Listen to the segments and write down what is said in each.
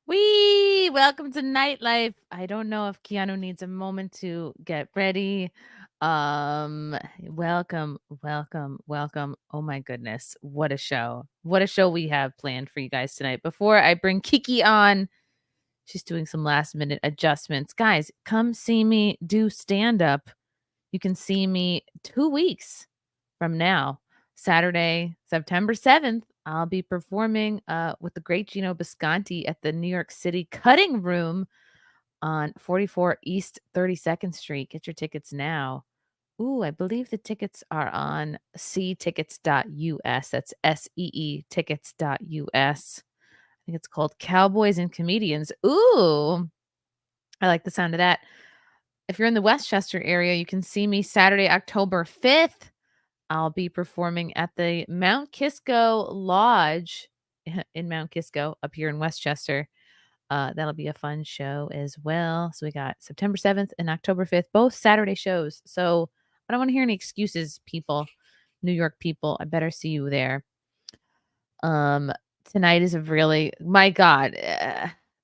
Welcome to Nightlife. I don't know if Keanu needs a moment to get ready. Welcome. Oh my goodness. What a show. What a show we have planned for you guys tonight. Before I bring Kiki on, she's doing some last minute adjustments. Guys, come see me do stand up. You can see me 2 weeks from now, Saturday, September 7th. I'll be performing with the great Gino Bisconti at the New York City Cutting Room on 44 East 32nd Street. Get your tickets now. Ooh, I believe the tickets are on ctickets.us. That's SEE tickets.us. I think it's called Cowboys and Comedians. Ooh, I like the sound of that. If you're in the Westchester area, you can see me Saturday, October 5th. I'll be performing at the Mount Kisco Lodge in Mount Kisco up here in Westchester. That'll be a fun show as well. So we got September 7th and October 5th, both Saturday shows. So I don't want to hear any excuses, people. New York people, I better see you there. Tonight is a really, my God,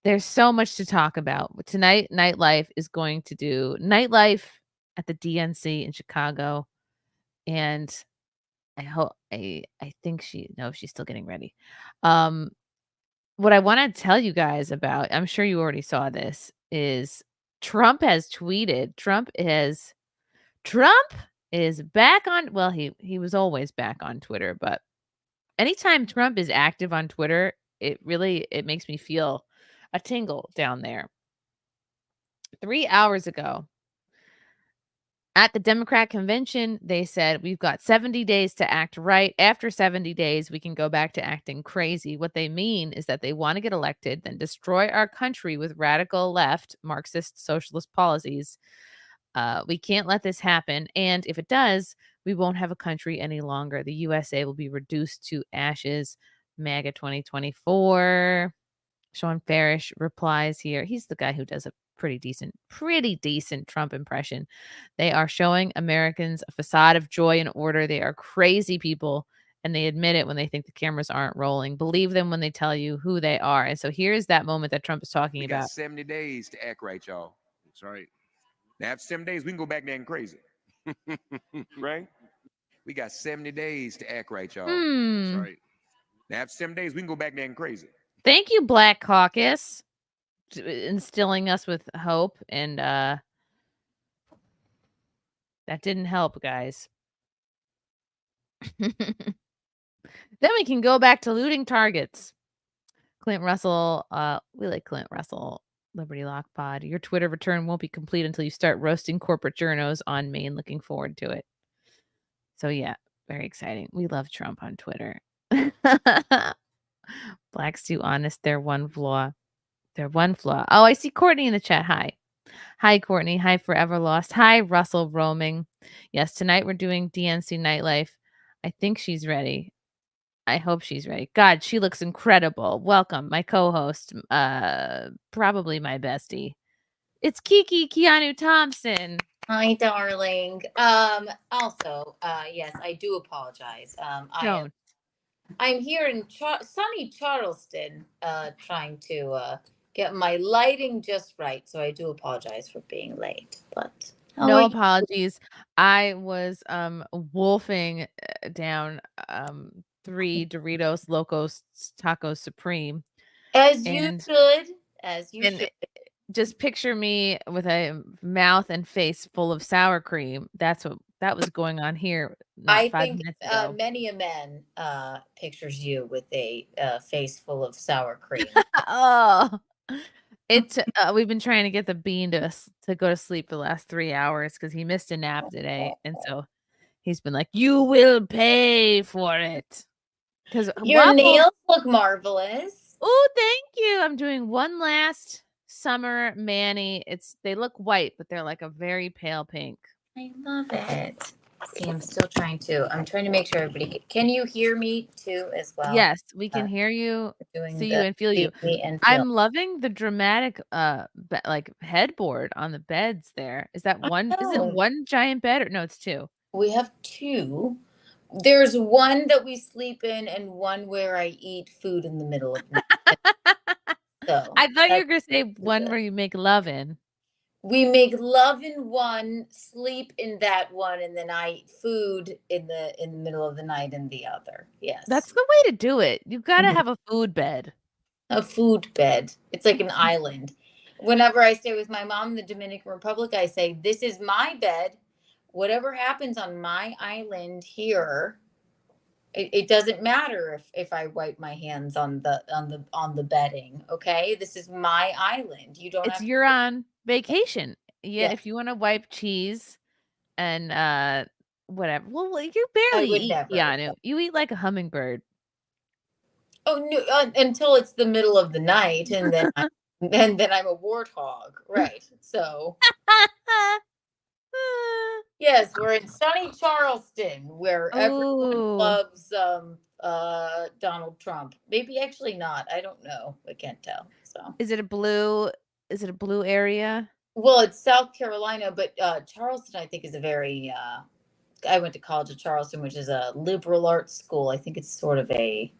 there's so much to talk about. Tonight, Nightlife is going to do Nightlife at the DNC in Chicago. And I think she's still getting ready. What I wanna tell you guys about, I'm sure you already saw this, is Trump has tweeted. Trump is back on, well, he was always back on Twitter, but anytime Trump is active on Twitter, it makes me feel a tingle down there. 3 hours ago at the Democrat convention, they said, we've got 70 days to act right. After 70 days, we can go back to acting crazy. What they mean is that they want to get elected, then destroy our country with radical left, Marxist, socialist policies. We can't let this happen. And if it does, we won't have a country any longer. The USA will be reduced to ashes. MAGA 2024. Sean Farish replies here. He's the guy who does a pretty decent Trump impression. They are showing Americans a facade of joy and order. They are crazy people, and they admit it when they think the cameras aren't rolling. Believe them when they tell you who they are. And so here's that moment that Trump is talking We got about. 70 days to act right, y'all. That's right. Now, after 7 days, we can go back there and crazy. Right? We got 70 days to act right, y'all. That's right. Now, after 7 days, we can go back there and crazy. Thank you, Black Caucus, instilling us with hope. And that didn't help, guys. Then we can go back to looting targets. Clint Russell, we like Clint Russell, Liberty Lock Pod. Your Twitter return won't be complete until you start roasting corporate journos on Maine. Looking forward to it. So yeah, very exciting. We love Trump on Twitter. Black's too honest. Their one flaw. Oh, I see Courtney in the chat. Hi. Hi, Courtney. Hi, Forever Lost. Hi, Russell Roaming. Yes, tonight we're doing DNC Nightlife. I think she's ready. I hope she's ready. God, she looks incredible. Welcome, my co-host, probably my bestie. It's Kiki Keanu Thompson. Hi, darling. Also, yes, I do apologize. I'm here in sunny Charleston, trying to get my lighting just right. So I do apologize for being late. But no apologies. I was wolfing down 3 Doritos Locos Tacos Supreme. As you should. Just picture me with a mouth and face full of sour cream. That was going on here. I think many a man pictures you with a face full of sour cream. Oh, we've been trying to get the bean to go to sleep for the last 3 hours because he missed a nap today, and so he's been like, "You will pay for it." Because your nails look marvelous. Oh, thank you. I'm doing one last summer mani. They look white, but they're like a very pale pink. I love it. See, I'm trying to make sure everybody can you hear me too as well? Yes, we can hear you, see you, and feel you. I'm loving the dramatic like headboard on the beds there. Is that one? Is it one giant bed or no, it's 2? We have 2. There's one that we sleep in and one where I eat food in the middle of the night. So I thought you were that's gonna say one good. where you make love in. We make love in one, sleep in that one, and then I eat food in the middle of the night in the other. Yes. That's the way to do it. You've got to Mhm. have a food bed. A food bed. It's like an island. Whenever I stay with my mom in the Dominican Republic, I say, "This is my bed. Whatever happens on my island here, it doesn't matter if I wipe my hands on the bedding. Okay, this is my island. You don't have to." You're on vacation. Yeah, Yes, if you want to wipe cheese and whatever. Well, you I barely would eat, never. Keanu. You eat like a hummingbird. Oh no, until it's the middle of the night, and then I'm a warthog, right? So yes, we're in sunny Charleston, where everyone Oh, loves Donald Trump. Maybe actually not. I don't know. I can't tell. So is it a blue? Is it a blue area? well, it's South Carolina, but Charleston, I think, is a very. I went to college at Charleston, which is a liberal arts school. I think it's sort of a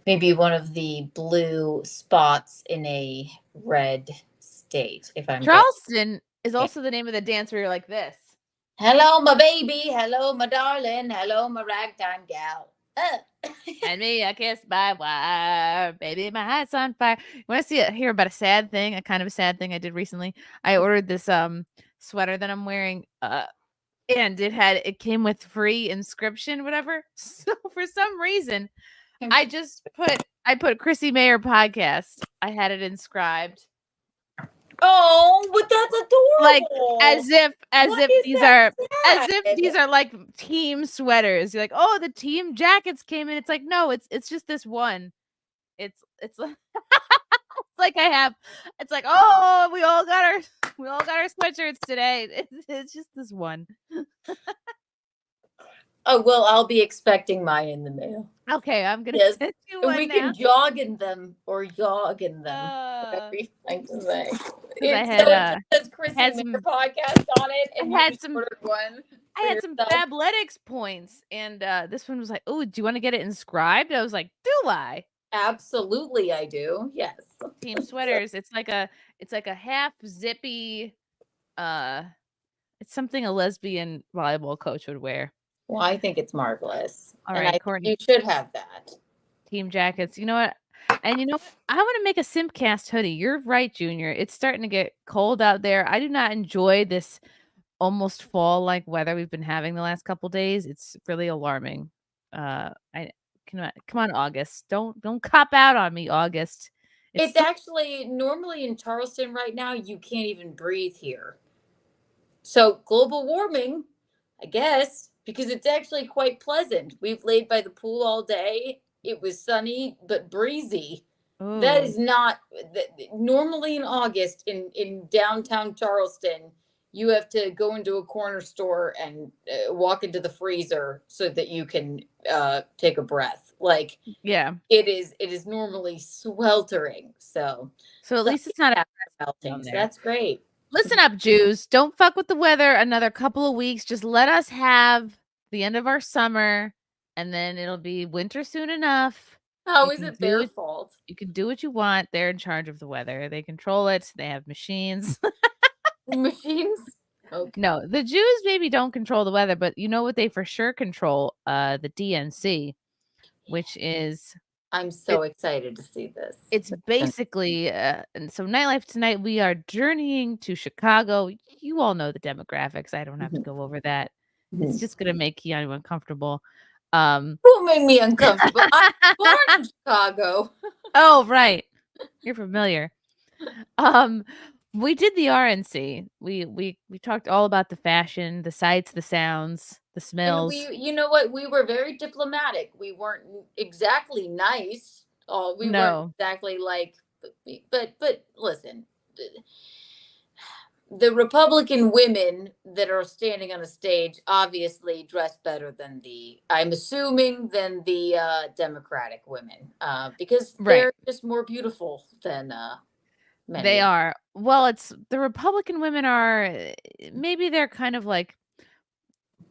maybe one of the blue spots in a red state. If I'm guessing. Charleston is also the name of the dance where you're like this. Hello, my baby. Hello, my darling. Hello, my ragtime gal. And me, I kiss my wire, baby, my heart's on fire. You want to hear about a sad thing, a kind of a sad thing I did recently? I ordered this sweater that I'm wearing, and it came with free inscription, whatever. So for some reason, I put Chrissie Mayr podcast. I had it inscribed. Oh, but that's Like adorable. as Why if is these that as sad? if these are like team sweaters. You're like, oh, the team jackets came in. It's like, no, it's just this one. It's like like I have it's like, oh, we all got our sweatshirts today. It's just this one. Oh, well, I'll be expecting mine in the mail. Okay, I'm gonna Yes. send you And one we now. can jog in them or yog in them. Whatever you like to say. I It had says Chrissie had Mayr some podcast on it, and I you had just some ordered one I for had some yourself. Fabletics points, and this one was like, oh, do you want to get it inscribed? I was like, do I? Absolutely, I do. Yes. Team sweaters. It's like a half zippy, it's something a lesbian volleyball coach would wear. Well, I think it's marvelous. All And right, I think Courtney. you should have that. Team jackets. You know what? And you know what? I want to make a Simpcast hoodie. You're right, Junior. It's starting to get cold out there. I do not enjoy this almost fall-like weather we've been having the last couple days. It's really alarming. I come on, August. Don't cop out on me, August. It's actually normally in Charleston right now, you can't even breathe here. So global warming, I guess, because it's actually quite pleasant. We've laid by the pool all day. It was sunny but breezy. That is not normally in August in downtown Charleston. You have to go into a corner store and walk into the freezer so that you can take a breath. Like, yeah, it is normally sweltering. So at least it's not melting. So that's great. Listen up, Jews. Don't fuck with the weather another couple of weeks. Just let us have the end of our summer, and then it'll be winter soon enough. How is it their fault? You can do what you want. They're in charge of the weather. They control it. They have machines. Machines? Okay. No, the Jews maybe don't control the weather, but you know what they for sure control? The DNC, which is I'm so excited to see this. It's basically and so Nightlife tonight, we are journeying to Chicago. You all know the demographics. I don't have to go over that. It's just gonna make Keanu uncomfortable. Who made me uncomfortable? I'm born in Chicago. Oh, right. You're familiar. We did the RNC. We talked all about the fashion, the sights, the sounds, the smells. And you know what? We were very diplomatic. We weren't exactly nice. Oh, we weren't exactly like, but listen, the Republican women that are standing on a stage obviously dress better than I'm assuming, than the Democratic women, because they're just more beautiful than many. They are. Well, it's the Republican women are maybe they're kind of like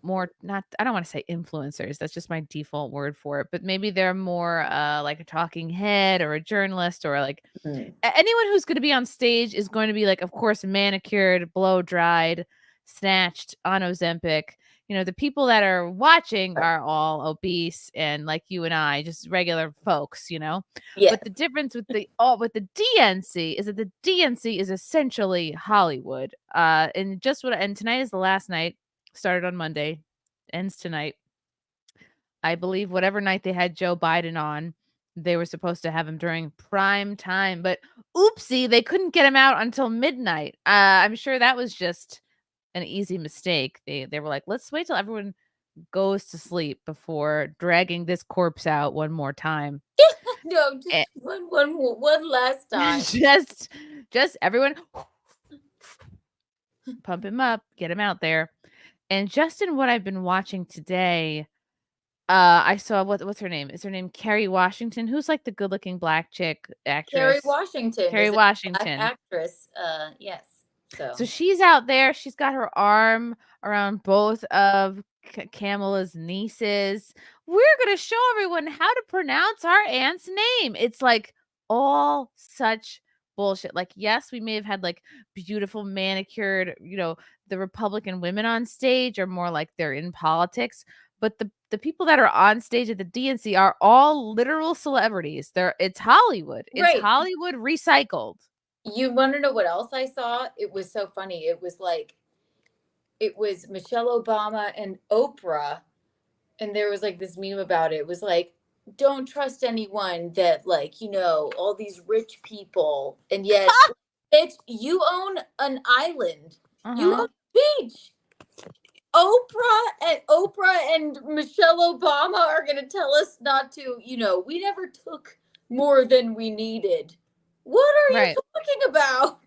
more, not, I don't want to say influencers, that's just my default word for it, but maybe they're more like a talking head or a journalist, or like anyone who's going to be on stage is going to be like, of course, manicured, blow dried, snatched, on Ozempic. The people that are watching are all obese and like you and I, just regular folks, Yeah. But the difference with the DNC is that the DNC is essentially Hollywood. And tonight is the last night. Started on Monday, ends tonight. I believe whatever night they had Joe Biden on, they were supposed to have him during prime time, but oopsie, they couldn't get him out until midnight. I'm sure that was just an easy mistake. They were like, let's wait till everyone goes to sleep before dragging this corpse out one more time. No, just one last time. just everyone pump him up, get him out there. And just in what I've been watching today, I saw what's her name? Is her name Kerry Washington? Who's like the good-looking black chick actress? Kerry Washington. Kerry Washington. Actress. Yes. So she's out there. She's got her arm around both of Kamala's nieces. We're going to show everyone how to pronounce our aunt's name. It's like all such bullshit. Like, yes, we may have had like beautiful manicured, the Republican women on stage are more like they're in politics, but the people that are on stage at the DNC are all literal celebrities. It's Hollywood. It's right. Hollywood recycled. You want to know what else I saw? It was so funny. It was Michelle Obama and Oprah, and there was like this meme about it. It was like, don't trust anyone that all these rich people, and yet you own an island. You own a beach. Oprah and Michelle Obama are going to tell us not to, we never took more than we needed. What are you talking about?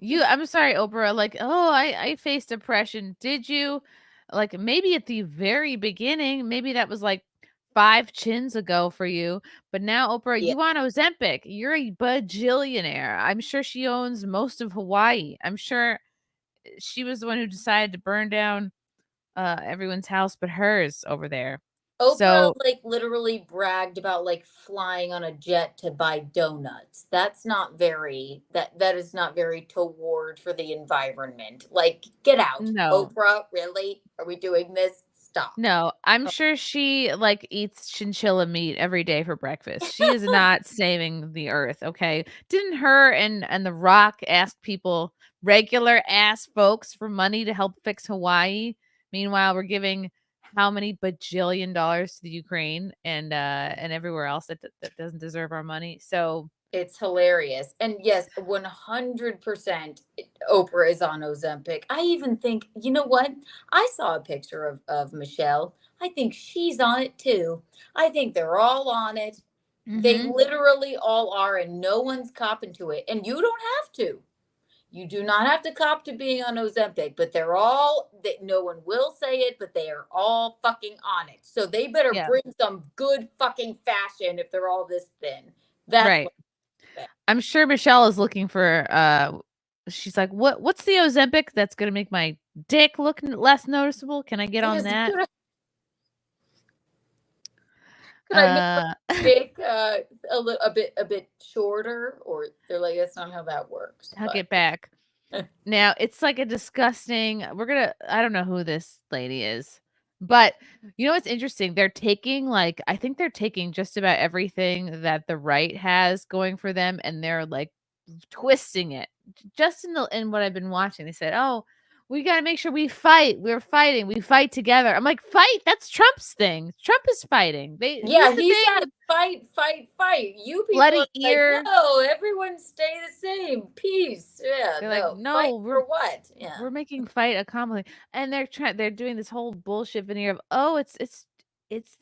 I'm sorry, Oprah. Like, oh, I faced depression. Did you? Like, maybe at the very beginning, maybe that was like 5 chins ago for you. But now, Oprah, you on Ozempic. You're a bajillionaire. I'm sure she owns most of Hawaii. I'm sure she was the one who decided to burn down everyone's house but hers over there. Oprah literally bragged about flying on a jet to buy donuts. That's not very that is not very toward for the environment. Get out. No. Oprah, really? Are we doing this? Stop. No, I'm sure she eats chinchilla meat every day for breakfast. She is not saving the earth, okay? Didn't her and The Rock ask people, regular ass folks, for money to help fix Hawaii? Meanwhile, we're giving how many bajillion dollars to the Ukraine and everywhere else that doesn't deserve our money. So it's hilarious. And yes, 100% Oprah is on Ozempic. I even think, you know what? I saw a picture of Michelle. I think she's on it too. I think they're all on it. Mm-hmm. They literally all are, and no one's copping to it. And you don't have to. You do not have to cop to being on Ozempic, but they're all, no one will say it, but they are all fucking on it. So they better bring some good fucking fashion if they're all this thin. That's right. I'm sure Michelle is looking for, she's like, what's the Ozempic that's going to make my dick look less noticeable? Can I get on that? Could I make my dick a bit shorter? Or they're like, that's not how that works. I'll get back. Now, it's like a disgusting, I don't know who this lady is, but you know what's interesting? They're taking I think they're taking just about everything that the right has going for them, and they're twisting it. Just in what I've been watching, they said, oh, we got to make sure we fight. We're fighting. We fight together. I'm like, fight? That's Trump's thing. Trump is fighting. He said fight. You people bloody ear. No, everyone stay the same. Peace. Yeah. They're no, fight for what? Yeah. We're making fight a compliment. And they're doing this whole bullshit veneer of, oh, it's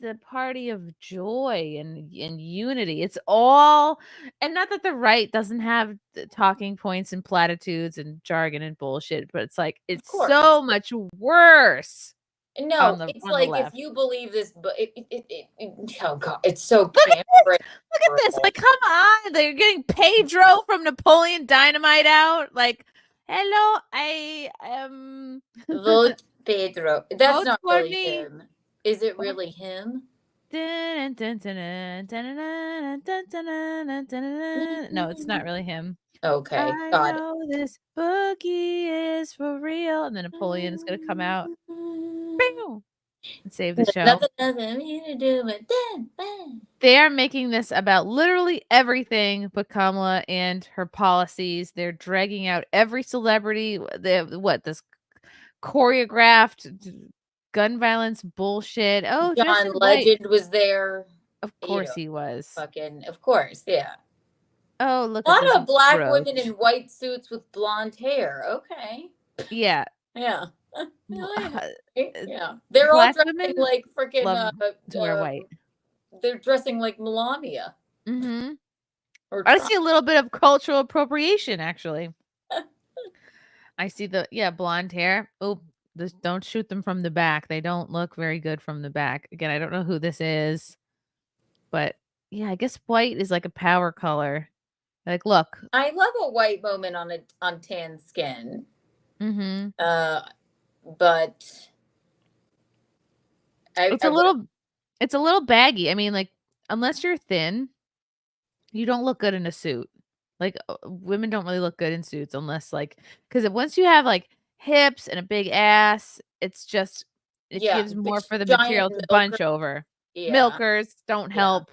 the party of joy and unity. It's all, and not that the right doesn't have talking points and platitudes and jargon and bullshit, but it's so much worse. No, it's if you believe this, but oh God, it's so. Look at this! Come on, they're getting Pedro from Napoleon Dynamite out. Hello, I am. Pedro. That's Vote not for really me. him. Is it really him? No, it's not really him. Okay, I got know this boogie is for real. And then Napoleon is going to come out. Bing! And save the show. Nothing for me to do but then. They are making this about literally everything but Kamala and her policies. They're dragging out every celebrity. This choreographed gun violence bullshit. Oh, John Justin Legend was there. Of course he was. Fucking, of course, yeah. Oh, look A at lot this of black brooch. women in white suits with blonde hair. Okay. Yeah. Yeah. Yeah. Yeah. They're all Black dressing women like freaking love to wear white. They're dressing like Melania. Mm-hmm. Or I see a little bit of cultural appropriation, actually. I see blonde hair. Oh, don't shoot them from the back. They don't look very good from the back. Again, I don't know who this is, but yeah, I guess white is like a power color. Like, look. I love a white moment on tan skin. Mm-hmm. But it's a little baggy. I mean, like, unless you're thin, you don't look good in a suit. Like, women don't really look good in suits unless, like, because once you have like hips and a big ass, it gives more for the material to bunch over. Yeah. Milkers don't help.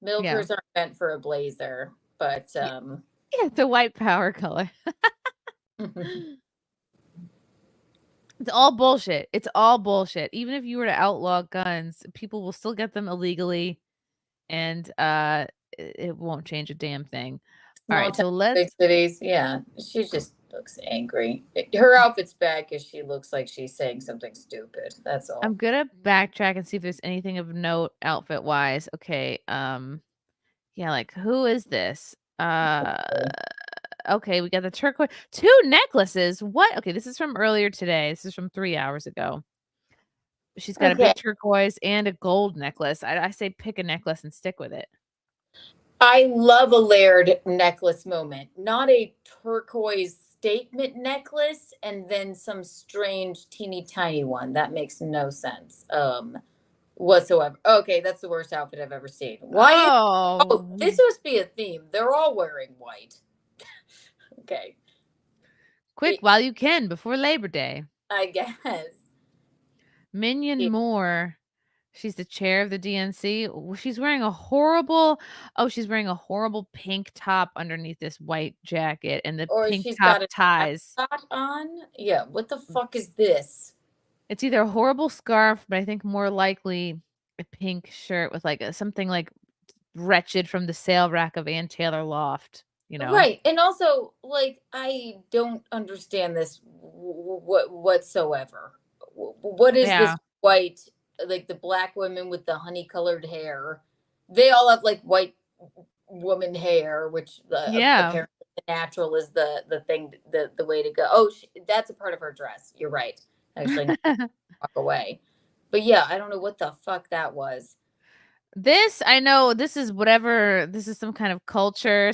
Milkers aren't meant for a blazer, but the white power color. It's all bullshit. It's all bullshit. Even if you were to outlaw guns, people will still get them illegally, and it won't change a damn thing. All right, so big cities. Yeah, she just looks angry. Her outfit's bad because she looks like she's saying something stupid. That's all. I'm gonna backtrack and see if there's anything of note outfit wise. Okay, yeah, like, who is this? Okay, we got the turquoise 2 necklaces. What? Okay, this is from earlier today. This is from 3 hours ago. She's got a big turquoise and a gold necklace. I say pick a necklace and stick with it. I love a layered necklace moment, not a turquoise statement necklace and then some strange teeny tiny one. That makes no sense whatsoever. Okay, that's the worst outfit I've ever seen. Why? This must be a theme. They're all wearing white. Okay. Quick, while you can, before Labor Day. I guess. Minion Moore. She's the chair of the DNC. She's wearing a horrible pink top underneath this white jacket and the pink top ties. On? Yeah, what the fuck is this? It's either a horrible scarf, but I think more likely a pink shirt with like something like wretched from the sale rack of Ann Taylor Loft. You know? Right. And also, like, I don't understand this whatsoever. What is this white, like the black women with the honey colored hair? They all have like white woman hair, which apparently the natural is the thing, the way to go. Oh, that's a part of her dress. You're right. Actually, walk away. But yeah, I don't know what the fuck that was. I know this is whatever. This is some kind of culture,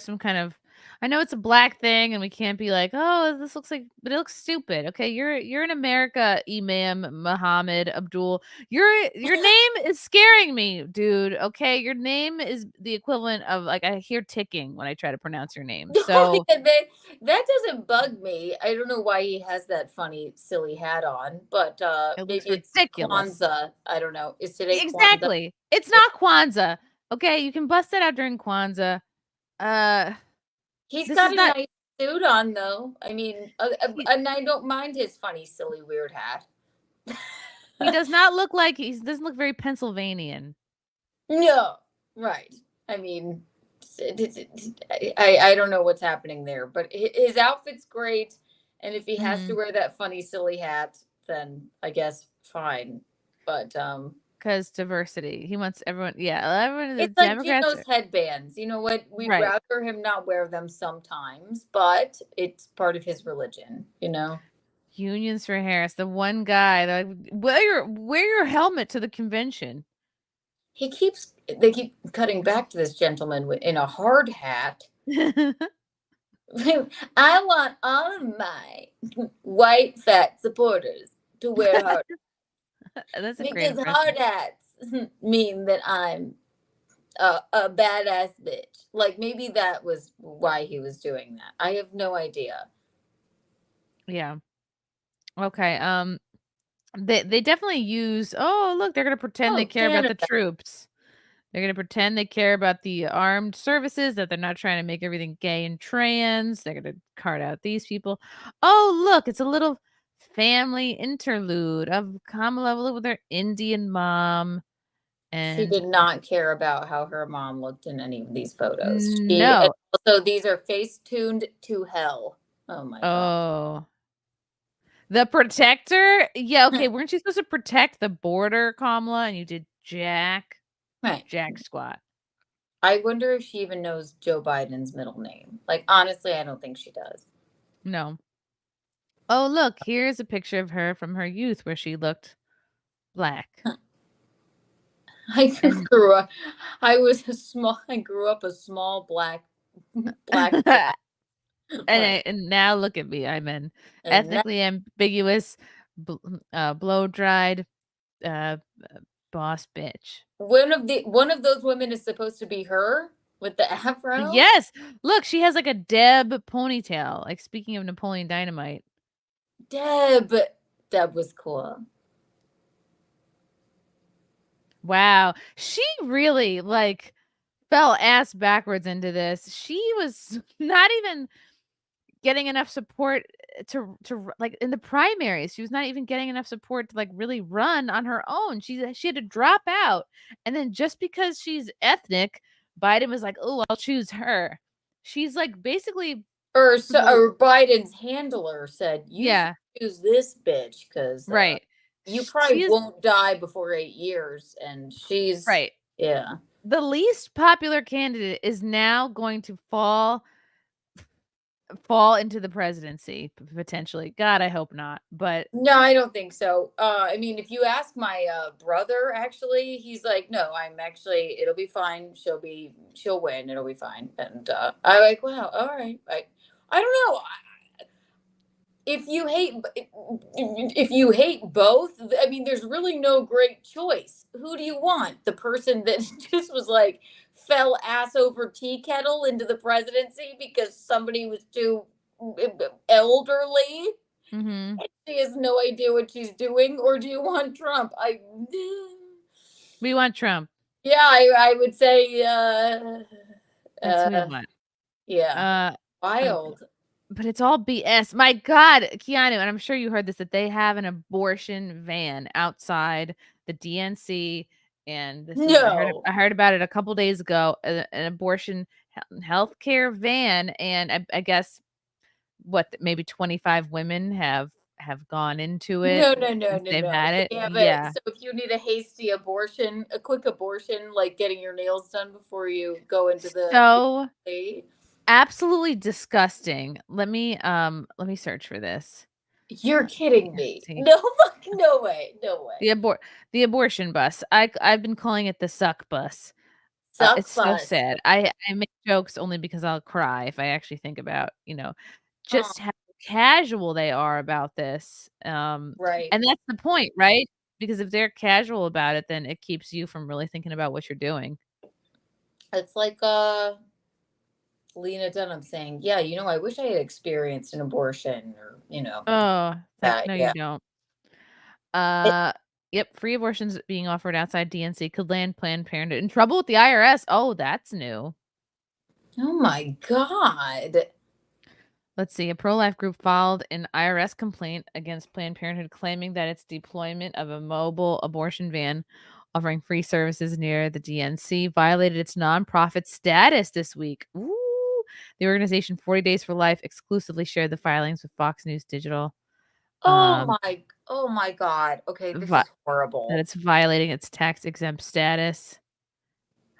I know it's a black thing and we can't be like, oh, this looks like, but it looks stupid. Okay. You're in America, Imam Muhammad Abdul. Your name is scaring me, dude. Okay. Your name is the equivalent of, like, I hear ticking when I try to pronounce your name. So that doesn't bug me. I don't know why he has that funny, silly hat on, but maybe it's ridiculous. Kwanzaa. I don't know. Is today exactly. Kwanzaa? It's not Kwanzaa. Okay. You can bust it out during Kwanzaa. He's got a nice suit on, though. I mean, and I don't mind his funny, silly, weird hat. He does not look like, he doesn't look very Pennsylvanian. No, right. I mean, I don't know what's happening there, but his outfit's great. And if he has to wear that funny, silly hat, then I guess fine. But because diversity, he wants everyone. Yeah, everyone. It's like Gino's headbands. You know what? We'd rather him not wear them sometimes, but it's part of his religion. You know. Unions for Harris, the one guy that, like, wear your helmet to the convention. They keep cutting back to this gentleman in a hard hat. I want all of my white fat supporters to wear hard That's a great because impression. hard hats mean that I'm a badass bitch. Like maybe that was why he was doing that. I have no idea. Yeah. Okay. They definitely use. Oh, look, they're gonna pretend they care about the Canada. troops. They're gonna pretend they care about the armed services. That they're not trying to make everything gay and trans. They're gonna cart out these people. Oh, look, it's a little family interlude of Kamala with her Indian mom. She And did not care about how her mom looked in any of these photos. no. Also, these are face tuned to hell. Oh my god. Oh. The protector? Yeah, okay, weren't you supposed to protect the border, Kamala? And you did jack Right. squat. I wonder if she even knows Joe Biden's middle name. Like, honestly, I don't think she does. No. Oh, look, here's a picture of her from her youth where she looked black. I grew up. I grew up a small black. And now look at me. I'm an ethnically ambiguous, blow dried, boss bitch. One of those women is supposed to be her with the afro. Yes, look, she has like a Deb ponytail. Like speaking of Napoleon Dynamite. Deb was cool. Wow, she really like fell ass backwards into this. She was not even getting enough support to like in the primaries. She was not even getting enough support to like really run on her own. She had to drop out. And then just because she's ethnic, Biden was like, "Oh, I'll choose her." She's like basically or Biden's handler said, "You choose this bitch cuz right. You probably won't die before 8 years." And she's right. Yeah. The least popular candidate is now going to fall into the presidency potentially. God, I hope not. But no, I don't think so. I mean, if you ask my brother, actually, he's like, no, it'll be fine. She'll win. It'll be fine. And I'm like, wow, all right. I don't know. If you hate both, I mean, there's really no great choice. Who do you want? The person that just was like fell ass over tea kettle into the presidency because somebody was too elderly and she has no idea what she's doing, or do you want Trump? We want Trump. Yeah, I would say that's who we want. Yeah. Wild. But it's all BS. My God, Keanu, and I'm sure you heard this, that they have an abortion van outside the DNC. And this I heard about it a couple days ago, an abortion healthcare van. And I guess maybe 25 women have gone into it. No. They've had it. Yeah. So if you need a hasty abortion, a quick abortion, like getting your nails done before you go into the absolutely disgusting. Let me search for this. You're kidding me. No way. The abortion bus. I've been calling it the suck bus. It's so sad. I make jokes only because I'll cry if I actually think about, just how casual they are about this. Right. And that's the point, right? Because if they're casual about it, then it keeps you from really thinking about what you're doing. It's like Lena Dunham saying, yeah, I wish I had experienced an abortion, or, Oh, no, you don't. Yep, free abortions being offered outside DNC could land Planned Parenthood in trouble with the IRS. Oh, that's new. Oh my God. Let's see. A pro-life group filed an IRS complaint against Planned Parenthood, claiming that its deployment of a mobile abortion van offering free services near the DNC violated its nonprofit status this week. Ooh. The organization 40 Days for Life exclusively shared the filings with Fox News Digital. Oh my God. Okay, this is horrible. That it's violating its tax-exempt status.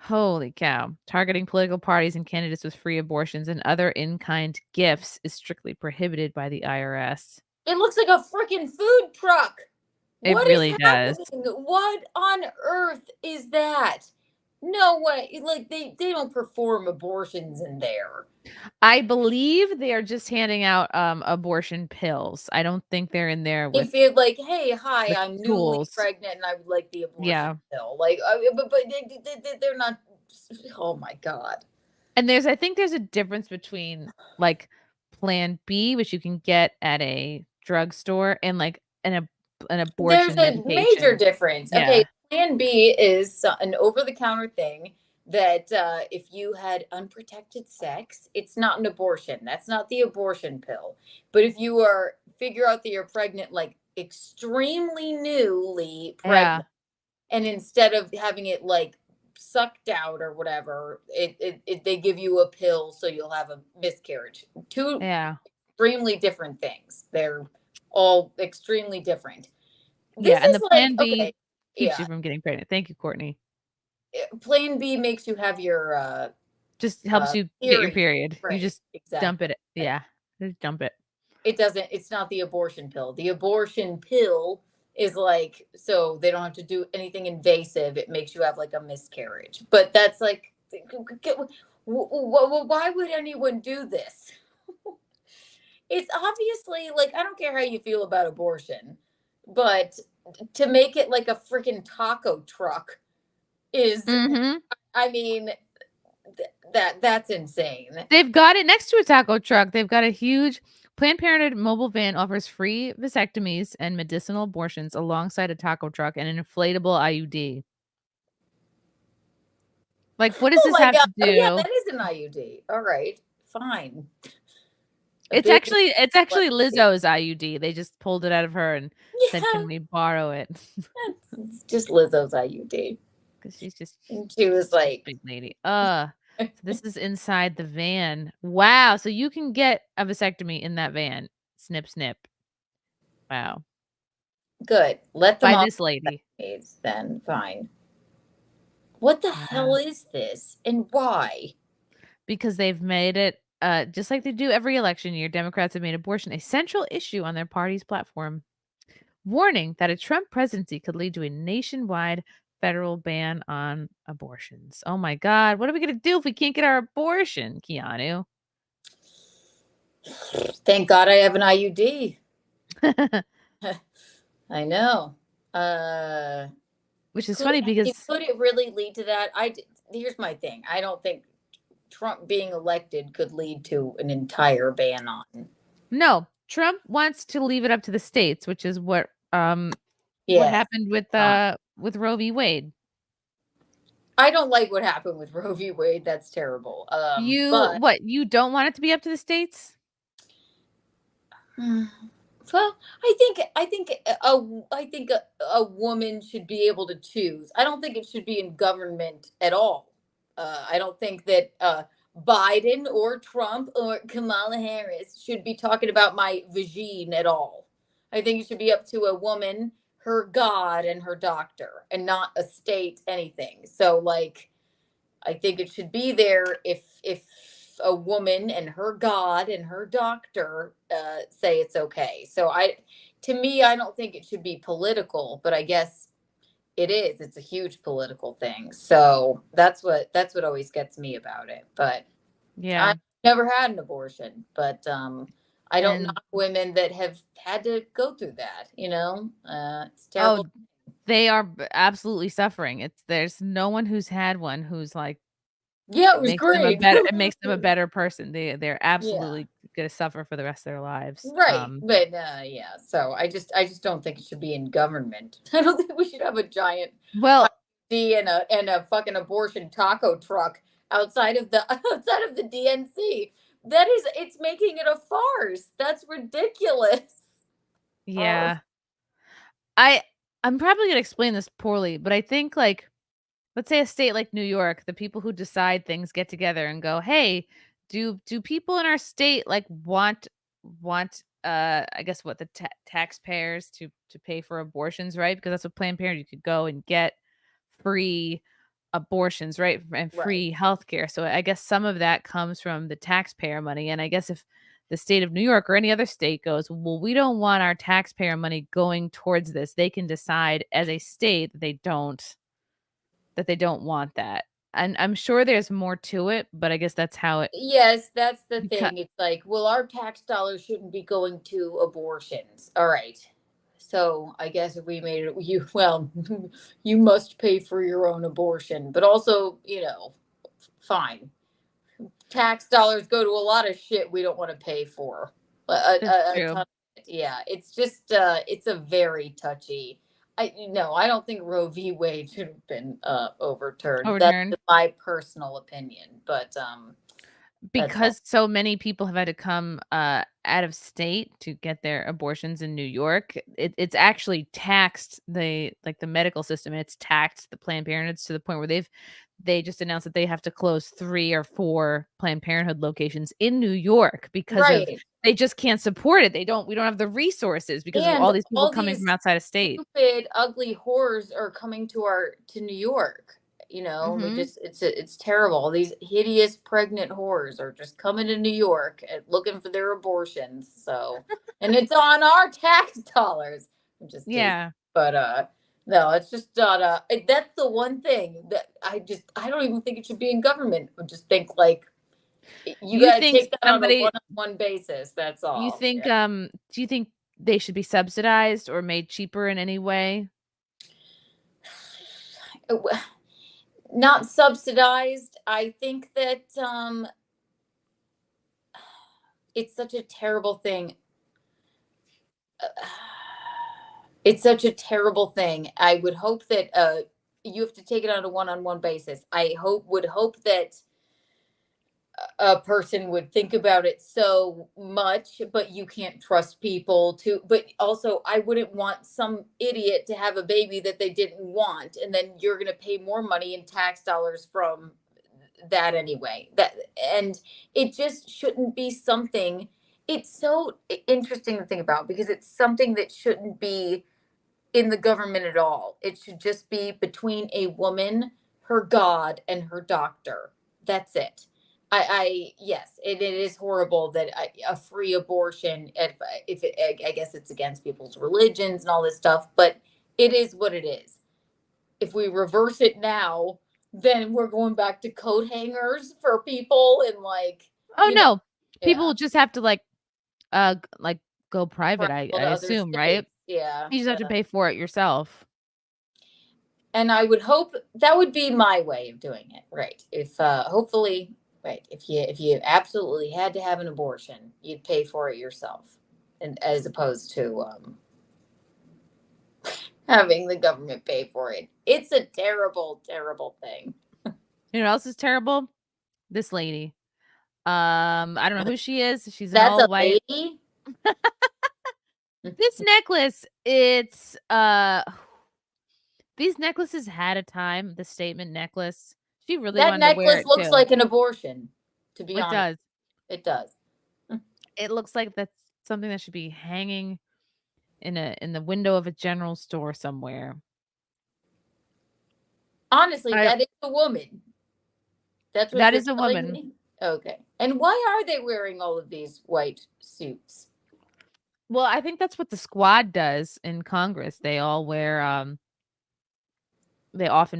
Holy cow. Targeting political parties and candidates with free abortions and other in-kind gifts is strictly prohibited by the IRS. It looks like a freaking food truck. It really does. What on earth is that? No way. Like they don't perform abortions in there. I believe they are just handing out abortion pills. I don't think they're in there with If you're like, hey, hi, I'm newly tools. pregnant and I would like the abortion Yeah. pill. Like, but they're not. Oh my god. And I think there's a difference between like Plan B, which you can get at a drugstore, and like an There's abortion a major medication. difference. Okay, Yeah. Plan B is an over-the-counter thing that if you had unprotected sex, it's not an abortion. That's not the abortion pill. But if you figure out that you're pregnant, like extremely newly Yeah. pregnant, and instead of having it like sucked out or whatever, they give you a pill so you'll have a miscarriage. Two Yeah. extremely different things. They're all extremely different. Yeah. This And is the like, Plan B okay, keeps yeah. you from getting pregnant. Thank you, Courtney. Plan B makes you have your Just helps you get your period. You right, just dump exactly. it. Yeah. Just dump it. It's not the abortion pill. The abortion pill is like, so they don't have to do anything invasive. It makes you have like a miscarriage. But that's like, why would anyone do this? It's obviously like, I don't care how you feel about abortion, but to make it like a freaking taco truck is, Mhm. I mean, that's insane. They've got it next to a taco truck. They've got a huge Planned Parenthood mobile van offers free vasectomies and medicinal abortions alongside a taco truck and an inflatable IUD. Like, what does Oh this my have god. to Oh yeah, do? that is an IUD. All right. Fine. A It's big actually legacy. Lizzo's IUD. They just pulled it out of her and said, Yeah. "Can we borrow it?" It's just Lizzo's IUD. Because she's just And she was such a like, big lady. So this is inside the van. Wow. So you can get a vasectomy in that van. Snip, snip. Wow. good. Let them By off this lady. AIDS then. Fine. What the Yeah. hell is this? And why? Because they've made it, just like they do every election year, Democrats have made abortion a central issue on their party's platform, warning that a Trump presidency could lead to a nationwide federal ban on abortions. Oh my God. What are we going to do if we can't get our abortion, Keanu? Thank God I have an IUD. I know. Which is funny because Could it really lead to that? Here's my thing. I don't think Trump being elected could lead to an entire ban on. no, Trump wants to leave it up to the states, which is what Yeah. happened with Roe v. Wade. I don't like what happened with Roe v. Wade. That's terrible. But You don't want it to be up to the states? well, I think a woman should be able to choose. I don't think it should be in government at all. I don't think that Biden or Trump or Kamala Harris should be talking about my vagine at all. I think it should be up to a woman, her God, and her doctor, and not a state anything. So like, I think it should be there if a woman and her God and her doctor say it's okay. So to me, I don't think it should be political, but I guess it is. It's a huge political thing. So that's what always gets me about it. But Yeah. I've never had an abortion, but I don't And knock women that have had to go through that. It's terrible. they are absolutely suffering. There's no one who's had one who's like Yeah, it was great. it makes them a better person. They're Yeah. absolutely gonna suffer for the rest of their lives. Right. But yeah, so I just don't think it should be in government. I don't think we should have a giant Well, D and a fucking abortion taco truck outside of the outside of the DNC. It's making it a farce. That's ridiculous. yeah. I'm probably gonna explain this poorly, but I think like let's say a state like New York, the people who decide things get together and go, "Hey, do people in our state like want I guess what the taxpayers to pay for abortions, right? Because that's what Planned Parenthood you could go and get free abortions, right? And Right. free healthcare. So I guess some of that comes from the taxpayer money. And I guess if the state of New York or any other state goes, well, we don't want our taxpayer money going towards this, they can decide as a state that they don't want that. And I'm sure there's more to it, but I guess that's how it. Yes, that's the Because, thing. It's like, well, our tax dollars shouldn't be going to abortions. All right. So I guess if we made it, you must pay for your own abortion, but also, fine. Tax dollars go to a lot of shit we don't want to pay for. that's A true. ton of it. Yeah, it's just it's a very touchy. I don't think Roe v. Wade should have been overturned. That's Overturned. my personal opinion, but that's all. Because so many people have had to come out of state to get their abortions in New York, it's actually taxed the medical system. It's taxed the Planned Parenthoods to the point where they just announced that they have to close 3 or 4 Planned Parenthood locations in New York because of Right. they just can't support it. We don't have the resources because of And all these people all coming these from outside of state. stupid, ugly whores are coming to New York. They Mhm. just it's terrible. These hideous pregnant whores are just coming to New York and looking for their abortions. So, and it's on our tax dollars. I'm just teasing. Yeah. But no, it's just not. That's the one thing that I don't even think it should be in government. I just think like you You got to think take that on a somebody one-on-one basis. That's you all. think, do you think they should be subsidized or made cheaper in any way? Yeah. Not subsidized. I think that it's such a terrible thing. It's such a terrible thing. I would hope that you have to take it on a one-on-one basis. Would hope that a person would think about it so much, but you can't trust people to. But also, I wouldn't want some idiot to have a baby that they didn't want, and then you're going to pay more money in tax dollars from that anyway. And it just shouldn't be something. It's so interesting to think about because it's something that shouldn't be in the government at all. It should just be between a woman, her God, and her doctor. That's it. Yes, it is horrible that a free abortion, if I guess it's against people's religions and all this stuff, but it is what it is. If we reverse it now, then we're going back to coat hangers for people and Oh, no. People yeah, will just have to, go private, I travel to other assume, right? states. Yeah. You just have to pay for it yourself. And I would hope that would be my way of doing it, right? If hopefully, right, if you absolutely had to have an abortion, you'd pay for it yourself, and as opposed to having the government pay for it. It's a terrible, terrible thing. You know what else is terrible? This lady. I don't know who she is. She's an That's all a white. lady. This necklace, these necklaces had a time, the statement necklace. She really That wanted to wear necklace it looks too. like an abortion. To be It honest, does. it does. It looks like that's something that should be hanging in the window of a general store somewhere. Honestly, I that is a woman. That's what That you're is a telling woman. me? Okay. And why are they wearing all of these white suits? Well, I think that's what the squad does in Congress. They often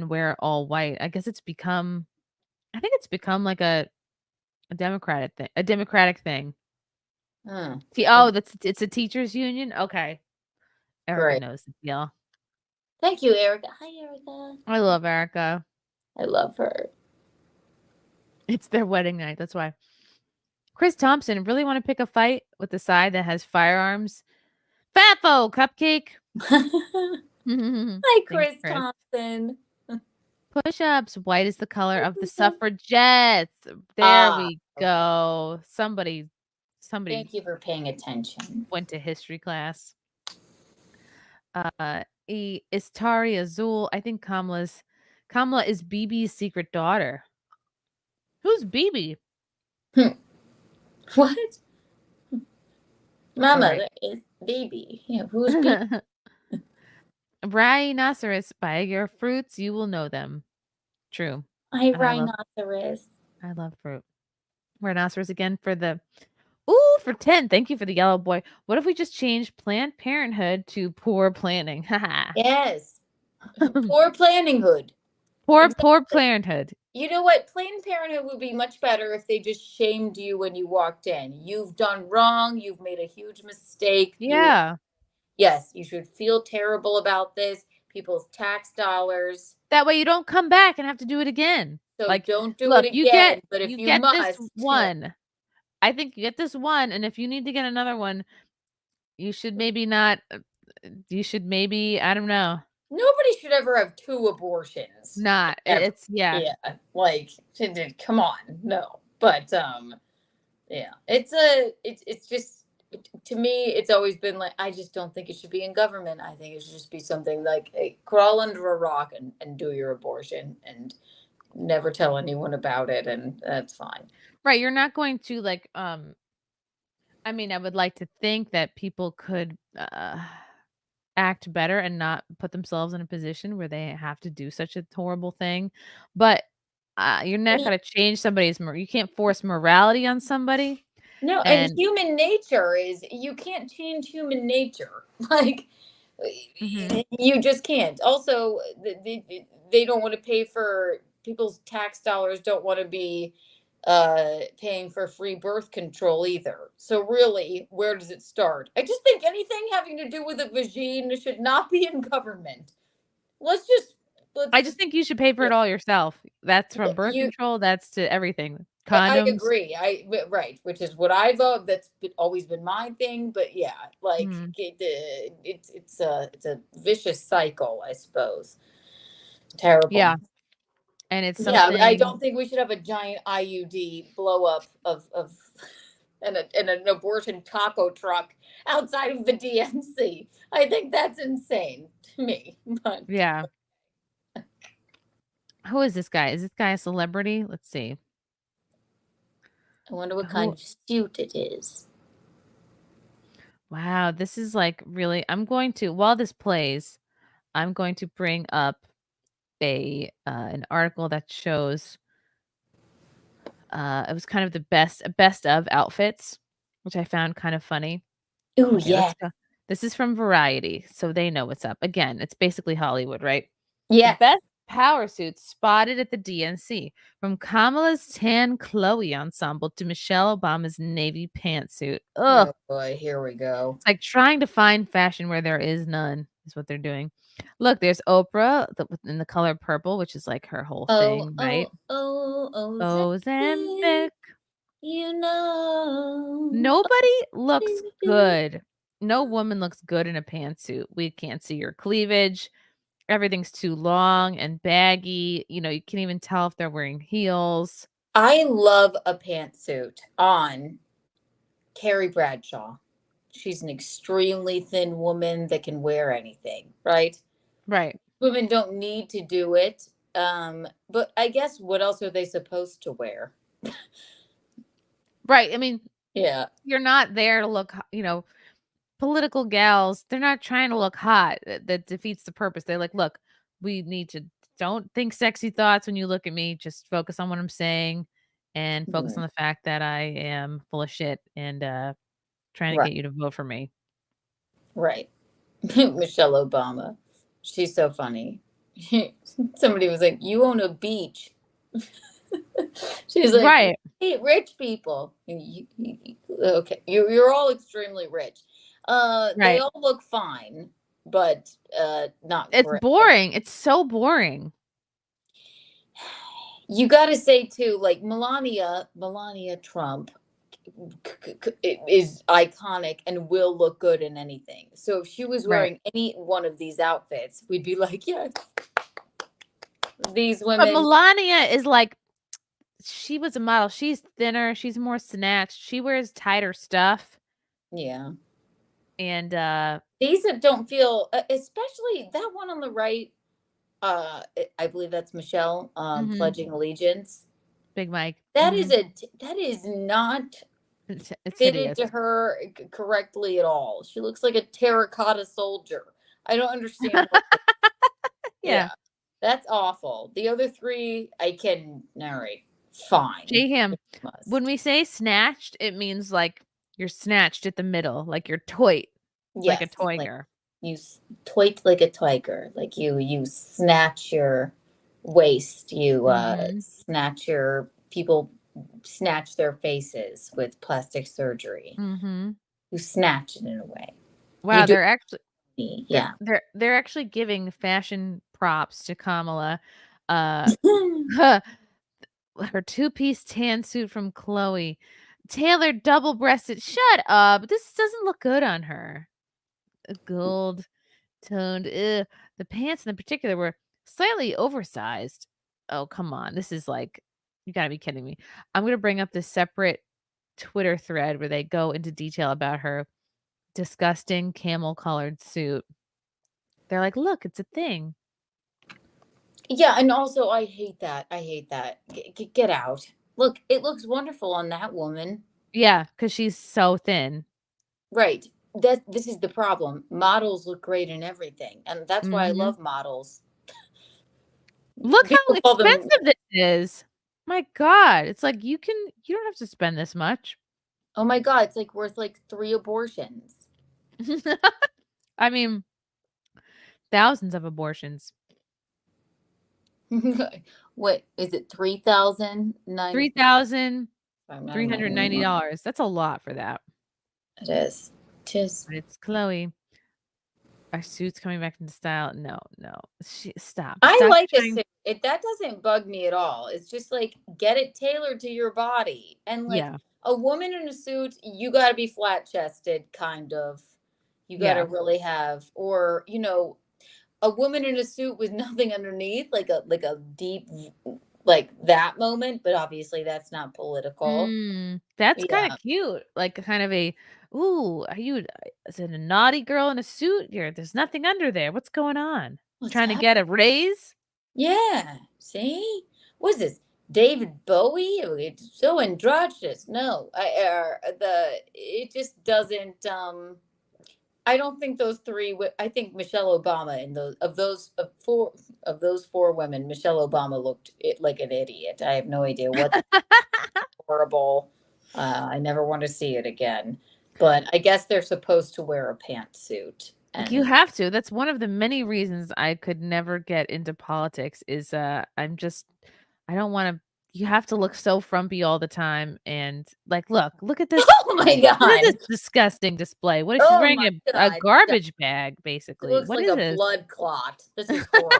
wear all white. I guess I think it's become like a democratic thing. Hmm. It's a teachers union? Okay. Erica Great. knows the deal. Thank you, Erica. Hi, Erica. I love Erica. I love her. It's their wedding night, that's why. Chris Thompson, really want to pick a fight with the side that has firearms? Fatfo cupcake. Hi, Thanks, Chris Chris. Thompson. Push-ups. White is the color of the suffragettes. There we go. Somebody Thank you for paying attention. went to history class. Istari Azul. I think Kamala is BB's secret daughter. Who's BB? What? Mama, Right. that is baby. Yeah, who's baby? Rhinoceros. By your fruits, you will know them. True. Hi, And rhinoceros. I love fruit. Rhinoceros again for the ooh for 10. Thank you for the yellow boy. What if we just change Planned Parenthood to poor planning? Haha. Yes. Poor planning hood. Poor Exactly. Parenthood. You know what? Planned Parenthood would be much better if they just shamed you when you walked in. You've done wrong. You've made a huge mistake. Yeah. Yes, you should feel terrible about this. People's tax dollars. That way you don't come back and have to do it again. So Like, don't do look, it again. But if you you get this must, one. I think you get this one, and if you need to get another one, you should maybe not. You should maybe, I don't know. Nobody should ever have 2 abortions. Not. Ever. It's yeah. Like, come on, no. But yeah, it's just, to me, it's always been like, I just don't think it should be in government. I think it should just be something like, hey, crawl under a rock and do your abortion and never tell anyone about it, and that's fine. Right. You're not going to like. I mean, I would like to think that people could act better and not put themselves in a position where they have to do such a horrible thing. But you're not Well, going to change somebody's. You can't force morality on somebody. no, and And human nature is, you can't change human nature. Like, Mhm. you just can't. Also, they don't want to pay for, people's tax dollars don't want to be paying for free birth control either. So really, where does it start? I just think anything having to do with a vagine should not be in government. Let's just I just think you should pay for yeah. it all yourself. That's from birth You control. That's to everything. I Condoms. agree. Right, which is what I vote. Always been my thing. But yeah, like, Mhm. it's a vicious cycle, I suppose. Terrible. Yeah, and it's Yeah, I something. don't think we should have a giant IUD blow up of and an abortion taco truck outside of the DNC. I think that's insane to me. But Yeah. Who is this guy? Is this guy a celebrity? Let's see. I wonder what kind Who of suit it is. Wow, this is like really I'm going to while this plays, I'm going to bring up an article that shows it was kind of the best of outfits, which I found kind of funny. Ooh, Okay, let's yeah. go. This is from Variety, so they know what's up. Again, it's basically Hollywood, right? The Yes. best power suits spotted at the DNC, from Kamala's tan Chloe ensemble to Michelle Obama's navy pantsuit. Ugh. Oh boy, here we go. It's like trying to find fashion where there is none, is what they're doing. Look, there's Oprah in the color purple, which is like her whole Oh, thing, right? oh, oh, Ozempic. you know. Nobody looks good. No woman looks good in a pantsuit. We can't see your cleavage. Everything's too long and baggy. You know, you can't even tell if they're wearing heels. I love a pantsuit on Carrie Bradshaw. She's an extremely thin woman that can wear anything, right? Right. Women don't need to do it. But I guess, what else are they supposed to wear? Right. I mean, Yeah. you're not there to look, political gals, they're not trying to look hot. That defeats the purpose. They're like, look, we need to don't think sexy thoughts when you look at me. Just focus on what I'm saying and focus on the fact that I am full of shit and trying to Right. get you to vote for me. Right. Michelle Obama. She's so funny. Somebody was like, "You own a beach." She's like, Right. "Hey, rich people." Okay, you're all extremely rich. They Right. all look fine, but not It's great. boring. It's so boring. You got to say too, like, Melania Trump is iconic and will look good in anything. So if she was Right. wearing any one of these outfits, we'd be like, yes, these But women. Melania is like, she was a model. She's thinner. She's more snatched. She wears tighter stuff. Yeah. And These don't feel, especially that one on the right. I believe that's Michelle pledging allegiance. Big Mike. That is not It's fitted hideous. to her correctly at all. She looks like a terracotta soldier. I don't understand. Yeah. That's awful. The other three, I can narrate. Fine. J-Ham. When we say snatched, it means like you're snatched at the middle, like you're toit, like a toiger. You toit like a tiger. Like you snatch your waste. You Mhm. people snatch their faces with plastic surgery. Mhm. You snatch it in a way. You Wow, do they're actually me, they're yeah. they're actually giving fashion props to Kamala. Her two-piece tan suit from Chloe. Tailored double-breasted. Shut up. This doesn't look good on her. A gold toned. Ugh. The pants in particular were slightly oversized. Oh, come on. This is like, you gotta be kidding me. I'm gonna bring up this separate Twitter thread where they go into detail about her disgusting camel-colored suit. They're like, "Look, it's a thing." Yeah, and also I hate that. I hate that. Get out. Look, it looks wonderful on that woman. Yeah, because she's so thin. Right. This is the problem. Models look great in everything, and that's why I Mhm. love models. Look how People call them, expensive this is. My god, it's like you don't have to spend this much. oh my god, it's like worth like 3 abortions. I mean, thousands of abortions. What is it? 3,009. $3,390. That's a lot for that. It is. Tis. But it's Chloe. Our suit's coming back into style. No, no. Stop. I Stop like a trying. suit. That doesn't bug me at all. It's just like get it tailored to your body. And like Yeah. a woman in a suit, you got to be flat chested, kind of. You got to Yeah. really have, or a woman in a suit with nothing underneath, like a deep, like that moment. But obviously, that's not political. That's kinda Yeah, cute. Like, kind of a, "Ooh, are you is it a naughty girl in a suit? There's nothing under there. What's going on? what's Trying to that? get a raise?" Yeah. See, what's this? David Bowie? Oh, it's so androgynous. No, it just doesn't. I don't think those three. I think Michelle Obama and those four women, Michelle Obama looked like an idiot. I have no idea what horrible. I never want to see it again. But I guess they're supposed to wear a pantsuit. You And have to. That's one of the many reasons I could never get into politics is, I don't wanna you have to look so frumpy all the time and, like, look at this oh my look at this god! disgusting display. What is she's Oh wearing my a god! garbage bag, It basically. looks What like is a this? blood clot. This is horrible.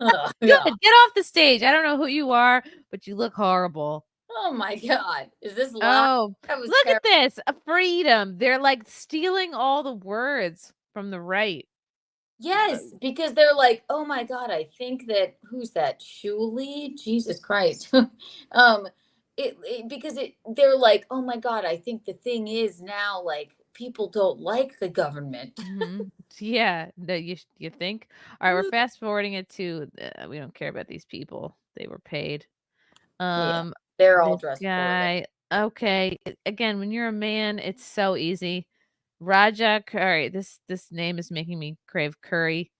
Ugh, yeah. Good, get off the stage. I don't know who you are, but you look horrible. Oh my god. Is this live? Oh, That was look terrible. at this, a freedom. They're, like, stealing all the words from the right. Yes, because they're like, oh my god, I think that who's that? Shuli? Jesus Christ. Because they're like, oh my god, I think the thing is now like people don't like the government. Mhm. Yeah, you think? Alright, we're fast forwarding it to, we don't care about these people. They were paid. Yeah, they're all This dressed poorly. guy, okay, again, when you're a man, it's so easy. Raja Curry, this name is making me crave curry.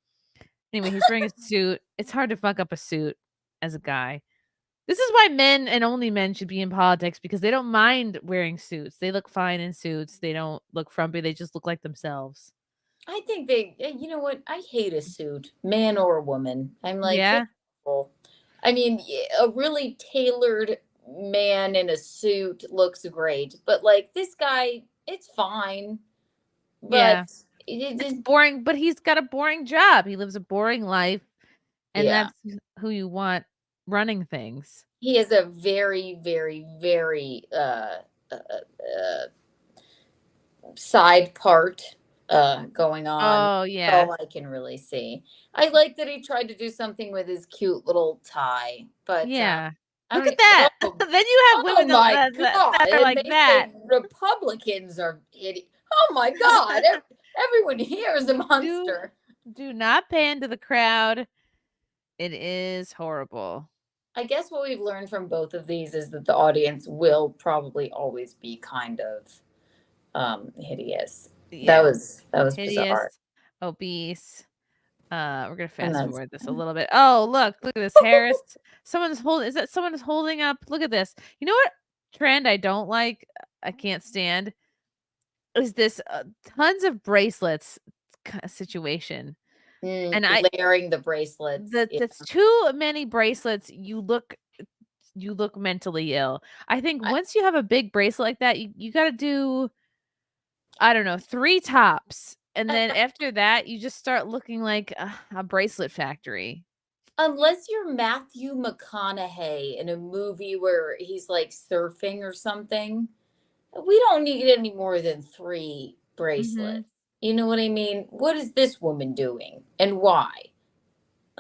Anyway, he's wearing a suit. It's hard to fuck up a suit as a guy. This is why men and only men should be in politics because they don't mind wearing suits. They look fine in suits. They don't look frumpy. They just look like themselves. I think you know what? I hate a suit, man or woman. I'm like, Yeah? I mean, a really tailored man in a suit looks great, but like this guy, it's fine. Yeah. But it, It's it, boring, but he's got a boring job. He lives a boring life, and yeah, that's who you want running things. he has a very, very, very side part going on. Oh, That's yeah. all I can really see. I like that he tried to do something with his cute little tie, but Yeah. I Look don't. at that. Oh, Then you have oh women my that god! are And like they that. say Republicans are idiot. Oh my god! Everyone here is a Do monster. do not pan to the crowd. It is horrible. I guess what we've learned from both of these is that the audience will probably always be kind of hideous. Yeah. That was bizarre. Hideous, obese. We're gonna And fast that's forward this a little bit. Oh, look at this. Harris. Is that someone is holding up? Look at this. You know what trend I don't like? I can't stand is this tons of bracelets situation. And layering the bracelets. That's too many bracelets. You look mentally ill. I think once you have a big bracelet like that, you got to do, I don't know, 3 tops. And then after that, you just start looking like a bracelet factory. Unless you're Matthew McConaughey in a movie where he's like surfing or something, we don't need any more than 3 bracelets. You know what I mean? What is this woman doing and why?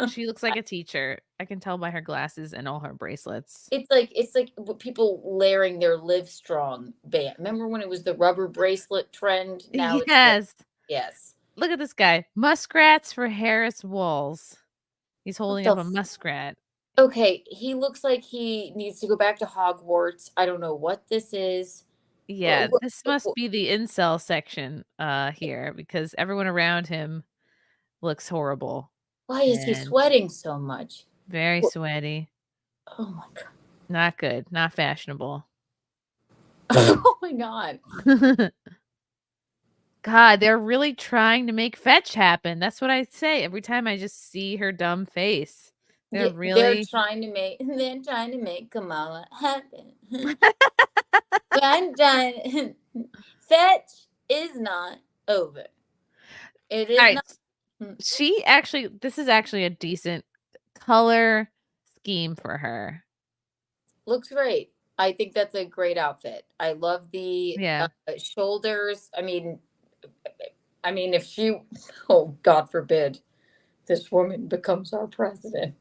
She looks like a teacher. I can tell by her glasses and all her bracelets. It's like people layering their Live Strong band. Remember when it was the rubber bracelet trend? Now yes. Yes. Look at this guy. Muskrats for Harris Walls. He's holding up a muskrat. Okay, he looks like he needs to go back to Hogwarts. I don't know what this is. Yeah, this must be the incel section here because everyone around him looks horrible. Why is he sweating so much? Very sweaty. Oh my god. Not good. Not fashionable. Oh my god. God, they're really trying to make fetch happen. That's what I say every time I just see her dumb face. They're trying to make Kamala happen. Fetch is not over. It is not. This is actually a decent color scheme for her. Looks great. I think that's a great outfit. I love the shoulders. I mean, if she, oh God forbid, this woman becomes our president.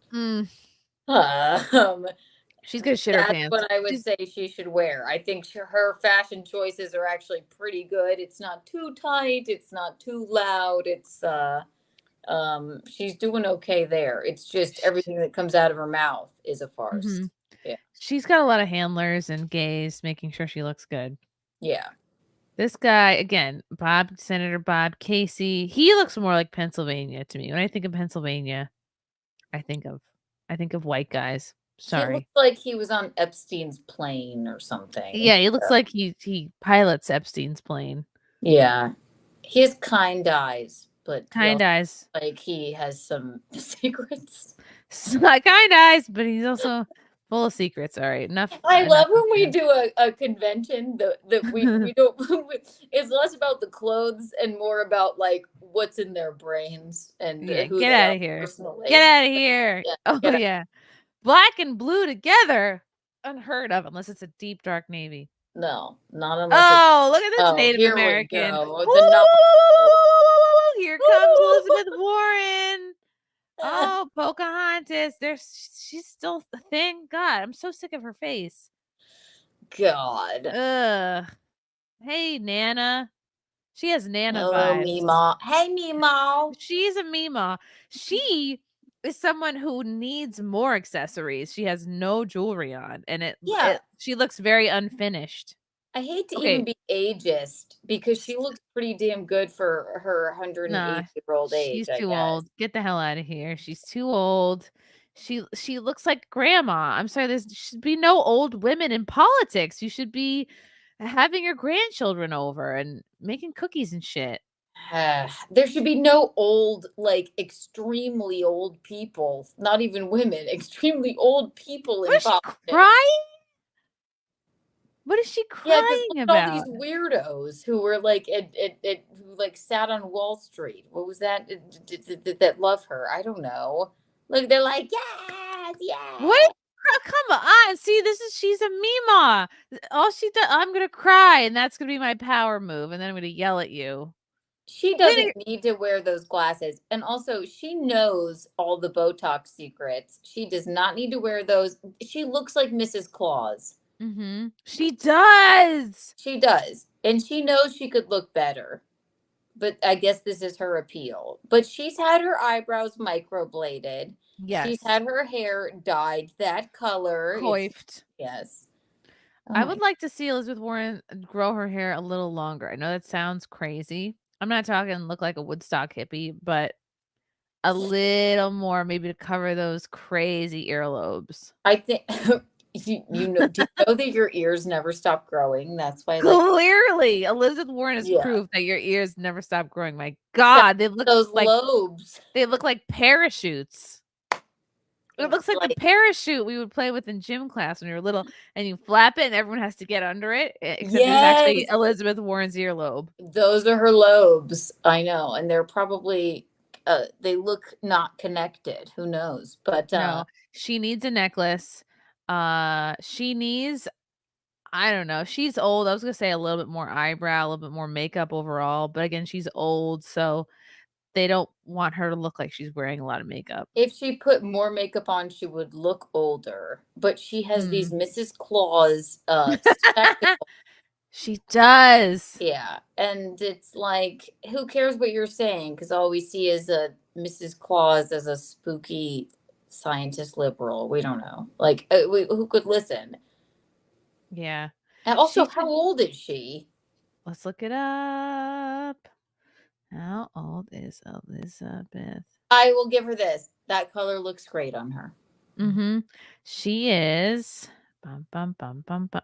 She's gonna shit her pants. That's what I would say she should wear. I think her fashion choices are actually pretty good. It's not too tight. It's not too loud. It's she's doing okay there. It's just everything that comes out of her mouth is a farce. Yeah. She's got a lot of handlers and gays making sure she looks good. Yeah. This guy, again, Senator Bob Casey, he looks more like Pennsylvania to me. When I think of Pennsylvania, I think of white guys. Sorry. He looks like he was on Epstein's plane or something. Yeah, he looks like he pilots Epstein's plane. Yeah. He has kind eyes, but kind eyes. Like he has some secrets. Kind eyes, but he's also full of secrets. All right, enough. I love when we do a convention that we don't. It's less about the clothes and more about like what's in their brains and who get out of here. Get out of here. Yeah. Black and blue together, unheard of unless it's a deep dark navy. No, not unless. Oh, look at this Native American. Here comes Elizabeth Warren. Oh, Pocahontas. She's still a thing. God, I'm so sick of her face. God. Ugh. Hey, Nana. She has Nana vibes. Meemaw. Hey, Meemaw. She's a Meemaw. She is someone who needs more accessories. She has no jewelry on, and she looks very unfinished. I hate to even be ageist because she looks pretty damn good for her 108-year-old age. She's too old. Get the hell out of here. She's too old. She looks like grandma. I'm sorry, there should be no old women in politics. You should be having your grandchildren over and making cookies and shit. There should be no old, like extremely old people, not even women, extremely old people in politics. Crying? What is she crying about? All these weirdos who were like, who like sat on Wall Street. What was that? That love her? I don't know. Look, they're like, yes. What? Come on. See, she's a Meemaw. All she does, I'm gonna cry, and that's gonna be my power move, and then I'm gonna yell at you. She doesn't need to wear those glasses. And also, she knows all the Botox secrets. She does not need to wear those. She looks like Mrs. Claus. She does. She does. And she knows she could look better. But I guess this is her appeal. But she's had her eyebrows microbladed. Yes. She's had her hair dyed that color. Coiffed. Yes. I would like to see Elizabeth Warren grow her hair a little longer. I know that sounds crazy. I'm not talking look like a Woodstock hippie, but a little more maybe to cover those crazy earlobes. I think do you know that your ears never stop growing? That's why, like, clearly Elizabeth Warren has yeah, proof that your ears never stop growing. My God, they look those like lobes. they look like parachutes. It looks like the parachute we would play with in gym class when we were little, and you flap it and everyone has to get under it, except it's actually Yes, Elizabeth Warren's earlobe. those are her lobes. I know, and they're probably they look not connected. Who knows? But No, she needs a necklace. She needs I don't know. She's old. I was gonna say a little bit more eyebrow, a little bit more makeup overall, but again, she's old, so they don't want her to look like she's wearing a lot of makeup. if she put more makeup on, she would look older. But she has these Mm. Mrs. Claus spectacles. She does. Yeah, and it's like, who cares what you're saying? Because all we see is a Mrs. Claus as a spooky scientist liberal. We don't know. Like, who could listen? Yeah. And also, She how should old is she? let's look it up. How old is Elizabeth? I will give her this. That color looks great on her. Mhm. She is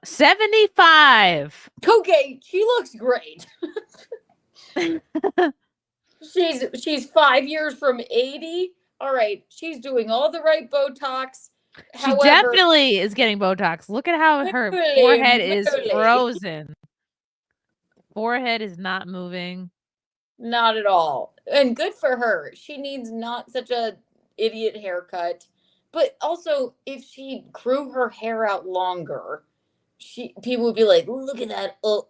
75. Okay, she looks great. She's 5 years from 80. All right, she's doing all the right Botox. She However, definitely is getting Botox. Look at how her forehead is frozen. Forehead is not moving. not at all. And good for her. She needs not such a idiot haircut. But also, if she grew her hair out longer, people would be like, "Look at that." Oh,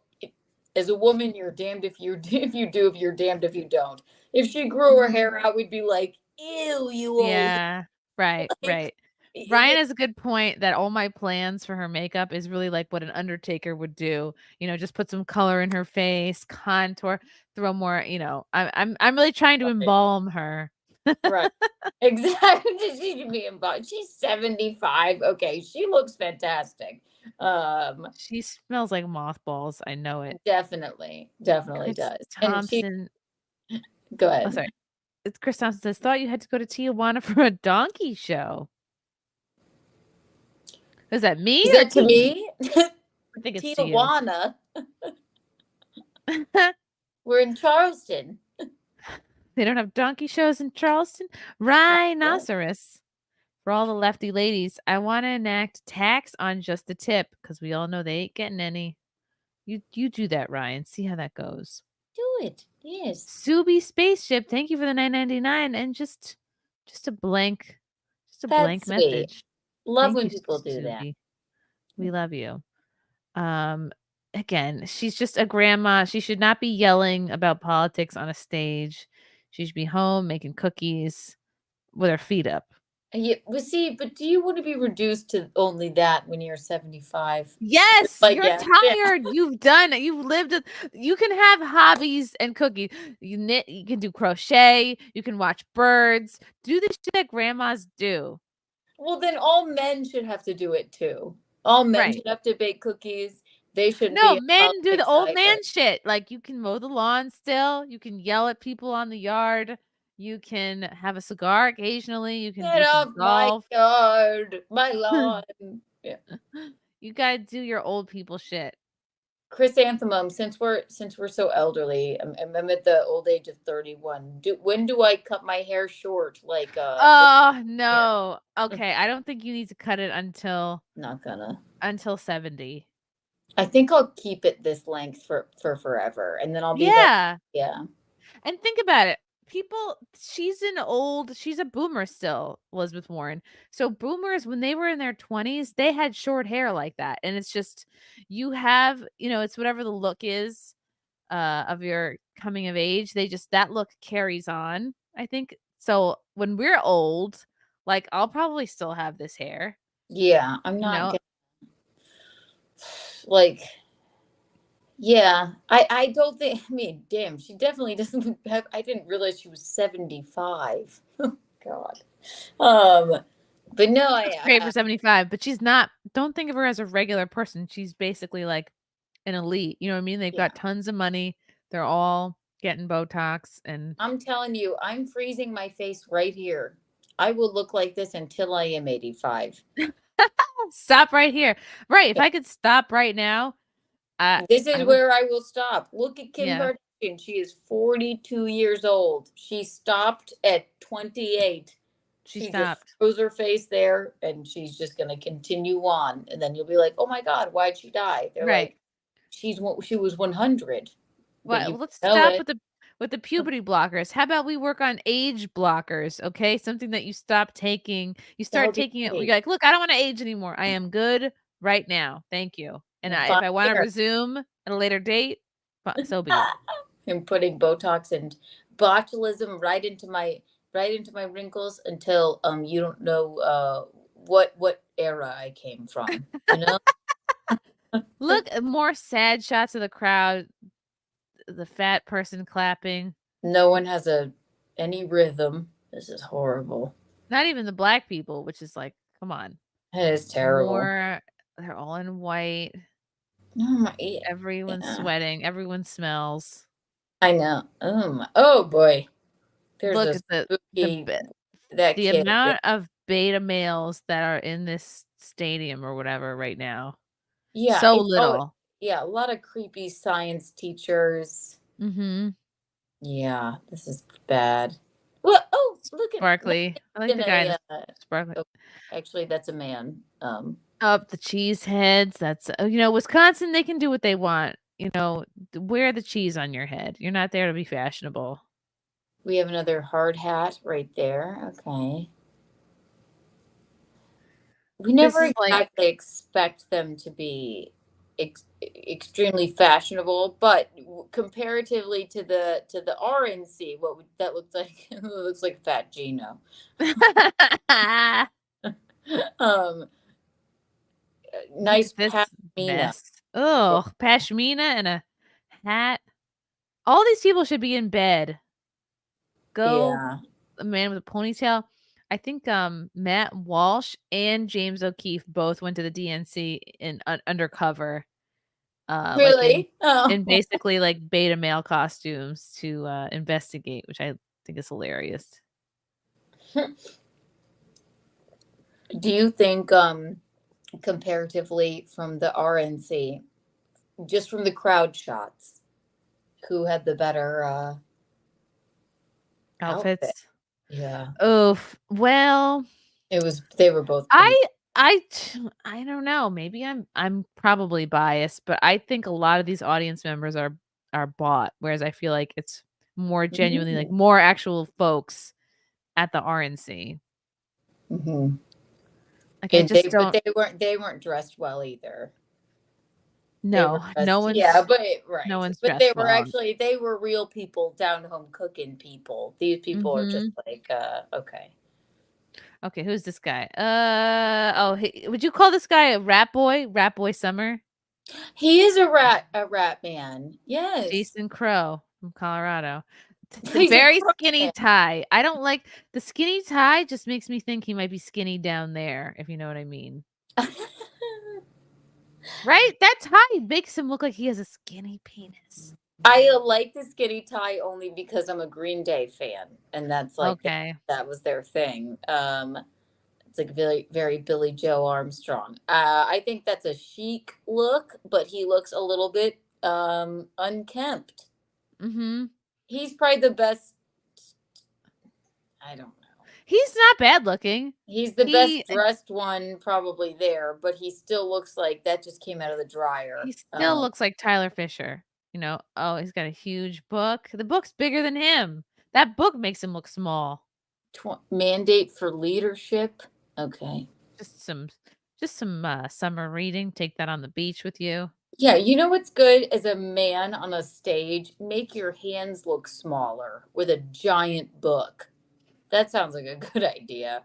as a woman, you're damned if you do, if you're damned if you don't. If she grew her hair out, we'd be like, "Ew, you old." Yeah. Right, Like, right. Ryan has a good point that all my plans for her makeup is really like what an undertaker would do. Just put some color in her face, contour, throw more, I'm really trying to embalm her. right. Exactly. She can be involved. She's 75. Okay, she looks fantastic. She smells like mothballs. I know it. Definitely Chris does. And she Thompson. go Oh, ahead. sorry. It's Chris Thompson says, thought you had to go to Tijuana for a donkey show. Is that me Is or that to Kiki? me? I think it's to you. Tijuana. We're in Charleston. They don't have donkey shows in Charleston? Rhinoceros. For all the lefty ladies, I want to enact tax on just the tip because we all know they ain't getting any. You do that, Ryan. See how that goes. Do it. Yes. Subi spaceship. Thank you for the $9.99 and just a blank That's sweet. message. Love Thank when you, people do that. Subi. We love you. Again, she's just a grandma. She should not be yelling about politics on a stage. She should be home making cookies with her feet up. Yeah, well, see, but do you want to be reduced to only that when you're 75? Yes, Like, you're yeah. tired. You've done it. You've lived it. You can have hobbies and cookies. You knit, you can do crochet, you can watch birds. Do the shit that grandmas do. Well, then all men should have to do it too. All men Right. should have to bake cookies. They shouldn't No, be in men do the politics old either. man shit. Like you can mow the lawn still. You can yell at people on the yard. You can have a cigar occasionally. You can Get do some off my golf. yard, my lawn. Yeah. You gotta do your old people shit. Chrysanthemum, since we're so elderly, I'm at the old age of 31. When do I cut my hair short? Like Oh no. Okay, I don't think you need to cut it until not gonna. 70. I think I'll keep it this length for forever, and then I'll be Yeah. yeah. And think about it. She's a boomer still, Elizabeth Warren. So boomers, when they were in their 20s, they had short hair like that. And it's just, it's whatever the look is of your coming of age. That look carries on, I think. So when we're old, like I'll probably still have this hair. Yeah, I'm not gonna, like, yeah, I don't think, I mean, damn, she definitely doesn't have, I didn't realize she was 75. God. But no, Great for 75, but she's not. Don't think of her as a regular person. She's basically like an elite. You know what I mean? They've got tons of money. They're all getting Botox, and I'm telling you, I'm freezing my face right here. I will look like this until I am 85. Stop right here. Right. If I could stop right now, this is I would. where I will stop. Look at Kim Yeah. Kardashian. She is 42 years old. She stopped at 28. She She just stopped. throws her face there, and she's just going to continue on. And then you'll be like, "Oh my God, why'd she die?" They're Right. like, "She was 100." But Well, you let's know stop it. with the puberty blockers. How about we work on age blockers? Okay, something that you stop taking. You start taking it. You're like, look, I don't want to age anymore. I am good right now. Thank you. And if I want to resume at a later date, so be it. I'm putting Botox and botulism right into my wrinkles until you don't know what era I came from. You know. Look, more sad shots of the crowd. The fat person clapping. No one has any rhythm. This is horrible. Not even the black people, which is like, come on. It is terrible. They're all in white. Oh my, Everyone's sweating. Everyone smells. I know. Oh boy. There's Look a at spooky the kid. amount of beta males that are in this stadium or whatever right now. Yeah. So little. Yeah, a lot of creepy science teachers. Mm-hmm. Yeah, this is bad. Well, oh, look at Sparkly. I like the guy that's sparkly. Oh, actually, that's a man. Up the cheese heads. That's Wisconsin. They can do what they want. Wear the cheese on your head. You're not there to be fashionable. We have another hard hat right there. Okay. We never exactly expect them to be extremely fashionable, but comparatively to the RNC, that looks like? It looks like Fat Gino. Nice pashmina. Oh, pashmina and a hat. All these people should be in bed. Go, a man with a ponytail. I think Matt Walsh and James O'Keefe both went to the DNC in undercover. Really? In basically like beta male costumes to investigate, which I think is hilarious. Do you think comparatively from the RNC, just from the crowd shots, who had the better outfits? Yeah. Oh, well, they were both I don't know. Maybe I'm probably biased, but I think a lot of these audience members are bought, whereas I feel like it's more genuinely like more actual folks at the RNC. Mm-hmm. Like but they weren't dressed well either. No, no one's right. No one's but they were real people, down home cooking people. These people are just like okay. Okay, who's this guy? Would you call this guy a rap boy? Rap boy Summer? He is a rap man. Yes. Jason Crow from Colorado. The very skinny tie. I don't like the skinny tie, just makes me think he might be skinny down there, if you know what I mean. Right? That tie makes him look like he has a skinny penis. I like the skinny tie only because I'm a Green Day fan, and that's like that was their thing. It's like very, very Billy Joe Armstrong. I think that's a chic look, but he looks a little bit unkempt. Mm-hmm. He's probably the best. I don't know. He's not bad looking. He's the best dressed one probably there, but he still looks like that just came out of the dryer. He still looks like Tyler Fisher. He's got a huge book. The book's bigger than him. That book makes him look small. Mandate for leadership. Okay. Just some summer reading. Take that on the beach with you. Yeah, you know what's good as a man on a stage? Make your hands look smaller with a giant book. That sounds like a good idea.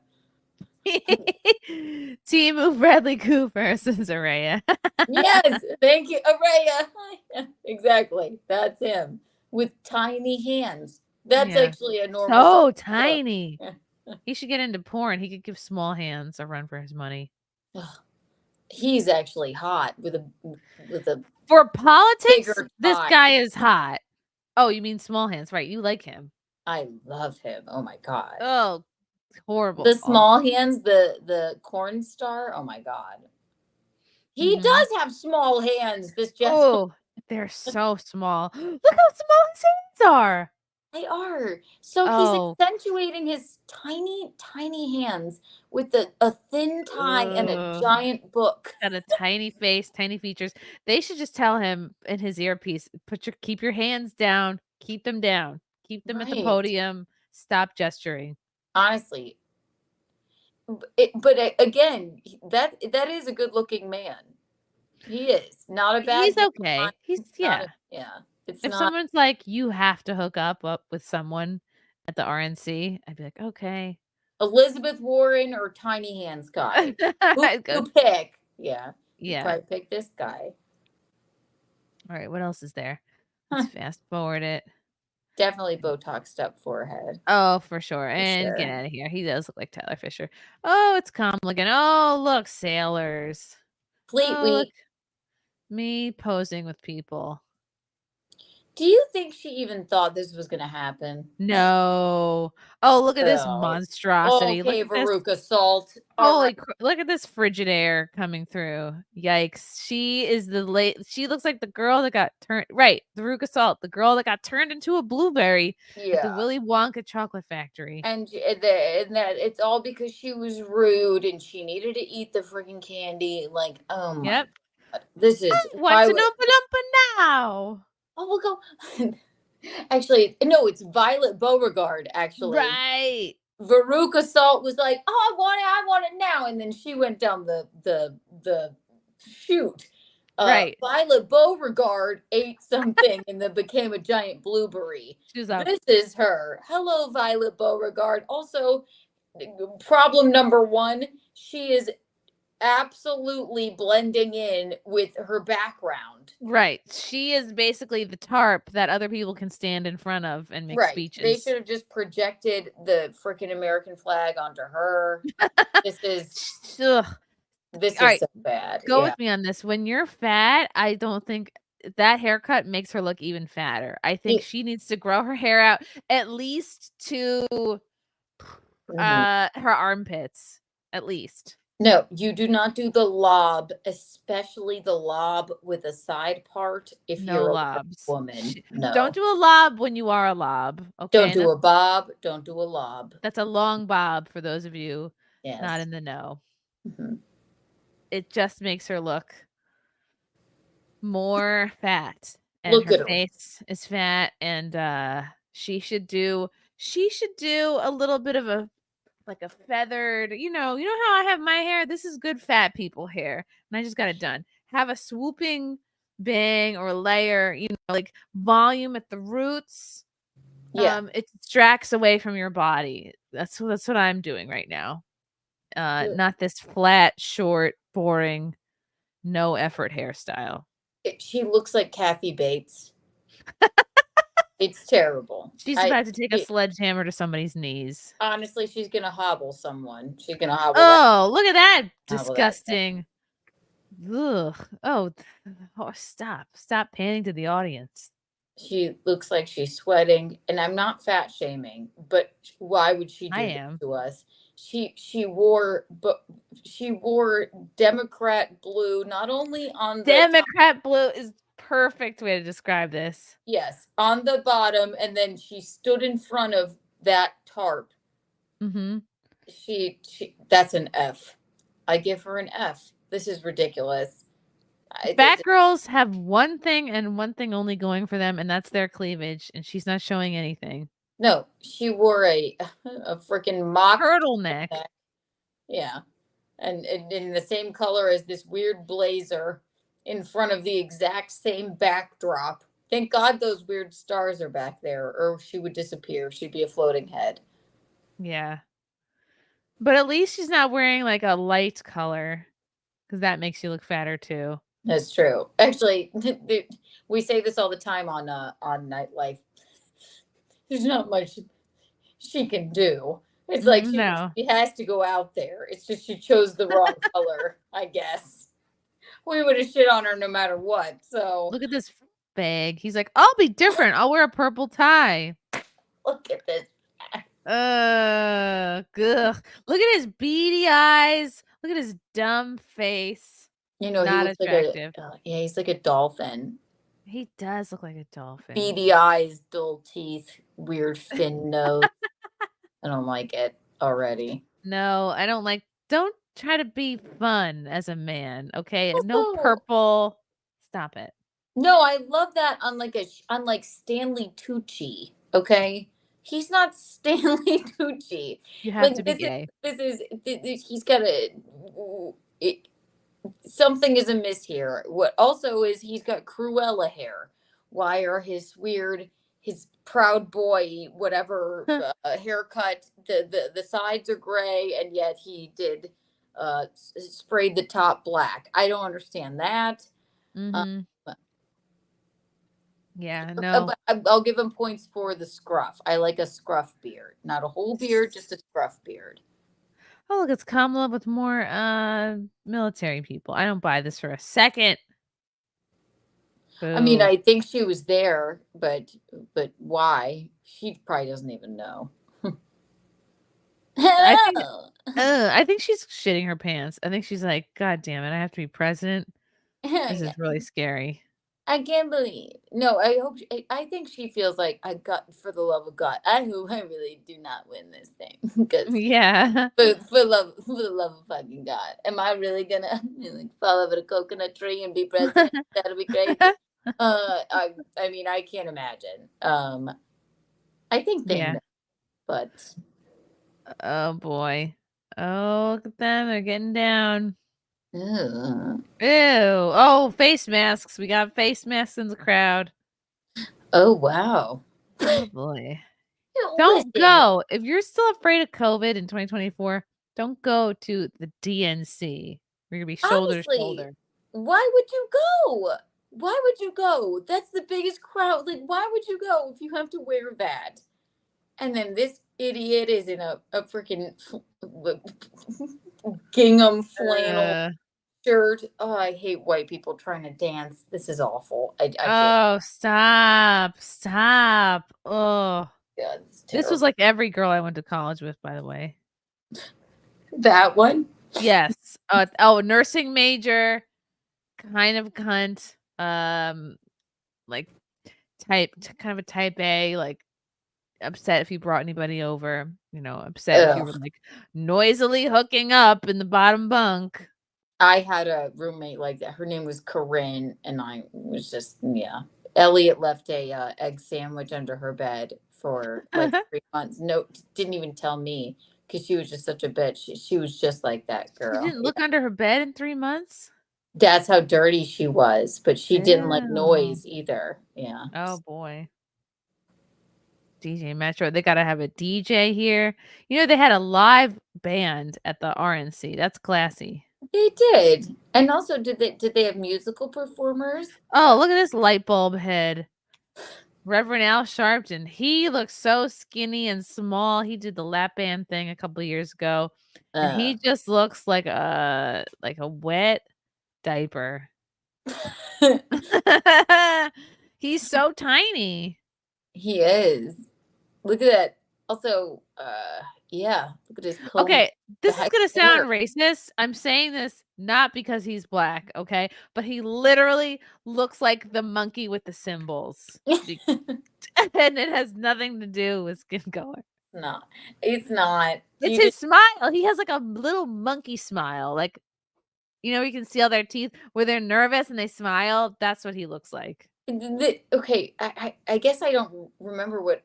Team of Bradley Cooper, says Araya. Yes, thank you, Araya. Exactly, that's him with tiny hands. That's actually a normal. So tiny. He should get into porn. He could give small hands a run for his money. He's actually hot with a for politics. This guy is hot. Oh, you mean small hands, right? You like him. I love him. Oh my god. Oh, horrible. The small hands, the corn star. Oh my god. He does have small hands, this Jessica. Oh, they're so small. Look how small his hands are. They are. So he's accentuating his tiny, tiny hands with a thin tie and a giant book. Got a tiny face, tiny features. They should just tell him in his earpiece, keep your hands down, keep them down, keep them at the podium, stop gesturing. Honestly. But again, that is a good looking man. He is not a bad. He's okay. He's yeah. If someone's like, you have to hook up with someone at the RNC, I'd be like, okay. Elizabeth Warren or Tiny Hands guy? Who pick? Yeah. Probably pick this guy. All right. What else is there? Let's fast forward it. Definitely Botoxed up forehead. Oh, for sure. And get out of here. He does look like Tyler Fisher. Oh, it's calm looking. Oh, look, sailors. Fleet Week. Me posing with people. Do you think she even thought this was going to happen? No. Oh, look at this monstrosity. Okay, look at Veruca Salt. Holy look at this frigid air coming through. Yikes. She is she looks like the girl that got turned Veruca Salt, the girl that got turned into a blueberry at the Willy Wonka chocolate factory. And that it's all because she was rude and she needed to eat the freaking candy. Like, oh my God. This is what's an Oompa Loompa now? Oh, we'll go. Actually, no, it's Violet Beauregard, actually. Right. Veruca Salt was like, oh, I want it now. And then she went down the chute. Right. Violet Beauregard ate something and then became a giant blueberry. This is her. Hello, Violet Beauregard. Also, problem number one, she is absolutely blending in with her background. Right. She is basically the tarp that other people can stand in front of and make speeches. They should have just projected the freaking American flag onto her. This is so bad. Go with me on this. When you're fat, I don't think that haircut makes her look even fatter. I think she needs to grow her hair out at least to her armpits, at least. No, you do not do the lob, especially the lob with a side part. If you're a woman, no. Don't do a lob when you are a lob. Okay. Don't do a bob. Don't do a lob. That's a long bob for those of you not in the know. It just makes her look more fat, and her face is fat, and she should do a little bit of a feathered, you know how I have my hair? This is good fat people hair. And I just got it done. Have a swooping bang or layer, like volume at the roots. It distracts away from your body. That's what I'm doing right now. Not this flat, short, boring, no effort hairstyle. She looks like Kathy Bates. It's terrible. She's about to take a sledgehammer to somebody's knees. Honestly, she's going to hobble someone. She's going to hobble. Oh, look at that. Disgusting. Ugh. Oh, stop. Stop panning to the audience. She looks like she's sweating. And I'm not fat shaming, but why would she do this to us? She wore Democrat blue, not only on the Democrat blue is perfect way to describe this. Yes, on the bottom, and then she stood in front of that tarp. She that's an F. I give her an F. This is ridiculous. Fat girls have one thing and one thing only going for them, and that's their cleavage, and she's not showing anything. No, she wore a freaking mock turtleneck. Yeah, and in the same color as this weird blazer. In front of the exact same backdrop. Thank God those weird stars are back there, or she would disappear. She'd be a floating head. Yeah. But at least she's not wearing like a light color, because that makes you look fatter too. That's true. Actually, we say this all the time on Nightlife. There's not much she can do. It's like she has to go out there. It's just she chose the wrong color, I guess. We would have shit on her no matter what. So look at this bag. He's like, I'll be different. I'll wear a purple tie. Look at this. Ugh. Look at his beady eyes. Look at his dumb face. He Not looks attractive. he's like a dolphin. He does look like a dolphin. Beady eyes, dull teeth, weird fin nose. I don't like it already. No, I don't like. Don't try to be fun as a man, okay? No Also, purple. Stop it. no, I love that unlike Stanley Tucci. Okay, he's not Stanley Tucci. You have to Like be gay. he's got something is amiss here. What also is he's got Cruella hair. Why are his proud boy whatever haircut the sides are gray and yet he did sprayed the top black. I don't understand that. Mm-hmm. Yeah, But no. I'll give him points for the scruff. I like a scruff beard, not a whole beard, just a scruff beard. Oh, look, it's Kamala with more military people. I don't buy this for a second. Boo. I mean, I think she was there, but why? She probably doesn't even know. I think she's shitting her pants. I think she's like, God damn it, I have to be president. This is really scary. I can't believe. No, I think she feels like I got for the love of God. I really do not win this thing because Yeah. for the love of fucking God, am I really gonna fall over a coconut tree and be president? That'll be crazy. I mean, I can't imagine. I think they know, but oh boy. Oh, look at them. They're getting down. Ew. Oh, face masks. We got face masks in the crowd. Oh, wow. Oh boy. Don't go. If you're still afraid of COVID in 2024, don't go to the DNC. We're going to be shoulder to shoulder. Why would you go? Why would you go? That's the biggest crowd. Like, why would you go if you have to wear that? And then this idiot is in a freaking gingham flannel shirt. Oh, I hate white people trying to dance. This is awful. I can't. Stop. Oh. God, this was like every girl I went to college with, by the way. That one? Yes. Nursing major, kind of cunt. Like kind of a type A, like upset if you brought anybody over, upset if you were like noisily hooking up in the bottom bunk. I had a roommate like that. Her name was Corinne, and I was just Elliot left a egg sandwich under her bed for like 3 months. No, didn't even tell me because she was just such a bitch. She was just like that girl. You didn't look under her bed in 3 months? That's how dirty she was, but she didn't like noise either. Yeah. Oh boy. DJ Metro. They gotta have a DJ here. They had a live band at the RNC. That's classy. They did. And also did they have musical performers? Oh, look at this light bulb head. Reverend Al Sharpton. He looks so skinny and small. He did the lap band thing a couple of years ago. And he just looks like a wet diaper. He's so tiny. He is. Look at that. Also, yeah, look at his clothes. Okay, this is gonna sound racist. I'm saying this not because he's black, okay? But he literally looks like the monkey with the cymbals. And it has nothing to do with skin color. No, it's not. It's his smile. He has like a little monkey smile. Like, you can see all their teeth where they're nervous and they smile. That's what he looks like. Okay, I guess I don't remember what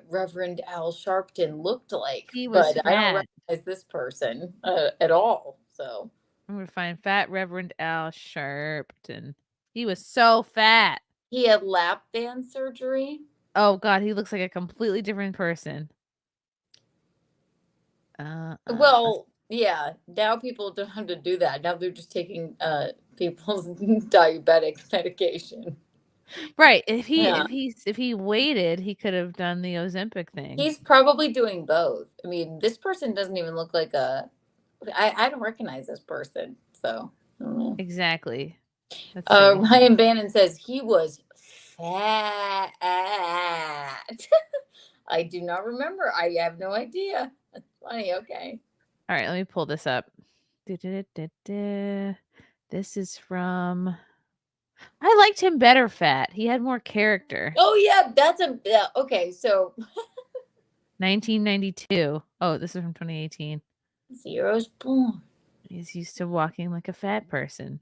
Reverend Al Sharpton looked like, but I don't recognize this person at all. So I'm gonna find fat Reverend Al Sharpton. He was so fat. He had lap band surgery. Oh God, he looks like a completely different person. Well, yeah. Now people don't have to do that. Now they're just taking people's diabetic medication. Right. If he waited, he could have done the Ozempic thing. He's probably doing both. I mean, this person doesn't even look like I don't recognize this person. So I don't know. Exactly. Ryan Bannon says he was fat. I do not remember. I have no idea. That's funny. Okay. All right, let me pull this up. This This is from. I liked him better fat. He had more character. Oh yeah, that's okay. So 1992. Oh, this is from 2018. Zero's born. He's used to walking like a fat person.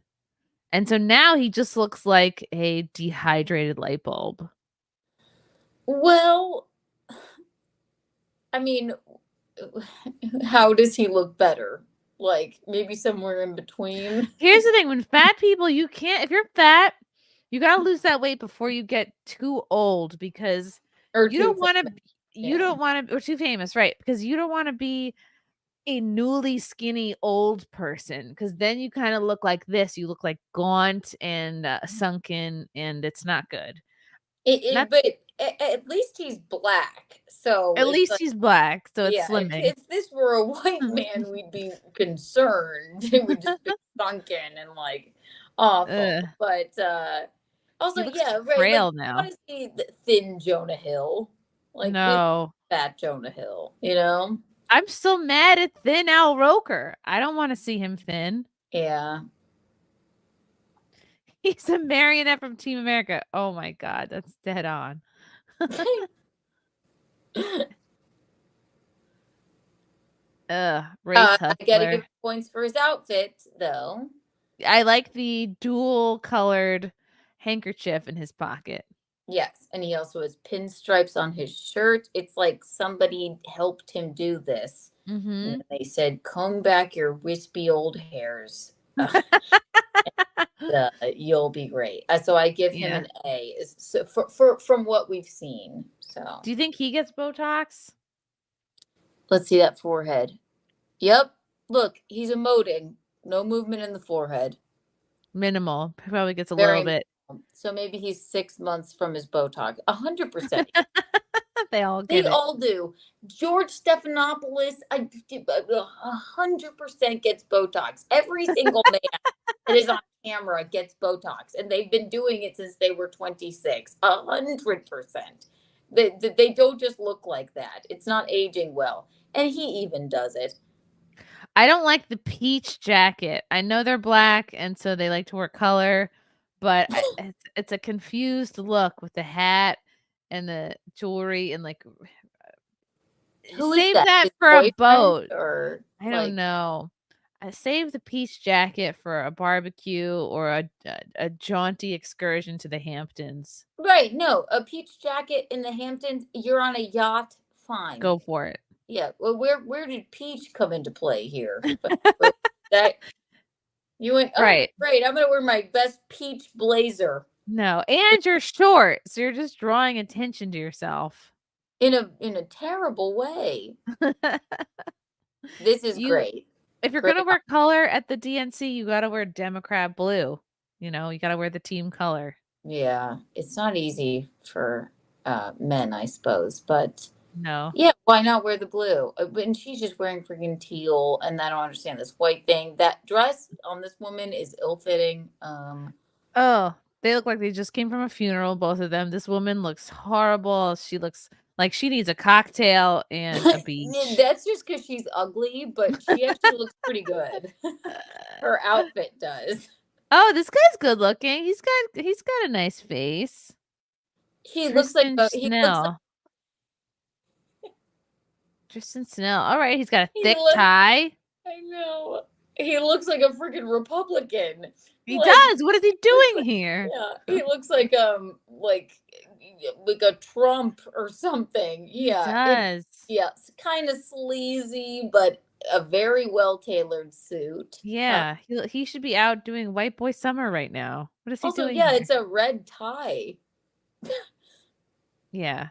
And so now he just looks like a dehydrated light bulb. Well, I mean, how does he look better? Like maybe somewhere in between. Here's the thing: when fat people, you can't. If you're fat, you gotta lose that weight before you get too old because Or you don't too want to. famous. You Yeah. don't want to, or too famous, right? Because you don't want to be a newly skinny old person because then you kind of look like this. You look like gaunt and sunken, and it's not good. Not But at least he's black, so at it's least like, he's black, so it's yeah. slimming. If this were a white man, we'd be concerned. It would just be sunken and like awful. Ugh. But also, He looks yeah, right. frail Like, now. I want to see the thin Jonah Hill, like we No, fat Jonah Hill. You know? I'm still mad at thin Al Roker. I don't want to see him thin. Yeah. He's a marionette from Team America. Oh my god, that's dead on. Race I gotta hustler. give points for his outfit, though. I like the dual colored handkerchief in his pocket. Yes, and he also has pinstripes on his shirt. It's like somebody helped him do this. Mm-hmm. And they said, "Comb back your wispy old hairs. You'll be great." So I give him an A. So from what we've seen. So do you think he gets Botox? let's see that forehead. Yep. Look, he's emoting. No movement in the forehead. Minimal. Probably gets a Very little bit. So maybe he's 6 months from his Botox. 100%. They all They get it. all do. George Stephanopoulos, 100% gets Botox. Every single man that is on camera gets Botox, and they've been doing it since they were 26. 100%. They don't just look like that. It's not aging well, and he even does it. I don't like the peach jacket. I know they're black, and so they like to wear color, but it's a confused look with the hat and the jewelry and like. Who Save is that His for a boyfriend boat. or I don't know. I save the peach jacket for a barbecue or a jaunty excursion to the Hamptons. Right? No, a peach jacket in the Hamptons. You're on a yacht. Fine. Go for it. Yeah. Well, where did peach come into play here? That you went. Oh, Right. great! I'm gonna wear my best peach blazer. No, and you're short, so you're just drawing attention to yourself. In a terrible way. This is great. If you're gonna wear color at the DNC, you gotta wear Democrat blue. You gotta wear the team color. Yeah, it's not easy for men, I suppose, but no. Yeah, why not wear the blue? And she's just wearing freaking teal, and I don't understand this white thing. That dress on this woman is ill-fitting. Oh, they look like they just came from a funeral, both of them. This woman looks horrible. She looks like she needs a cocktail and a beach. That's just because she's ugly, but she actually looks pretty good. Her outfit does. Oh, this guy's good looking. He's got a nice face. He looks like Tristan Snell. All right, he's got a thick tie. I know. He looks like a freaking Republican. He does. What is he doing here? Yeah, he looks like a Trump or something. Yeah, he does. Kind of sleazy, but a very well tailored suit. Yeah, he should be out doing White Boy Summer right now. What is he doing? Yeah, it's a red tie. Yeah,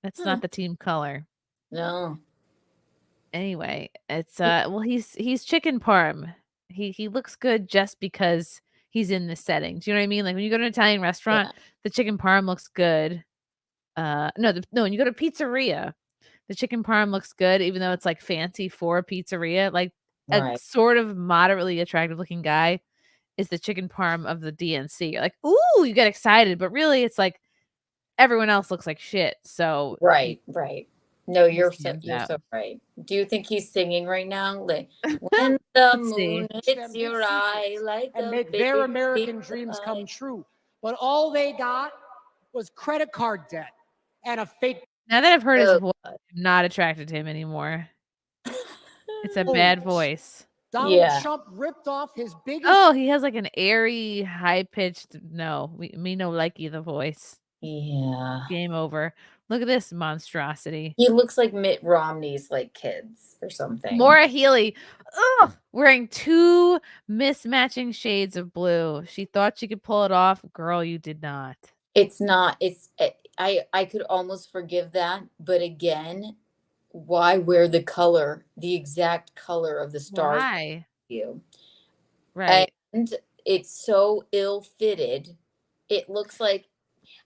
that's not the team color. No. Anyway, it's well, he's chicken parm. He looks good just because he's in the setting. Do you know what I mean? Like when you go to an Italian restaurant, the chicken parm looks good. No, when you go to pizzeria, the chicken parm looks good, even though it's like fancy for a pizzeria. Like a sort of moderately attractive looking guy is the chicken parm of the DNC. You're like, ooh, you get excited, but really it's like everyone else looks like shit. So right. No, He you're stands so out. right. Do you think he's singing right now? Like when the Let's see. moon hits your eye like and a make their big American dreams come true. But all they got was credit card debt and a fake. Now that I've heard his Oh, voice, I'm not attracted to him anymore. It's a Oh, bad voice. Donald Yeah. Trump ripped off his biggest. Oh, he has like an airy, high-pitched no, me no likey the voice. Yeah. Game over. Look at this monstrosity. He looks like Mitt Romney's like kids or something. Maura Healey, wearing 2 mismatching shades of blue. She thought she could pull it off. Girl, you did not. It's not. I could almost forgive that, but again, why wear the color, the exact color of the stars? Why? You Right. and it's so ill-fitted. It looks like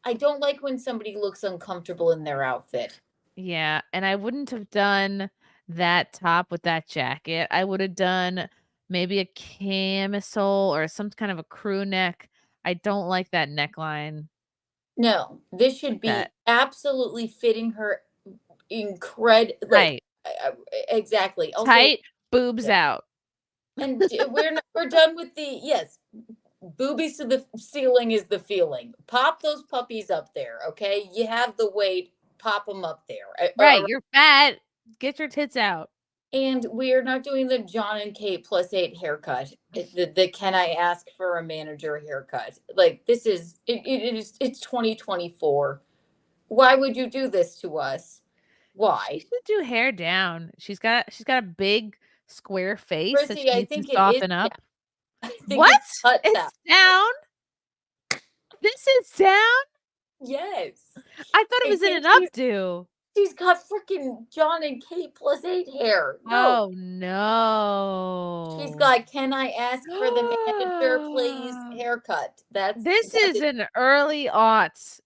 I don't like when somebody looks uncomfortable in their outfit. Yeah, and I wouldn't have done that top with that jacket. I would have done maybe a camisole or some kind of a crew neck. I don't like that neckline. No, this should be That. absolutely fitting her incredible. Right. Exactly. Also, Tight, boobs out. and we're done with the boobies to the ceiling is the feeling. Pop those puppies up there, okay? You have the weight, pop them up there. Right, you're fat. Get your tits out. And we are not doing the John and Kate +8 haircut. The can I ask for a manager haircut? Like this is it's 2024. Why would you do this to us? Why? She should do hair down. She's got a big square face that Chrissie, she I needs think to it soften is up. I think What? it's cut It's down? This is down? Yes. I thought it I was in think an updo. She's got freaking John and Kate +8 hair. No. Oh, no. She's got, can I ask for the manager, please? Haircut. This is an early aughts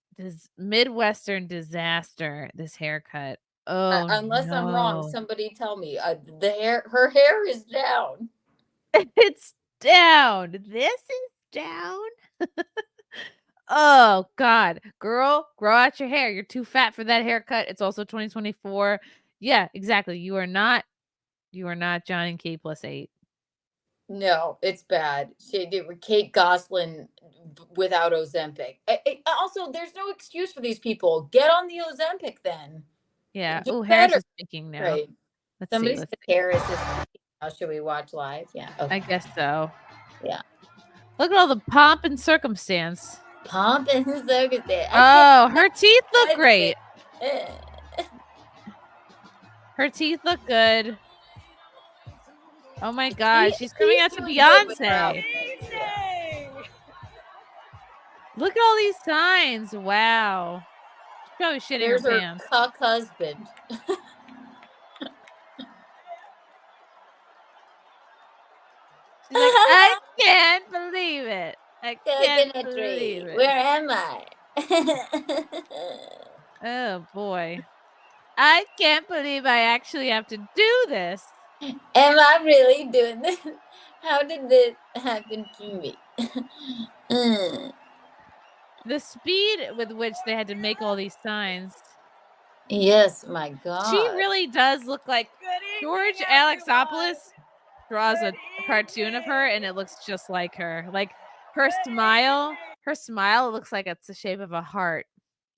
Midwestern disaster, this haircut. Oh, unless I'm wrong, no. somebody tell me. Her hair is down. It's down. This is down. Oh, God. Girl, grow out your hair. You're too fat for that haircut. It's also 2024. Yeah, exactly. You are not John and Kate +8. No, it's bad. She did with Kate Gosselin without Ozempic. Also, there's no excuse for these people. Get on the Ozempic then. Yeah. Do Oh, Harris better. is speaking now. Right. Let's Somebody see. said Harris is speaking now. Should we watch live? Yeah. Okay. I guess so. Yeah. Look at all the pomp and circumstance. Pomp and circumstance. Oh, her teeth look great. Her teeth look good. Oh my God, she's coming out to Beyonce. Look at all these signs. Wow. She's probably shitting There's her her pants. cuck husband. She's like, I can't believe it. I can't believe it. Where am I? Oh boy. I can't believe I actually have to do this. Am I really doing this? How did this happen to me? The speed with which they had to make all these signs. Yes, my God. She really does look like George Alexopoulos draws a cartoon of her and it looks just like her. Like her smile looks like it's the shape of a heart.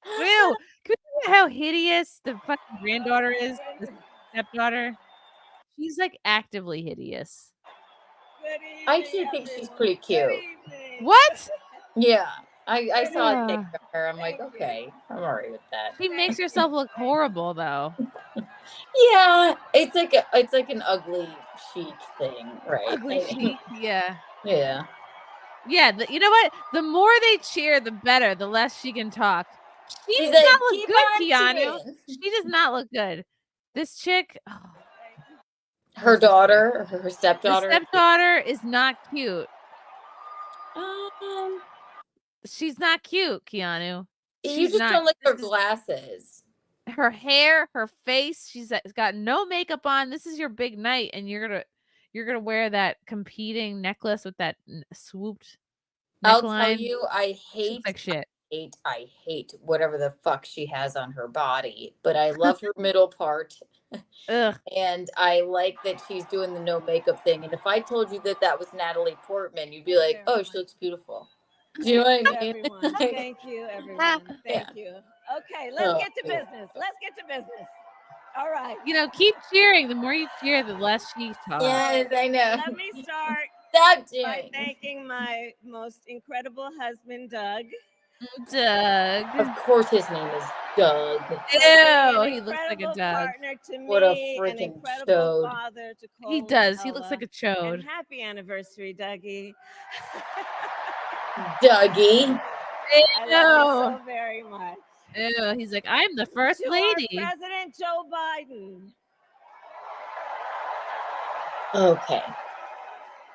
Ew. Can you see how hideous the fucking granddaughter is? The stepdaughter? She's like actively hideous. I actually think she's pretty cute. What? Yeah. I saw a picture of her. I'm like, okay, I'm alright with that. She makes herself look horrible though. Yeah, it's like an ugly chic thing, right? Ugly chic, yeah. Yeah. Yeah, you know what? The more they cheer, the better. The less she can talk. She She's does like, not look "Keep good, on Keanu. cheering." She does not look good. This chick, Her daughter, her the stepdaughter. stepdaughter is not cute. Um, She's not cute, Keanu. you just don't like her glasses. Her hair, her face. She's got no makeup on. This is your big night, and you're gonna wear that competing necklace with that swooped neckline. I'll tell you, I hate like shit. hate whatever the fuck she has on her body, but I love her middle part. Ugh. And I like that she's doing the no makeup thing. And if I told you that that was Natalie Portman, you'd be like, "Oh, she looks beautiful." Do you know what I mean? Everyone. Thank you, everyone. Thank you. Okay, let's get to business. Let's get to business. All right. Keep cheering. The more you cheer, the less she talks. Yes, I know. Let me start Stop by doing. thanking my most incredible husband, Doug. Doug. Of course, his name is Doug. Ew, he looks like a Incredible Doug. partner to What a me, an freaking incredible chode. father to Cole. He and does. He looks Ella. like a chode. And happy anniversary, Dougie. Dougie. I love you so very much. Ew, he's like, I'm the first To lady. our President Joe Biden. Okay.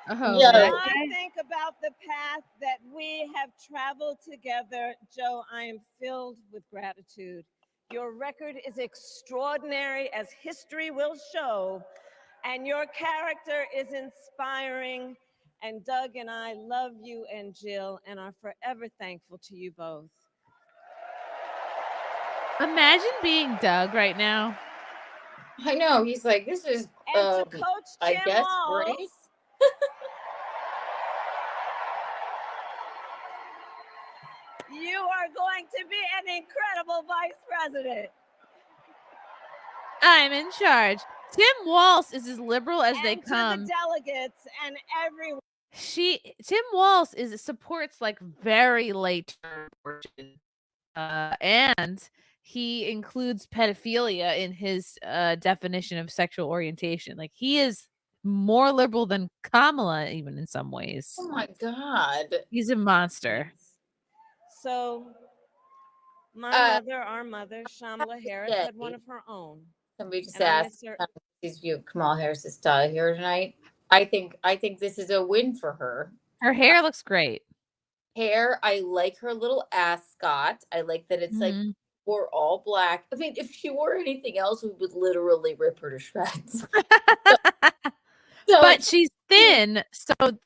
Oh, Yeah. that When I guy? think about the path that we have traveled together, Joe, I am filled with gratitude. Your record is extraordinary, as history will show, and your character is inspiring. And Doug and I love you and Jill and are forever thankful to you both. Imagine being Doug right now. I know. He's like, this is, And to Coach I Jim guess, Walls, great. you are going to be an incredible vice president. I'm in charge. Tim Walz is as liberal as they And come. to the delegates and everyone. Tim Walz supports like very late term abortion. And he includes pedophilia in his definition of sexual orientation. Like, he is more liberal than Kamala, even in some ways. Oh my God. He's a monster. So our mother, Shamla Harris, had one of her own. Somebody just And I asked miss her. these view of Kamala Harris's style here tonight. I think this is a win for her. Her hair looks great. Hair, I like her little ascot. I like that it's like wore all black. I mean, if she wore anything else, we would literally rip her to shreds. But she's thin,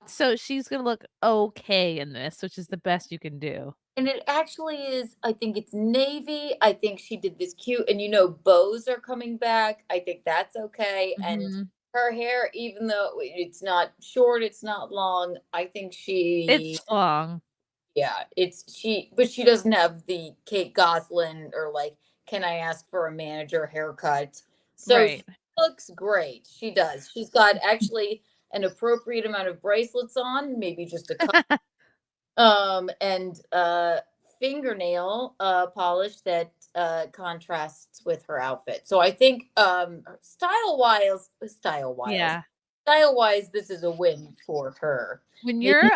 so she's gonna look okay in this, which is the best you can do. And it actually is, I think it's navy. I think she did this cute, and bows are coming back. I think that's okay. And her hair, even though it's not short, it's not long, I think it's long. Yeah, but she doesn't have the Kate Gosselin or like, can I ask for a manager haircut? So right. She looks great. She does. She's got actually an appropriate amount of bracelets on, maybe just a couple. And fingernail polish that contrasts with her outfit. So I think style wise, this is a win for her. When you're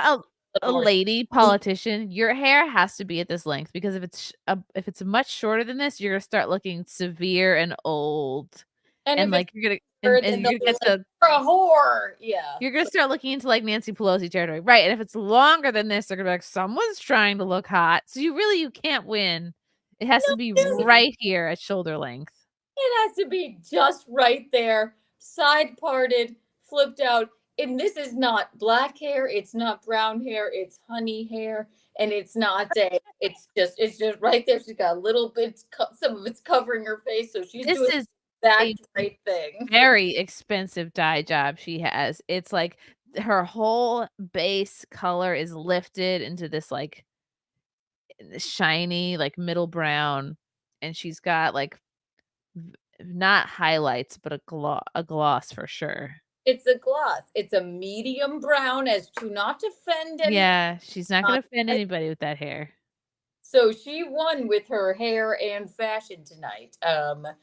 a lady politician, your hair has to be at this length, because if it's much shorter than this, you're gonna start looking severe and old, and like you're gonna get to a whore. Yeah, you're gonna start looking into like Nancy Pelosi territory, right? And if it's longer than this, they're gonna be like, someone's trying to look hot. So you can't win. It has to be right here at shoulder length. It has to be just right there, side parted, flipped out. And this is not black hair, it's not brown hair, it's honey hair, and it's just right there. She's got a little bit, some of it's covering her face, so she's doing that right thing. Very expensive dye job she has. It's like her whole base color is lifted into this like shiny, like middle brown, and she's got like not highlights, but a gloss for sure. It's a gloss. It's a medium brown, as to not offend anybody. Yeah, she's not going to offend anybody with that hair. So she won with her hair and fashion tonight. But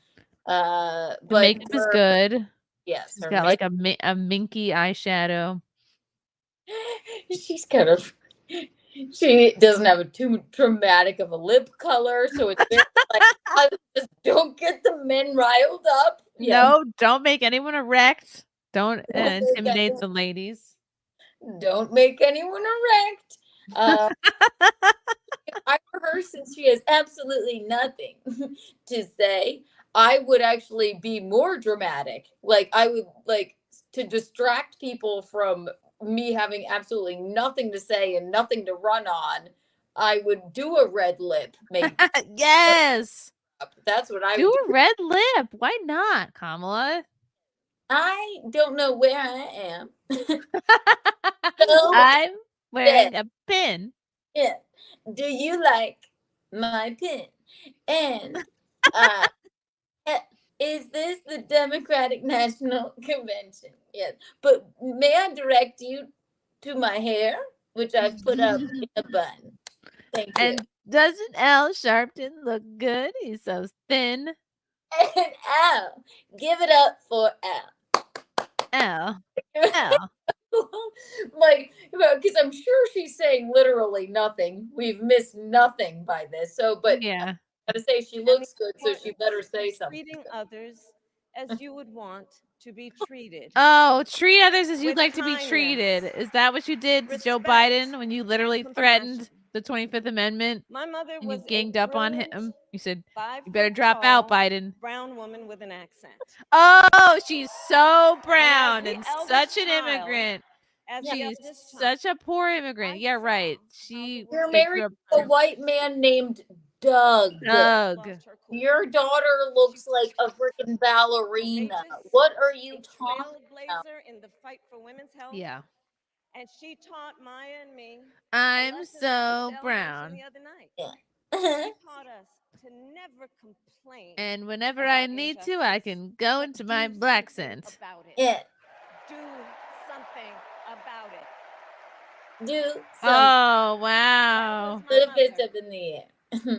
makeup is good. Yes, she's got like a minky eyeshadow. She doesn't have a too dramatic of a lip color, so it's very like, just don't get the men riled up. No, don't make anyone erect. Don't intimidate the ladies. Don't make anyone erect. I her, since she has absolutely nothing to say, I would actually be more dramatic. Like, I would like to distract people from me having absolutely nothing to say and nothing to run on. I would do a red lip. Maybe Yes. that's what I Do would do. a red lip. Why not, Kamala? I don't know where I am. So I'm wearing a pin. yeah. Do you like my pin? And uh, is this the Democratic National Convention? Yes. But may I direct you to my hair, which I've put up in a bun? Thank you. And doesn't Al Sharpton look good? He's so thin. And Al, give it up for Al. Al. Al. Like, because I'm sure she's saying literally nothing. We've missed nothing by this. So, but Yeah. I gotta say she looks good, so she better say something. Treating others as you would want to be treated. Oh, treat others as you'd With like to be kindness, treated. Is that what you did to Joe respect, Biden when you literally and threatened compassion. the 25th Amendment My mother and you was ganged a up on brilliant him? You said, you 5 better foot drop out, tall Biden. brown woman with an accent. Oh, she's so brown the and eldest such an child, immigrant. As the She's eldest such child, a poor immigrant. I Yeah, saw right. how She the You're world they married grew up to a white man named Doug. Doug. lost her cool. Your daughter looks like a freaking ballerina. Courageous, What are you a talking about? trailblazer in the fight for women's health. Yeah. And she taught Maya and me I'm lesson that so Michelle brown. mentioned the other night. Yeah. She taught us to never complain. And whenever I about need to, I injustice, can go but into do my black something scent. about it. Yeah. Do something about it. Do some Oh, That wow. was my put a fist mother. up in the air.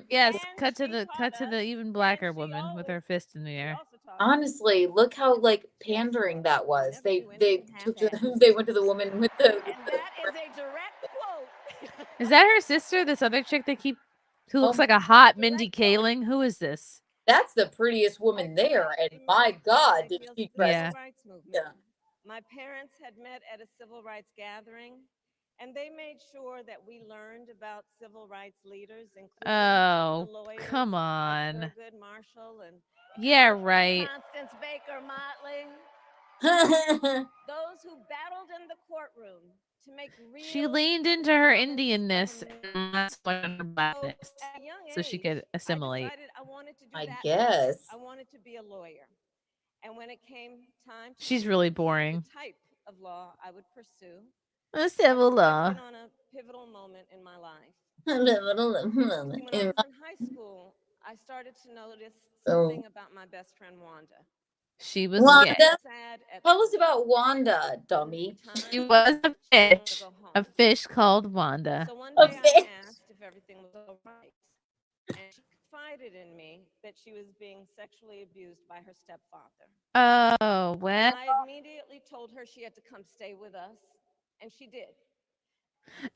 Yes, And cut to she the taught us, even blacker and she woman with her always- fist in the she air. also taught us, Honestly, look how like pandering that was. They went to the woman with the and that is a direct quote. Is that her sister? This other chick who looks Oh, like a hot Mindy Kaling? Who is this? that's the prettiest woman there, and my God, did she dress? Yeah. Rights movement. Yeah. My parents had met at a civil rights gathering, and they made sure that we learned about civil rights leaders, including Oh, the lawyers come like on. Thurgood Marshall and Yeah, right. Constance Baker Motley, those who battled in the courtroom to make real. She leaned into her economic Indianness government. and less on her blackness At a young so she age, could assimilate. I decided I wanted to do I that. guess. I wanted to be a lawyer. And when it came time to She's really choose boring. the type of law I would pursue, A civil I law. reflected on a pivotal moment in my life. When I was in high school, I started to notice something about my best friend Wanda. She was Wanda? gay. Sad at Tell us about Wanda, dummy. She was a fish called Wanda. So one A day fish. I asked if everything was all right. And she confided in me that she was being sexually abused by her stepfather. Oh, well. I immediately told her she had to come stay with us, and she did.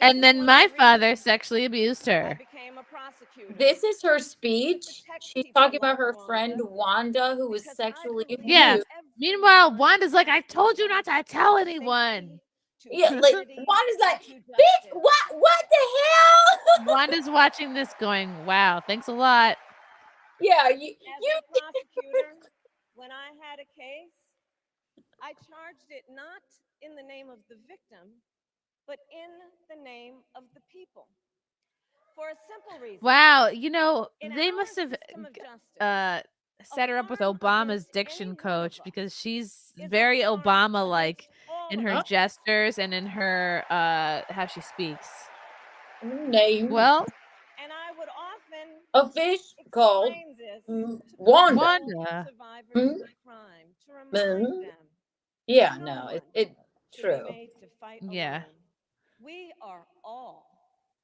And then my father sexually abused I her. became a prosecutor. This is her speech. She's talking about her friend Wanda, who was sexually abused. Yeah. Meanwhile, Wanda's like, I told you not to tell anyone. Yeah, like Wanda's like, bitch, what the hell? Wanda's watching this going, wow, thanks a lot. Yeah, As a prosecutor, when I had a case, I charged it not in the name of the victim, but in the name of the people. For a simple reason. Wow, you know, In they our must have system of justice, set her up with harm Obama's against diction any one coach of us because she's is a very harm Obama-like all in of her us. gestures and in her how she speaks. name. Well, And I would often a fish called explain this to Wanda. Wanda. survivors of crime to remind them. Yeah, no no, one it should be true. made to fight Yeah. alone. We are all.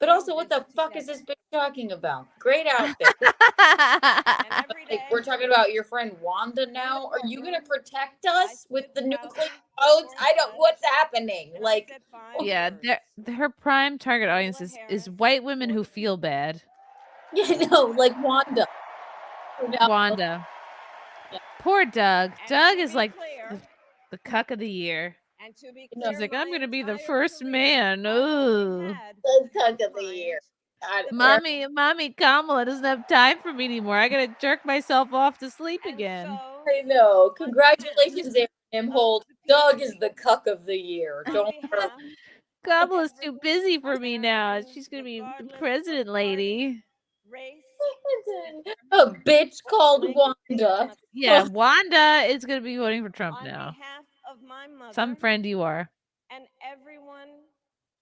But also, what the this fuck is together. this bitch talking about? Great outfit. And every day, Like, we're talking about your friend Wanda now. Are you gonna protect us with the nuclear codes? I don't. What's happening? and I Like, said 5 Yeah, words. her prime target Kamala audience is Harris white women for who the feel people. bad. yeah, no, like Wanda. Wanda. Yeah. Poor Doug. And Doug to is be like clear, the cuck of the year. and to be He's clear, like, I'm my gonna be the entire first career, man. I've only Ooh. had The one cuck of the year. client. Mommy Kamala doesn't have time for me anymore. I gotta jerk myself off to sleep And again. so, I know. on behalf Congratulations, Aaron Holt. of the Doug people, is the cuck of the year. on Don't behalf Kamala's too busy for me now. She's gonna be the president lady. Race, A bitch called Wanda. Yeah, Wanda is gonna be voting for Trump on now. behalf of my mother Some friend you are. and everyone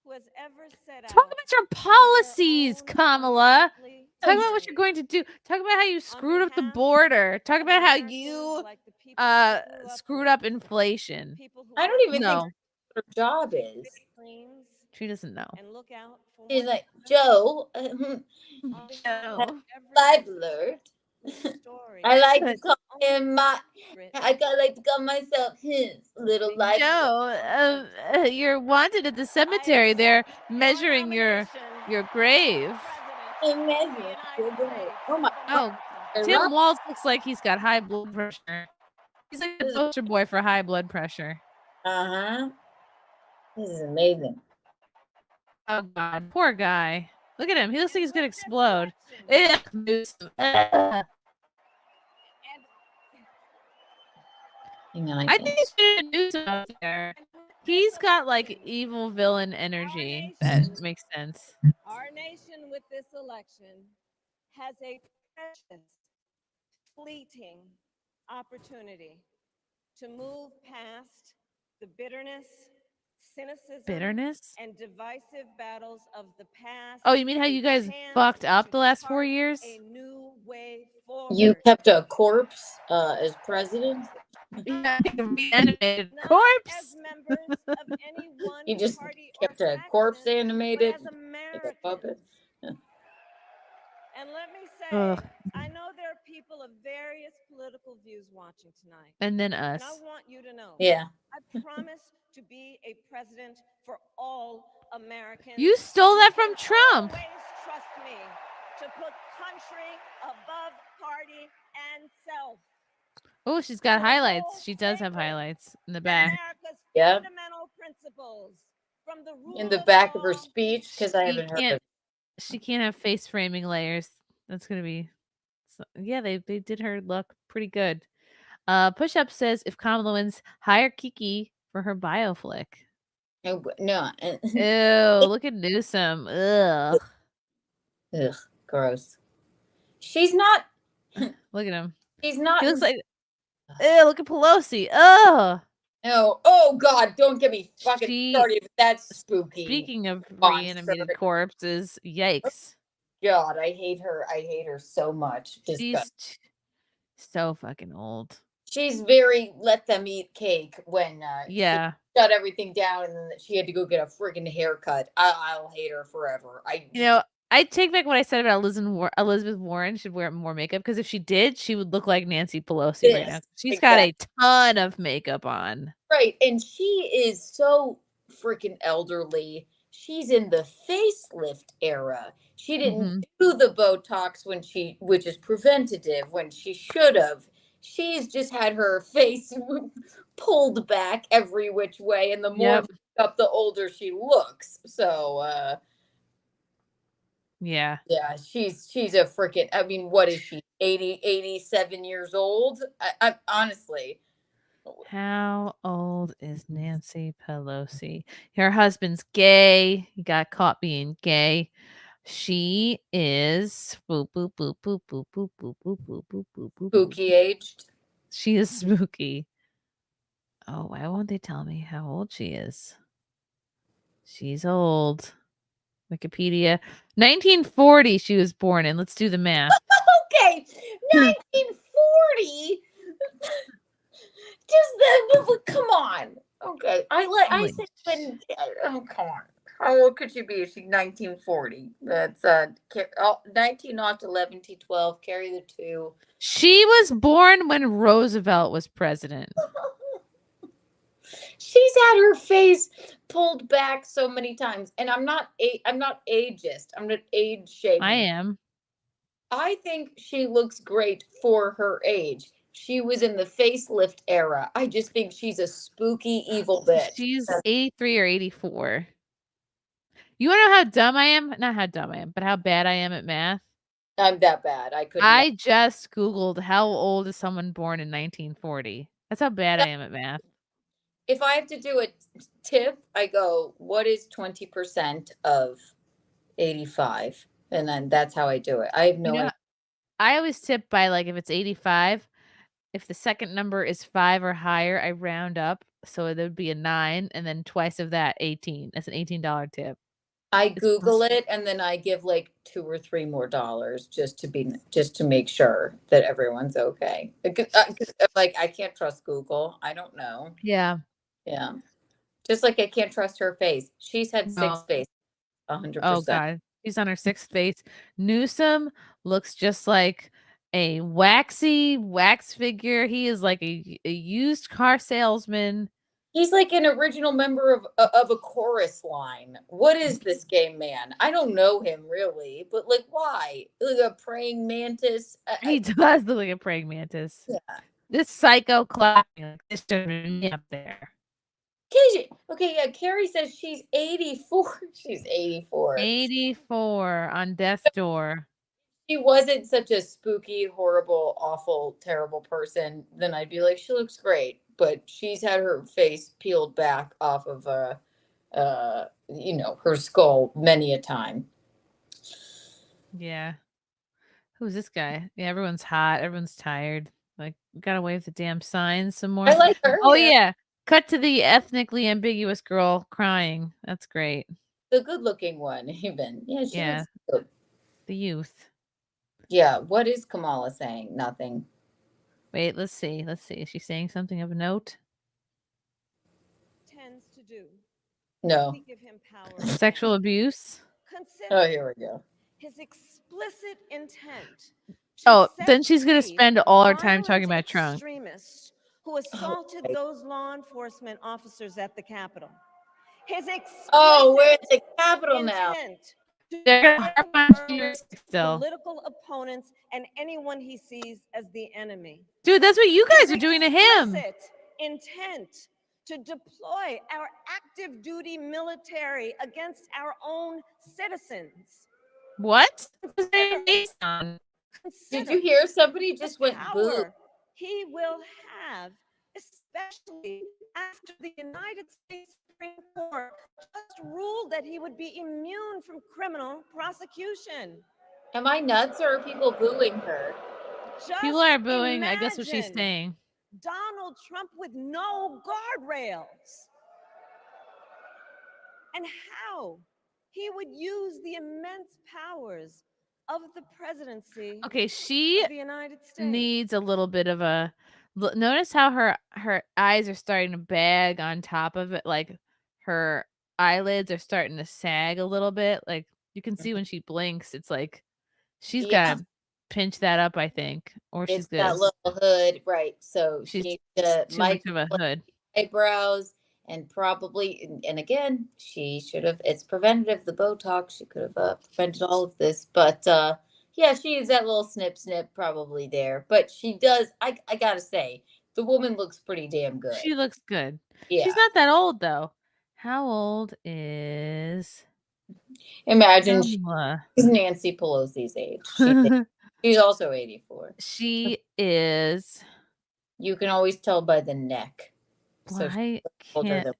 who has ever set Talk out about your on their policies, own Kamala. unlikely Talk about what journey. you're going to do. Talk about how you screwed up the behalf border. Talk of about how Americans you like the people I grew up screwed with, up inflation. people who I don't even think No, her job is. claims she doesn't know. and look out for She's one like, another Joe, on behalf of No. life everyone alert. whose story I like to But call him my. written. like to call myself his little life. Joe, you're wanted at the cemetery. They're measuring your grave. Imagine. Oh my Oh, Tim Walz looks like he's got high blood pressure. He's like the poster boy for high blood pressure. Uh-huh. This is amazing. Oh God, poor guy. Look at him. He looks like he's gonna explode. Ugh, Newsom. Ugh. Hang on, I think he should do Newsom up there. He's got like evil villain energy. That makes sense. Our nation with this election has a precious, fleeting opportunity to move past the bitterness, cynicism, Bitterness? and divisive battles of the past. Oh, you mean how you guys fucked up the last 4 years? A new way forward. You kept a corpse as president? Yeah, reanimated Not corpse. as members of any one You just party kept or a corpse faction, animated? but as Like a Americans. puppet? And let me say, Ugh. I know there are people of various political views watching tonight. And then us. And I want you to know, Yeah. I promise to be a president for all Americans. You stole that from And Trump. always trust me to put country above party and self. Oh, she's got highlights. She does have highlights in the back. America's Yeah. fundamental principles from the rule In the back of her law speech, because I haven't heard it. She can't have face framing layers. That's gonna be. Yeah, they did her look pretty good. Push Up says if Kamala wins, hire Kiki for her bioflick. No. Ew, look at Newsom. Ugh. Ugh, gross. She's not. Look at him. She's not. He looks like. Ew, look at Pelosi. Ugh. No. Oh God! Don't get me fucking started with that spooky. Speaking of monster. reanimated corpses, yikes. God, I hate her. I hate her so much. She's so fucking old. She's very let them eat cake when yeah, she shut everything down and then she had to go get a freaking haircut. I'll hate her forever. I take back what I said about Elizabeth Warren should wear more makeup because if she did, she would look like Nancy Pelosi right now. She's got a ton of makeup on. Right, and she is so freaking elderly. She's in the facelift era. She didn't do the Botox which is preventative, when she should have. She's just had her face pulled back every which way, and the more makeup, the older she looks. So, yeah, she's a freaking. I mean, what is she? 87 years old? I honestly. How old is Nancy Pelosi? Her husband's gay. He got caught being gay. She is spooky aged. She is spooky. Oh, why won't they tell me how old she is? She's old. Wikipedia. 1940 she was born in. Let's do the math. Okay. 1940. Come on. Okay. I said when, oh, come on. How old could she be if she's 1940? That's 19 off to 11 to 12. Carry the 2. She was born when Roosevelt was president. She's had her face pulled back so many times, and I'm not ageist. I'm not age shaming. I am. I think she looks great for her age. She was in the facelift era. I just think she's a spooky, evil bitch. She's 83 or 84. You want to know how dumb I am? Not how dumb I am, but how bad I am at math. I'm that bad. I just Googled how old is someone born in 1940. That's how bad I am at math. if I have to do a tip, I go, what is 20% of 85? And then that's how I do it. I have no idea. I always tip by like if it's 85, if the second number is 5 or higher, I round up. So there would be a 9 and then twice of that 18. That's an $18 tip. I Google it and then I give like $2 or $3 more just to make sure that everyone's okay. Because like I can't trust Google. I don't know. Yeah. Yeah. Just like I can't trust her face. She's had 6 faces. 100%. Oh God. She's on her 6th face. Newsom looks just like a waxy wax figure. He is like a used car salesman. He's like an original member of a chorus line. What is this gay man? I don't know him really, but like, why? Like a praying mantis? He does look like a praying mantis. Yeah. This psycho clapping. This should be up there. Okay, yeah. Carrie says she's 84. She's 84. 84 on death's door. She wasn't such a spooky, horrible, awful, terrible person, then I'd be like, she looks great. But she's had her face peeled back off of her skull many a time. Yeah. Who's this guy? Yeah, everyone's hot. Everyone's tired. Like, we gotta wave the damn signs some more. I like her. Oh yeah. Cut to the ethnically ambiguous girl crying. That's great. The good-looking one, even. Yeah, she looks good. The youth. Yeah. What is Kamala saying? Nothing. Wait, let's see. Let's see. Is she saying something of note? Tends to do. No. We give him power. Sexual abuse? Oh, here we go. His explicit intent. Oh, then she's going to spend all her time talking about Trump. Extremists who assaulted those law enforcement officers at the Capitol. His explicit we're at the Capitol now. They're gonna harp on still. Political opponents and anyone he sees as the enemy. Dude, that's what you guys are doing to him. Intent to deploy our active duty military against our own citizens. What? Did you hear somebody just went boo? He will have, especially after the United States Supreme Court just ruled that he would be immune from criminal prosecution. Am I nuts or are people booing her? People are booing, I guess what she's saying. Donald Trump with no guardrails. And how he would use the immense powers of the presidency. Okay, she of the United States. Needs a little bit of a notice how her eyes are starting to bag on top of it, like her eyelids are starting to sag a little bit. Like you can see when she blinks, it's like she's got to pinch that up, I think, or she's good. That little hood, right? So she's needs too much of a hood. Eyebrows. And probably, and again, she should have, it's preventative, the Botox, she could have prevented all of this. But yeah, she is that little snip probably there. But she does, I gotta say, the woman looks pretty damn good. She looks good. Yeah. She's not that old, though. How old is... Imagine she's Nancy Pelosi's age. She's also 84. She is... You can always tell by the neck. So I can't.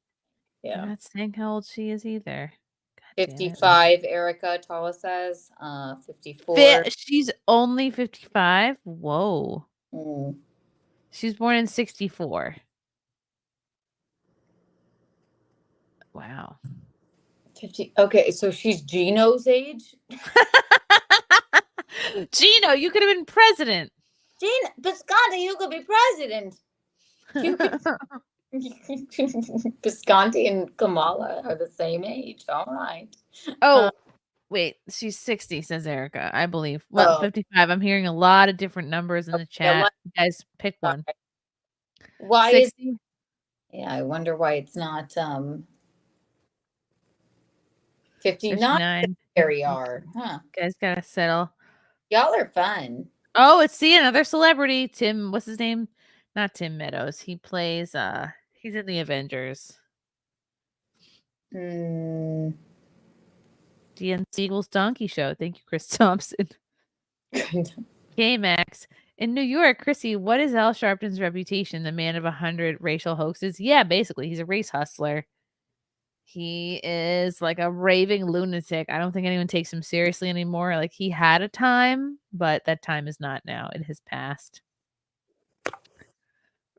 I'm not saying how old she is either. 55. Erica Tala says. 54. She's only 55. Whoa. She's born in 64. Wow. 50. Okay, so she's Gino's age. Gino, you could have been president. Gino Bisconti, you could be president. You could. Visconti and Kamala are the same age. All right. Oh, wait. She's 60, says Erica, I believe. Well, 55. I'm hearing a lot of different numbers in the chat. You guys pick one. Why 60? Yeah, I wonder why it's not 59. Here we are. Huh. You guys gotta settle. Y'all are fun. Oh, it's another celebrity. Tim, what's his name? Not Tim Meadows. He plays he's in the Avengers. DNC Eagles Donkey Show. Thank you, Chris Thompson. Okay, Max. In New York, Chrissy, what is Al Sharpton's reputation? The man of 100 racial hoaxes? Yeah, basically, he's a race hustler. He is like a raving lunatic. I don't think anyone takes him seriously anymore. Like, he had a time, but that time is not now. It has passed.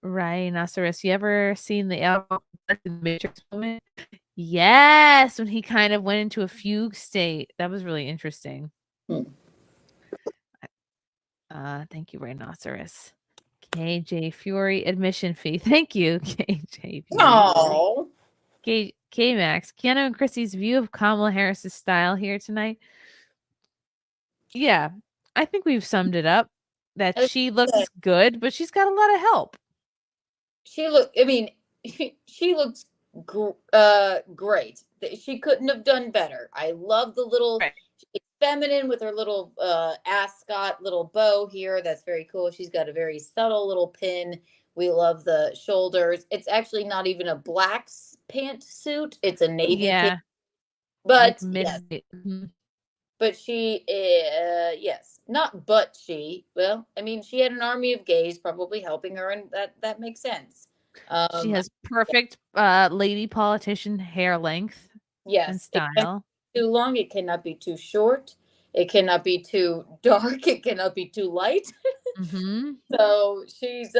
Rhinoceros, you ever seen the album Matrix moment? Yes, when he kind of went into a fugue state. That was really interesting. Thank you, Rhinoceros. KJ Fury admission fee. Thank you, KJ Fury. No. K Max. Keanu and Chrissy's view of Kamala Harris's style here tonight. Yeah, I think we've summed it up. That she looks good, but she's got a lot of help. She looks great. She couldn't have done better. I love the little feminine with her little ascot, little bow here. That's very cool. She's got a very subtle little pin. We love the shoulders. It's actually not even a black pantsuit. It's a navy pant. But yes. But she, yes, not but she. Well, I mean, she had an army of gays probably helping her, and that makes sense. She has perfect lady politician hair length. Yes, and style. Too long. It cannot be too short. It cannot be too dark. It cannot be too light. So she's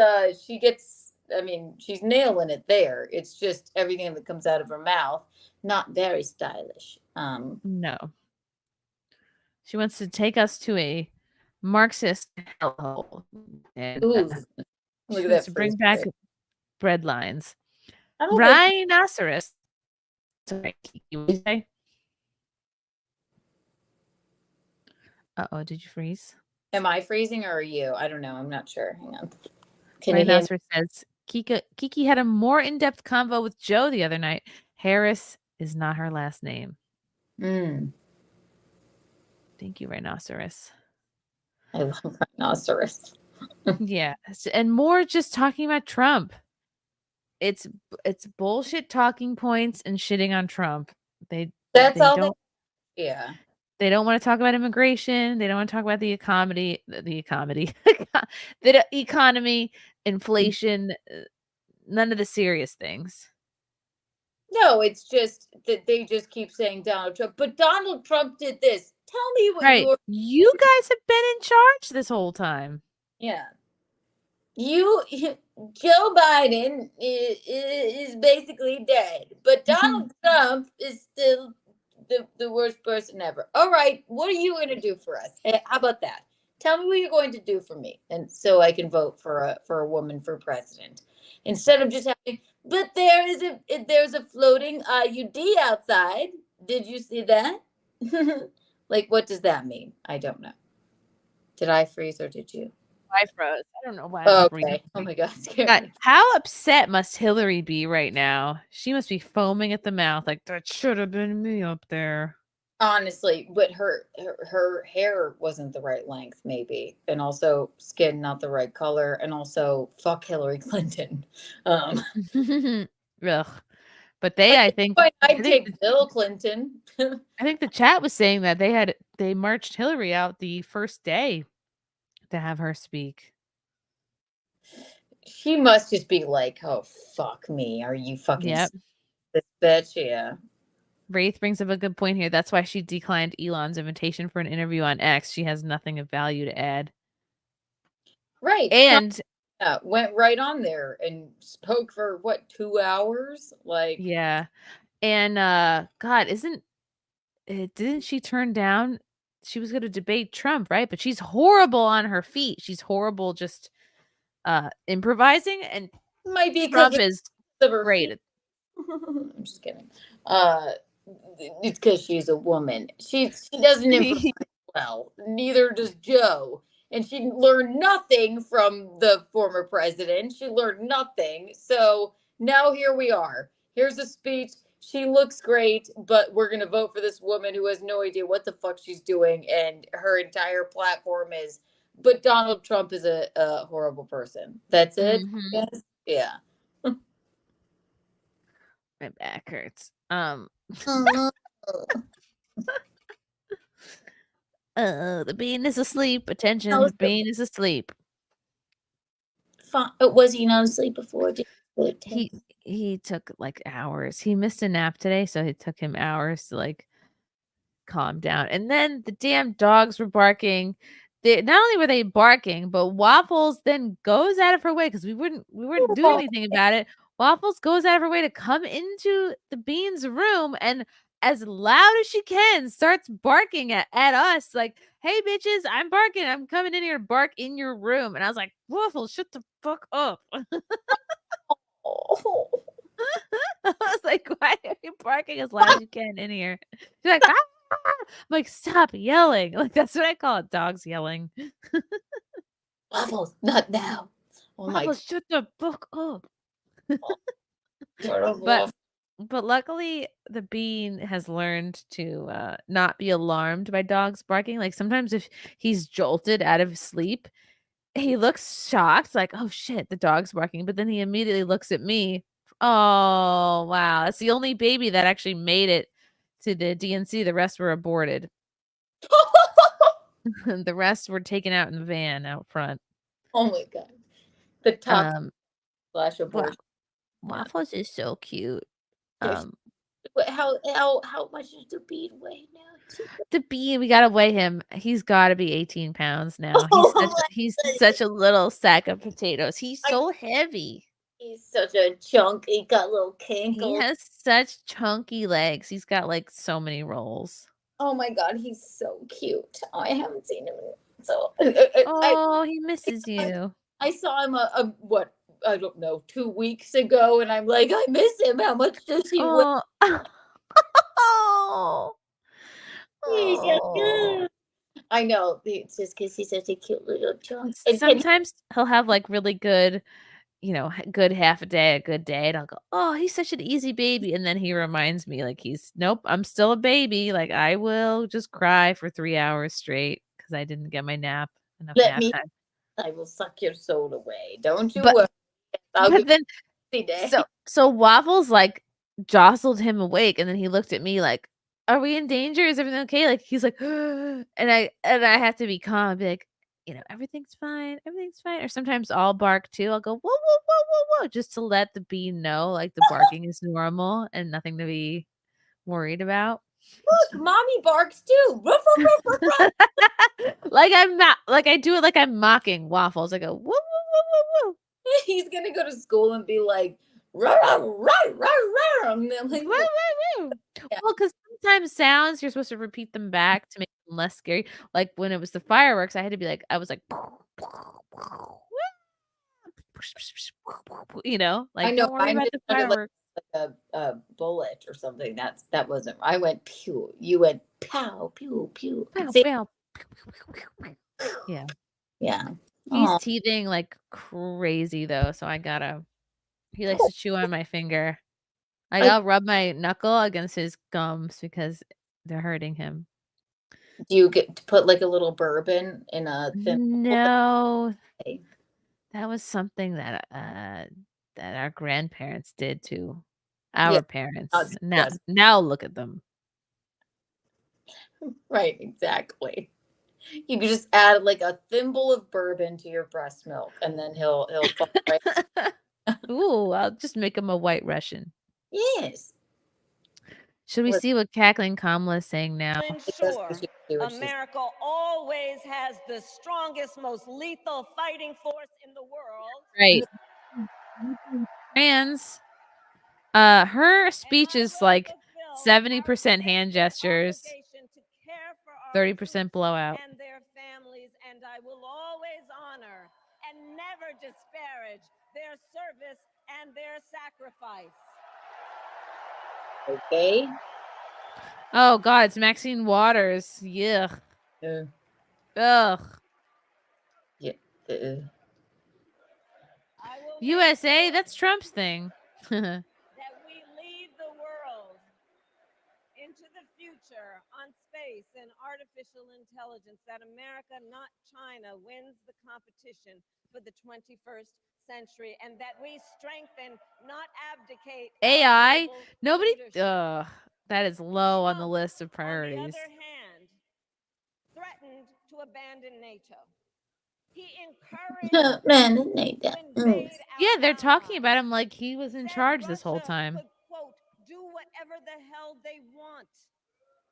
she's nailing it there. It's just everything that comes out of her mouth, not very stylish. No. She wants to take us to a Marxist hellhole. And she wants to bring back bread lines. Rhinoceros. Sorry, what did you say? Uh-oh, did you freeze? Am I freezing or are you? I don't know. I'm not sure. Hang on. Rhinoceros says, Kiki had a more in-depth convo with Joe the other night. Harris is not her last name. Thank you, Rhinoceros. I love Rhinoceros. Yeah, and more just talking about Trump. It's bullshit talking points and shitting on Trump. They don't want to talk about immigration. They don't want to talk about the economy, the economy, inflation, none of the serious things. No, it's just that they just keep saying Donald Trump, but Donald Trump did this. Tell me what you guys have been in charge this whole time. Yeah. Joe Biden is basically dead, but Donald Trump is still the worst person ever. All right, what are you going to do for us? How about that? Tell me what you're going to do for me, and so I can vote for a woman for president instead of just having. But there's a floating IUD outside. Did you see that? Like, what does that mean? I don't know. Did I freeze or did you? I froze. I don't know why. Okay. Oh my God. How upset must Hillary be right now? She must be foaming at the mouth. Like, that should have been me up there. Honestly, but her hair wasn't the right length, maybe, and also skin not the right color, and also fuck Hillary Clinton. Ugh. But I think I'd take Bill Clinton. I think the chat was saying that they marched Hillary out the first day to have her speak. She must just be like, oh, fuck me. Are you fucking this bitch? Yeah. Wraith brings up a good point here. That's why she declined Elon's invitation for an interview on X. She has nothing of value to add. Right. And went right on there and spoke for 2 hours? Like, yeah. And God, didn't she turn down? She was going to debate Trump, right? But she's horrible on her feet. She's horrible just improvising, and might be Trump is great. I'm just kidding. It's because she's a woman. She doesn't improvise well. Neither does Joe. And she learned nothing from the former president. She learned nothing. So now here we are. Here's a speech. She looks great, but we're going to vote for this woman who has no idea what the fuck she's doing. And her entire platform is, but Donald Trump is a horrible person. That's it? Yes? Yeah. My back hurts. The bean is asleep. Attention, the bean is asleep. fine? Was he not asleep before? He took like hours. He missed a nap today, so it took him hours to like calm down. And then the damn dogs were barking. Not only were they barking, but Waffles then goes out of her way because we weren't doing anything about it. Waffles goes out of her way to come into the Beans room and as loud as she can starts barking at us like, hey bitches, I'm barking. I'm coming in here to bark in your room. And I was like, Waffles, shut the fuck up. Oh. I was like, why are you barking as loud as you can in here? She's like, ah! I'm like, stop yelling. Like, that's what I call it, dogs yelling. Waffles, not now. Oh my Waffles, shut the fuck up. God. But luckily, the Bean has learned to not be alarmed by dogs barking. Like, sometimes if he's jolted out of sleep, he looks shocked, like, oh shit, the dog's barking. But then he immediately looks at me. Oh, wow. That's the only baby that actually made it to the DNC. The rest were aborted. The rest were taken out in the van out front. Oh my God. The top slash abortion. Waffles is so cute. How much does the Bean weigh now? The Bean, we gotta weigh him. He's got to be 18 pounds now. He's such a little sack of potatoes. He's so heavy. He's such a chunk. He got little kinkles. He has such chunky legs. He's got like so many rolls. Oh my God, he's so cute. I haven't seen him so. He misses you. I saw him what, I don't know, 2 weeks ago, and I'm like, I miss him. How much does he weigh? He's so cute. I know. It's just because he's such a cute little chunk. And sometimes he'll have like really good, good half a day, a good day, and I'll go, oh, he's such an easy baby. And then he reminds me like nope, I'm still a baby. Like I will just cry for 3 hours straight because I didn't get my nap. Time. I will suck your soul away. Don't you worry. But then, so Waffles like jostled him awake, and then he looked at me like, are we in danger? Is everything okay? Like he's like, and I have to be calm and be like, everything's fine. Everything's fine. Or sometimes I'll bark too. I'll go, whoa, whoa, whoa, whoa, whoa, just to let the Bean know like the barking is normal and nothing to be worried about. Look, mommy barks too. Ruff, ruff, ruff, ruff. Like I'm not, like I do it like I'm mocking Waffles. I go, whoa, whoa, whoa, whoa, whoa. He's gonna go to school and be like, rah, rah, rah, rah, rah. And I'm like, woo, woo, woo. Yeah. Well, because sometimes sounds you're supposed to repeat them back to make them less scary. Like when it was the fireworks, I had to be like, I was like, like I know. Don't worry about the fireworks. Like a bullet or something. That wasn't. I went pew. You went pow, pew, pew. Pow, pow. Yeah. Yeah. He's teething like crazy though, so he likes to chew on my finger. I'll rub my knuckle against his gums because they're hurting him. Do you get to put like a little bourbon in a thin? No. That was something that our grandparents did to our parents. Now look at them. Right, exactly. You could just add like a thimble of bourbon to your breast milk, and then he'll fall right. Ooh, I'll just make him a White Russian. Yes. Should we see what Cackling Kamala is saying now? Ensure America always has the strongest, most lethal fighting force in the world. Right. Trans. Her speech is like 70% hand gestures, 30% blowout. And their families, and I will always honor and never disparage their service and their sacrifice. Okay. Oh God, it's Maxine Waters. Yuck. Ugh. Yeah. USA, that's Trump's thing. That we lead the world into the future on space and artificial intelligence, that America, not China, wins the competition for the 21st century, and that we strengthen, not abdicate. AI? Nobody. That is low on the list of priorities. On the other hand, threatened to abandon NATO. He encouraged Man, Yeah, they're talking about him like he was in charge this whole time. Could, quote, do whatever the hell they want.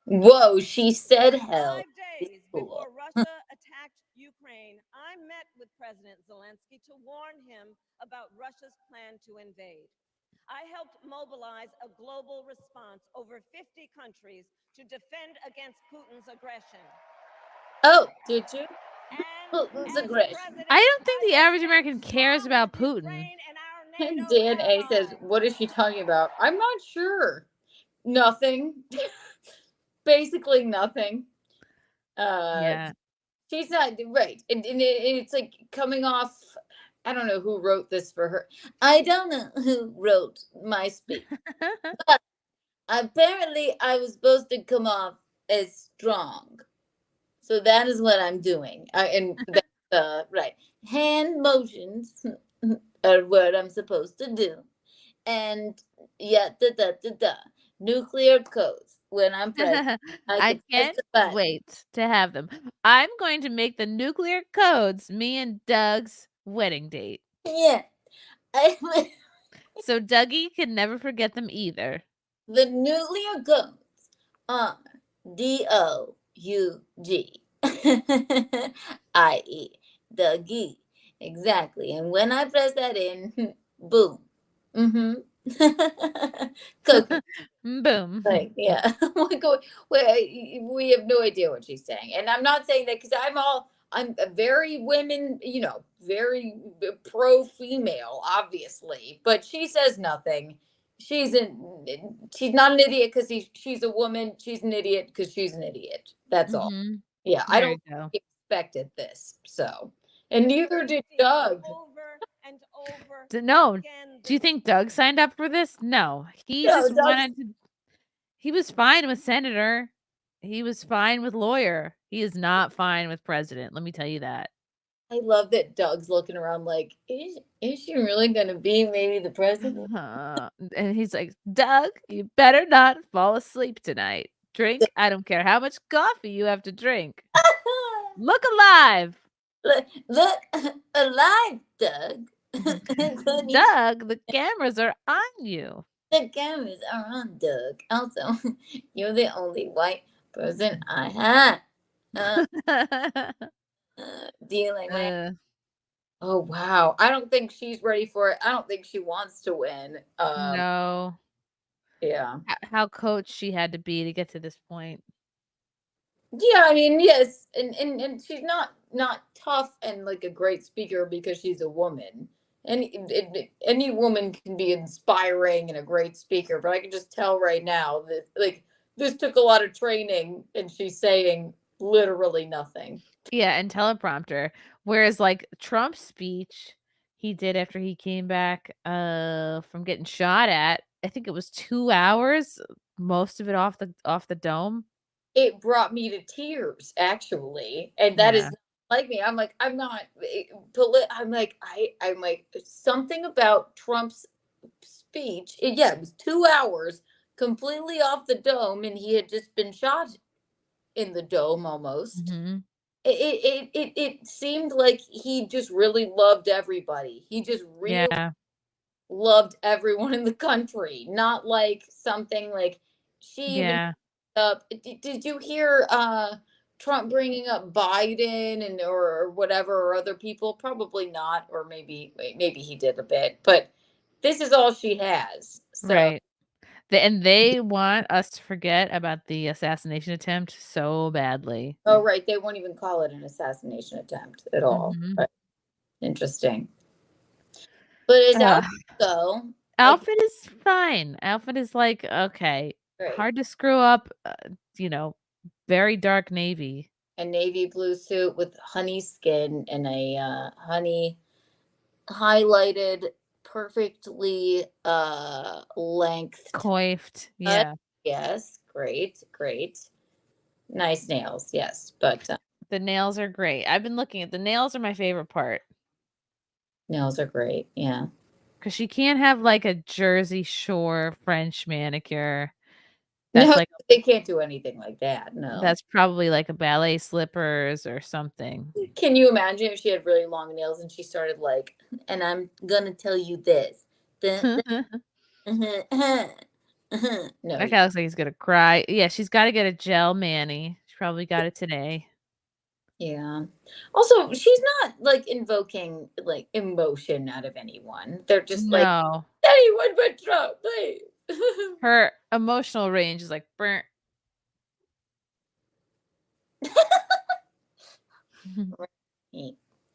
Whoa, she said hell. 5 days before Russia attacked Ukraine, I met with President Zelensky to warn him about Russia's plan to invade. I helped mobilize a global response over 50 countries to defend against Putin's aggression. Oh, did you? Putin's aggression. I don't think the average American cares about Putin. DNA says, what is she talking about? I'm not sure. Nothing. Basically nothing. Yeah. She's not right. And it's like coming off. I don't know who wrote this for her. I don't know who wrote my speech. But apparently I was supposed to come off as strong. So that is what I'm doing. And that's right. Hand motions are what I'm supposed to do. And nuclear codes. When I'm president, I can't wait to have them. I'm going to make the nuclear codes me and Doug's wedding date. Yeah. So Dougie can never forget them either. The nuclear codes are DOUG. I.e. Dougie. Exactly. And when I press that in, boom. Mm-hmm. Cookie. Boom. Like, yeah. We have no idea what she's saying. And I'm not saying that because I'm a very women, very pro female, obviously, but she says nothing. She's not an idiot because she's a woman. She's an idiot because she's an idiot. That's all. Yeah. I don't expected this. So, and neither did Doug. No. Do you think Doug signed up for this? No. He was fine with senator. He was fine with lawyer. He is not fine with president. Let me tell you that. I love that Doug's looking around like, is she really going to be maybe the president? And he's like, Doug, you better not fall asleep tonight. Drink. I don't care how much coffee you have to drink. Look alive. Look alive, Doug. Doug, the cameras are on you. The cameras are on Doug. Also, you're the only white person I have. Dealing with. Oh wow! I don't think she's ready for it. I don't think she wants to win. No. Yeah. How coached she had to be to get to this point. Yeah, I mean, yes, and she's not tough and like a great speaker because she's a woman. Any woman can be inspiring and a great speaker, but I can just tell right now that like this took a lot of training and she's saying literally nothing. Yeah, and teleprompter. Whereas like Trump's speech he did after he came back from getting shot at, I think it was 2 hours, most of it off the dome. It brought me to tears actually, and that is like me. I'm like, I'm not. I'm like something about Trump's speech. It was 2 hours completely off the dome, and he had just been shot in the dome almost. Mm-hmm. It seemed like he just really loved everybody. He just really loved everyone in the country. Not like something like she. Yeah. Did you hear Trump bringing up Biden and or whatever or other people? Probably not, or maybe he did a bit, but this is all she has. So. Right. And they want us to forget about the assassination attempt so badly. Oh, right. They won't even call it an assassination attempt at all. Mm-hmm. Right. Interesting. But his outfit, though. Outfit is fine. Outfit is like, okay. Right. Hard to screw up, very dark navy. A navy blue suit with honey skin and a honey highlighted, perfectly length. Coiffed. Yeah. Yes. Great. Nice nails. Yes. But the nails are great. I've been looking at the nails are my favorite part. Nails are great. Yeah. Because she can't have like a Jersey Shore French manicure. That's No, like they can't do anything like that. No. that's probably like a ballet slippers or something. Can you imagine if she had really long nails and she started like, and I'm gonna tell you this. No. That guy looks like he's gonna cry. Yeah, she's got to get a gel mani. She probably got it today. Yeah. Also, she's not like invoking like emotion out of anyone. They're just like, No, anyone but Trump, please. her emotional range is like, "Brr."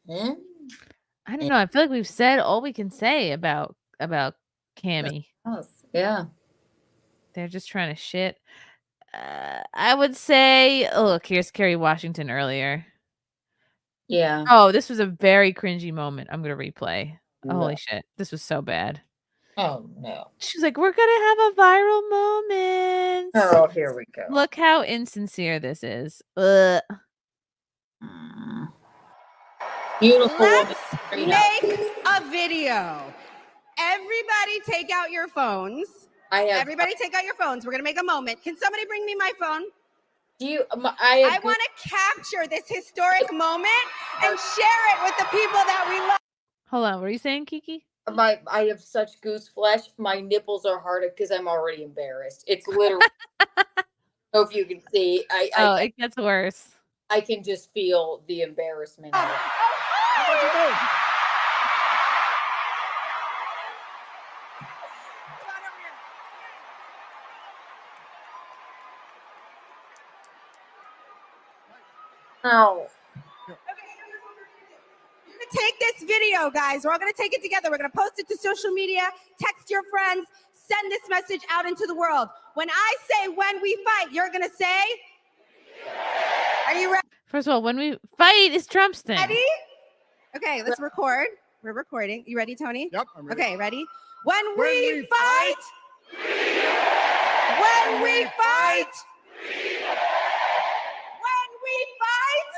Huh? I don't know. I feel like we've said all we can say about Cammy. Yeah. They're just trying to shit. I would say, oh, look, here's Kerry Washington earlier. Yeah. Oh, this was a very cringy moment. I'm gonna replay. No. Holy shit, this was so bad. Oh no. She's like, we're gonna have a viral moment. Oh, here we go. Look how insincere this is. Ugh. Beautiful. Let's make a video. Everybody take out your phones. Everybody take out your phones. We're going to make a moment. Can somebody bring me my phone? I want to capture this historic moment and share it with the people that we love. Hold on, what are you saying, Kiki? I have such goose flesh. My nipples are harder because I'm already embarrassed. It's literally. I don't know if you can see. It gets worse. I can just feel the embarrassment. Oh. Take this video, guys. We're all going to take it together. We're going to post it to social media, text your friends, send this message out into the world. When I say when we fight, you're going to say, are you ready? First of all, when we fight is Trump's thing. Ready? Okay, let's record. We're recording. You ready, Tony? Yep, I'm ready. Okay, ready? When we fight. When we fight. When we fight.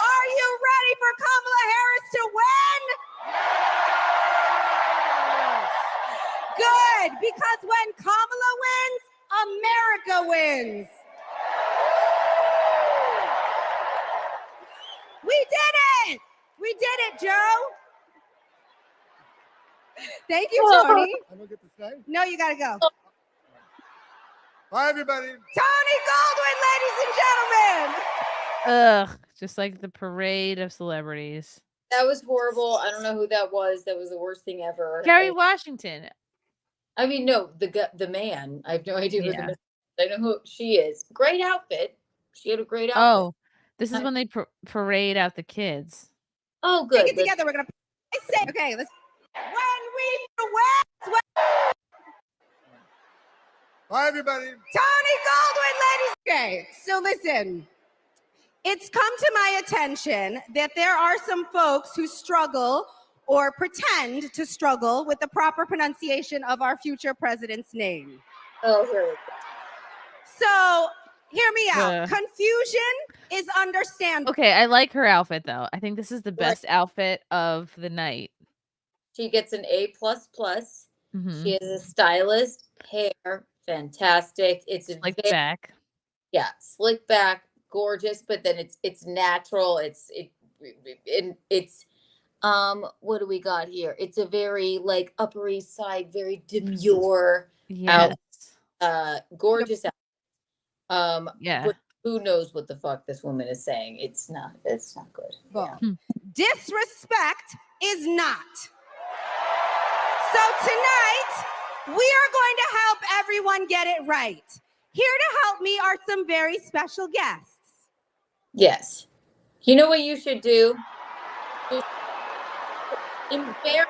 Are you ready for Kamala Harris to win? Good, because when Kamala wins, America wins. We did it! We did it, Joe. Thank you, Tony. I don't get to stay. No, you gotta go. Bye, everybody. Tony Goldwyn, ladies and gentlemen. Ugh, just like the parade of celebrities. That was horrible. I don't know who that was. That was the worst thing ever. Kerry Washington. I mean, no, the man. I have no idea who the Yeah. man. I know who she is. Great outfit. She had a great outfit. Oh, this is when they parade out the kids. Oh, good. Take it together. We're gonna say, okay, let's. When we win. Bye, everybody. Tony Goldwyn, ladies. Okay, so listen. It's come to my attention that there are some folks who struggle or pretend to struggle with the proper pronunciation of our future president's name. Oh, here we go. So, hear me out. Confusion is understandable. Okay, I like her outfit though. I think this is the best outfit of the night. She gets an A++. Mhm. She has a stylist, hair, fantastic. It's Slick back. Yeah, slick back, gorgeous, but then it's natural. It's what do we got here? It's a very like Upper East Side, very demure, Yes. gorgeous outfit. Yeah. But who knows what the fuck this woman is saying? It's not good. Yeah. Disrespect is not. So tonight, we are going to help everyone get it right. Here to help me are some very special guests. Yes. You know what you should do? Embarrass.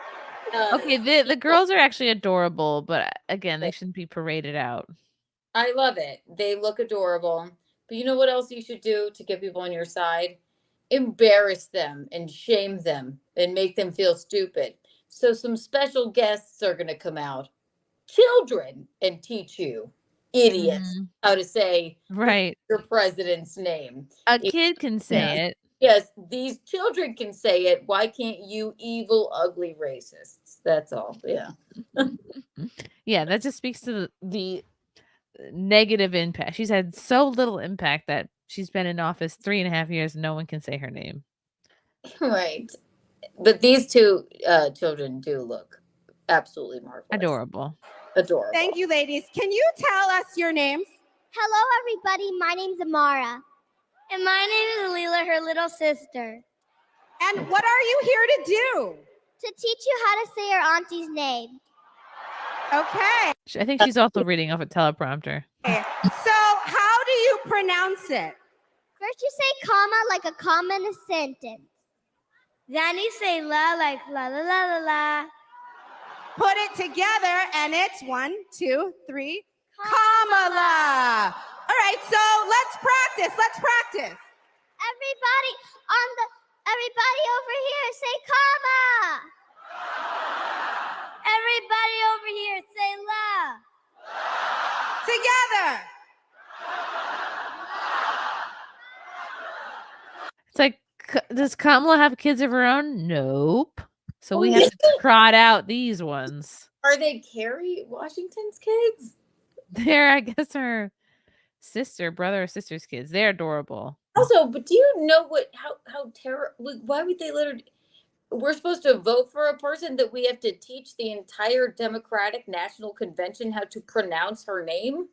Okay, the girls are actually adorable, but again, they shouldn't be paraded out. I love it. They look adorable. But you know what else you should do to get people on your side? Embarrass them and shame them and make them feel stupid. So some special guests are going to come out, children, and teach you, idiots, how to say your president's name. A kid can say it. Yes, these children can say it. Why can't you evil, ugly racists? That's all. Yeah. Yeah, that just speaks to the negative impact. She's had so little impact that she's been in office 3.5 years and no one can say her name. Right. But these two children do look absolutely marvelous. Adorable. Adorable. Thank you, ladies. Can you tell us your names? Hello, everybody. My name's Amara. And my name is Leela, her little sister. And what are you here to do? To teach you how to say your auntie's name. Okay. I think she's also reading off a teleprompter. So how do you pronounce it? First, you say comma like a comma in a sentence. Then you say la like la la la la la. Put it together and it's 1, 2, 3, Kamala. All right, so let's practice. Let's practice. Everybody over here say comma. Everybody over here say la. Together. It's like, does Kamala have kids of her own? Nope. So we have to trot out these ones. Are they Kerry Washington's kids? They're, I guess, her brother or sister's kids. They're adorable. Also, but do you know how terrible? Why would they let her? We're supposed to vote for a person that we have to teach the entire Democratic National Convention how to pronounce her name.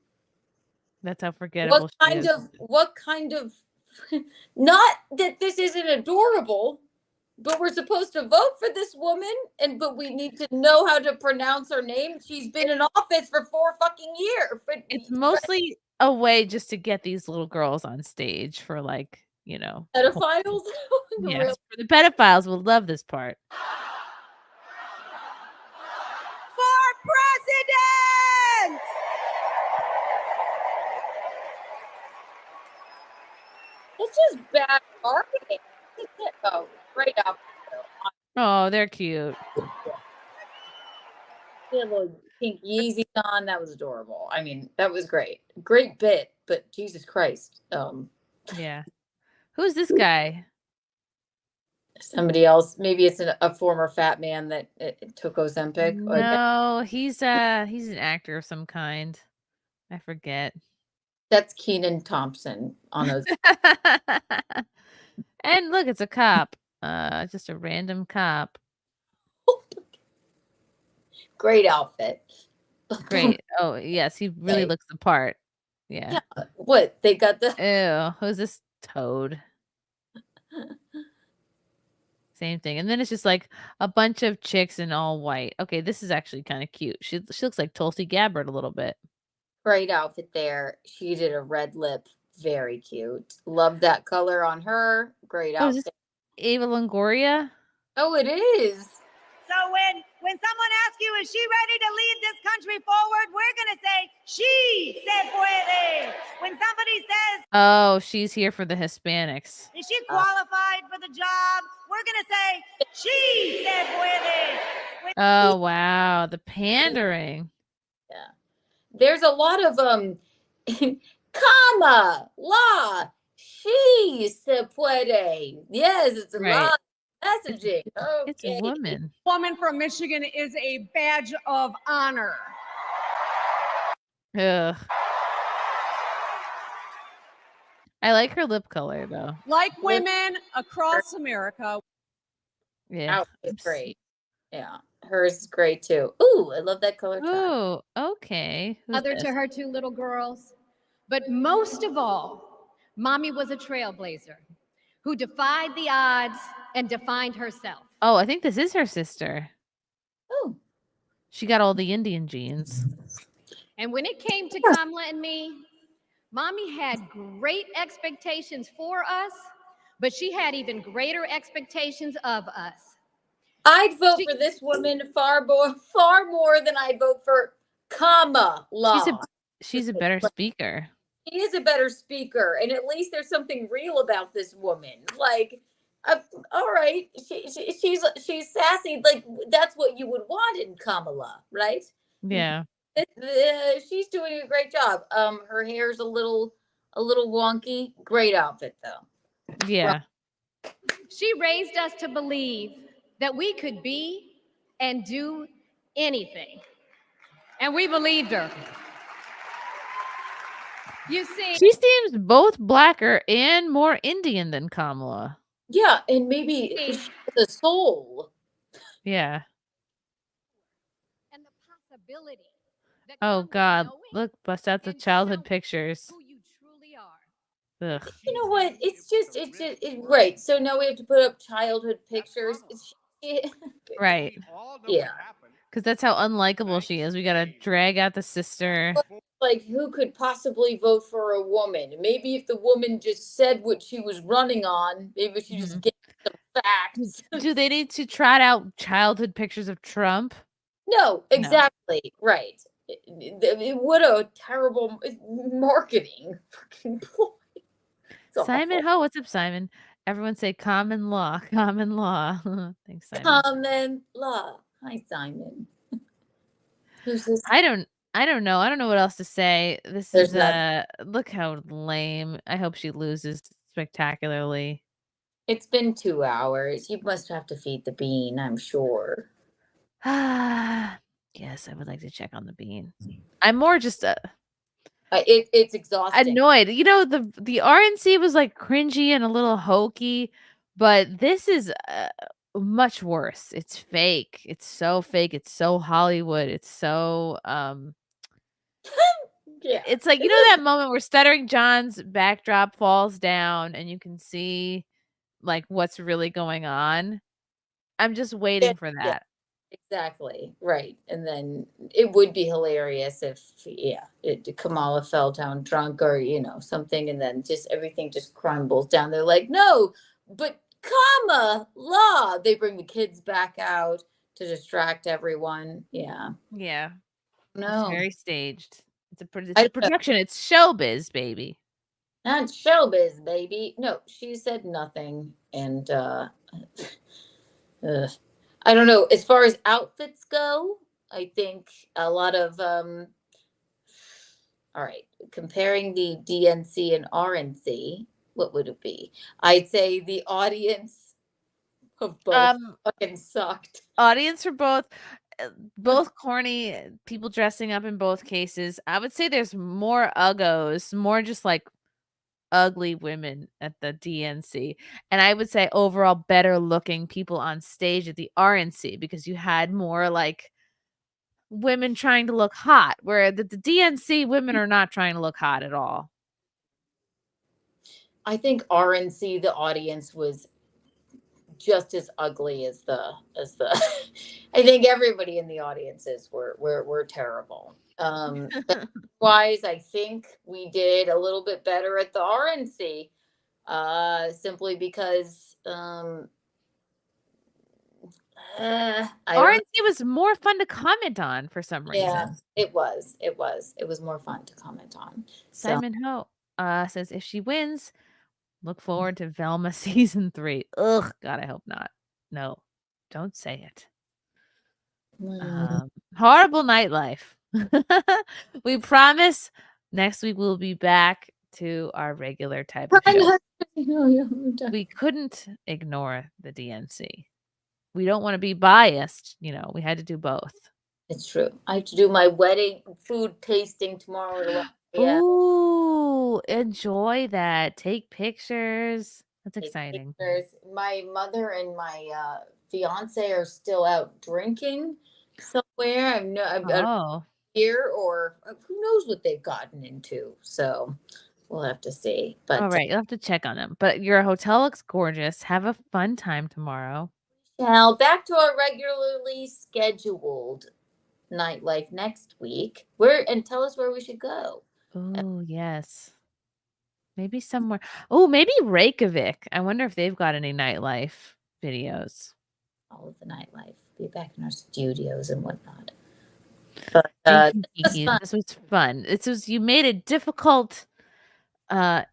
That's how forgettable. What kind of? Not that this isn't adorable, but we're supposed to vote for this woman, but we need to know how to pronounce her name. She's been in office for 4 fucking years. It's mostly a way just to get these little girls on stage for, like, you know, pedophiles. Yes, for the pedophiles will love this part. For president! It's just bad marketing. Oh, right up. Oh, they're cute. They had little pink Yeezys on. That was adorable. I mean, that was great. Great bit, but Jesus Christ. Yeah. Who's this guy? Somebody else. Maybe it's a former fat man that took Ozempic. No, he's an actor of some kind. I forget. That's Kenan Thompson on those. And look, it's a cop. Just a random cop. Great outfit. Great. Oh, yes, he really looks the part. Yeah. What? They got the Ew, who's this toad? Same thing. And then it's just like a bunch of chicks in all white. Okay, this is actually kind of cute. She looks like Tulsi Gabbard a little bit. Great outfit there. She did a red lip. Very cute. Love that color on her. Great outfit. Is this Ava Longoria? Oh, it is. So when someone asks you, is she ready to lead this country forward? We're going to say, she se puede. When somebody says, Oh, she's here for the Hispanics. is she qualified for the job? We're going to say, she se puede. Oh, wow. The pandering. Yeah. There's a lot of comma, la, she se puede. Yes, it's a lot of messaging. Okay. It's a woman. Woman from Michigan is a badge of honor. Ugh. I like her lip color though. Like women across America. Yeah. It's great. Yeah. Hers is great too. Ooh, I love that color. Oh, okay. Mother to her 2 little girls. But most of all, Mommy was a trailblazer who defied the odds and defined herself. Oh, I think this is her sister. Oh. She got all the Indian genes. And when it came to Kamala and me, Mommy had great expectations for us, but she had even greater expectations of us. I'd vote for this woman far more than I'd vote for Kamala. She's a better speaker. She is a better speaker, and at least there's something real about this woman. Like, all right, she's sassy. Like, that's what you would want in Kamala, right? Yeah. She's doing a great job. Her hair's a little wonky. Great outfit though. Yeah. She raised us to believe that we could be and do anything. And we believed her. You see, She seems both blacker and more Indian than Kamala. Yeah, and maybe she has a soul. Yeah. and the possibility. That Oh come with God. knowing Look, bust out the and childhood showing pictures. who you truly are. Ugh. You know what? It's just right. So now we have to put up childhood pictures. Right. Yeah. Because that's how unlikable she is. We gotta drag out the sister. Like, who could possibly vote for a woman? Maybe if the woman just said what she was running on, maybe she just gave some facts. Do they need to trot out childhood pictures of Trump? No, exactly. Right. What a terrible marketing fucking ploy. It's Simon awful. Ho, what's up, Simon? Everyone say common law. Common law. Thanks, Simon. Common law. Hi, Simon. Who's this? I don't know. I don't know what else to say. This There's is look how lame. I hope she loses spectacularly. It's been 2 hours. You must have to feed the bean, I'm sure. Yes, I would like to check on the bean. I'm more just it's exhausting. Annoyed. You know, the RNC was like cringy and a little hokey, but this is much worse. It's fake. It's so fake. It's so Hollywood. It's so Yeah. It's like, you know, that moment where Stuttering John's backdrop falls down and you can see like what's really going on. I'm just waiting for Yeah, that. exactly. Right. And then it would be hilarious if, Kamala fell down drunk or, something, and then just everything just crumbles down. They're like, no, but Kamala. They bring the kids back out to distract everyone. Yeah. Yeah. No. It's very staged. It's a production. It's showbiz, baby. Not showbiz, baby. No, she said nothing. And I don't know. As far as outfits go, I think a lot of all right, comparing the DNC and RNC, what would it be? I'd say the audience of both fucking sucked. Audience for both corny people dressing up in both cases. I would say there's more uggos, more just like ugly women at the DNC. And I would say overall better looking people on stage at the RNC because you had more like women trying to look hot, where the DNC women are not trying to look hot at all. I think RNC, the audience was just as ugly as the I think everybody in the audiences were terrible. Wise, I think we did a little bit better at the RNC, simply because RNC was more fun to comment on for some reason. Yeah, it was more fun to comment on. Simon Ho says if she wins, look forward to Velma season 3. Ugh, God, I hope not. No, don't say it. Horrible nightlife. We promise next week we'll be back to our regular type of show. We couldn't ignore the DNC. We don't want to be biased. We had to do both. It's true. I have to do my wedding food tasting tomorrow. Yeah. Ooh, enjoy that. Take pictures. That's exciting. My mother and my fiance are still out drinking somewhere. I've got here, or who knows what they've gotten into. So we'll have to see. But all right, you'll have to check on them. But your hotel looks gorgeous. Have a fun time tomorrow. Now back to our regularly scheduled nightlife next week. And tell us where we should go. Oh yes. Maybe somewhere. Oh, maybe Reykjavik. I wonder if they've got any nightlife videos. All of the nightlife. Be back in our studios and whatnot. But this was fun. You made a difficult thing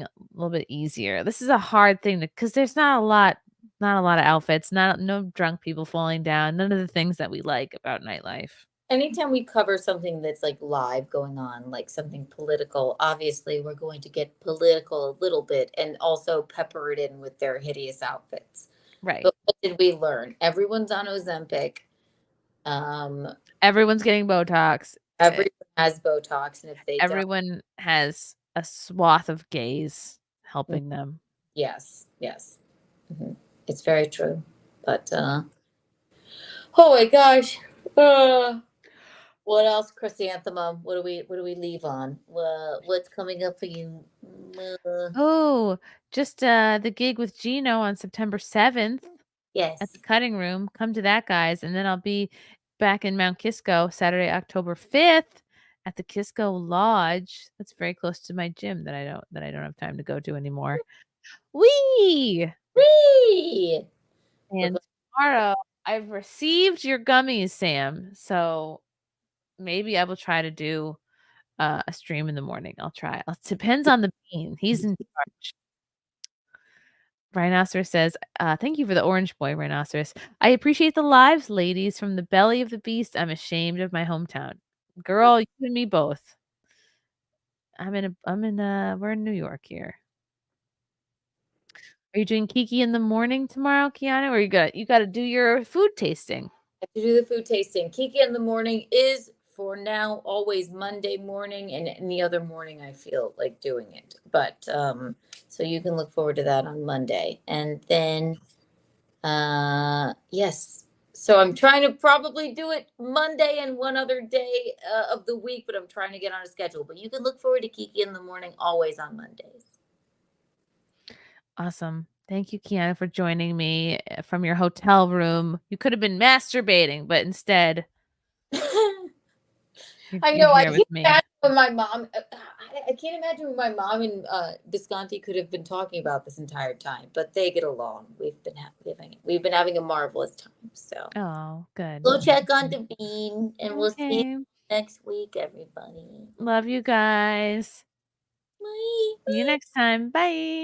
a little bit easier. This is a hard thing because there's not a lot of outfits, no drunk people falling down, none of the things that we like about nightlife. Anytime we cover something that's like live going on, like something political, obviously we're going to get political a little bit and also pepper it in with their hideous outfits. Right. But what did we learn? Everyone's on Ozempic. Everyone's getting Botox. Everyone has Botox, and if they don't, Everyone has a swath of gays helping them. yes. It's very true. But oh my gosh. What else, Chrysanthemum? What do we leave on? What's coming up for you? Oh, just the gig with Gino on September 7th at Yes. the Cutting Room. Come to that, guys. And then I'll be back in Mount Kisco Saturday, October 5th at the Kisco Lodge. That's very close to my gym that I don't have time to go to anymore. Wee! And tomorrow I've received your gummies, Sam. So maybe I will try to do a stream in the morning. I'll try. It depends on the bean. He's in charge. Rhinoceros says, thank you for the orange boy, Rhinoceros. I appreciate the lives, ladies. From the belly of the beast, I'm ashamed of my hometown. Girl, you and me both. We're in New York here. Are you doing Kiki in the morning tomorrow, Keanu? Or you got to do your food tasting? I have to do the food tasting. Kiki in the morning is, for now, always Monday morning, and any other morning I feel like doing it. But so you can look forward to that on Monday. And then yes. So I'm trying to probably do it Monday and one other day of the week, but I'm trying to get on a schedule. But you can look forward to Kiki in the morning always on Mondays. Awesome. Thank you, Keanu, for joining me from your hotel room. You could have been masturbating, but instead, I know. I can't imagine when my mom. I can't imagine when my mom and Visconti could have been talking about this entire time, but they get along. We've been having a marvelous time. So, oh, good. Go check on the bean, and we'll see Okay. you next week, everybody. Love you guys. Bye. See you next time. Bye.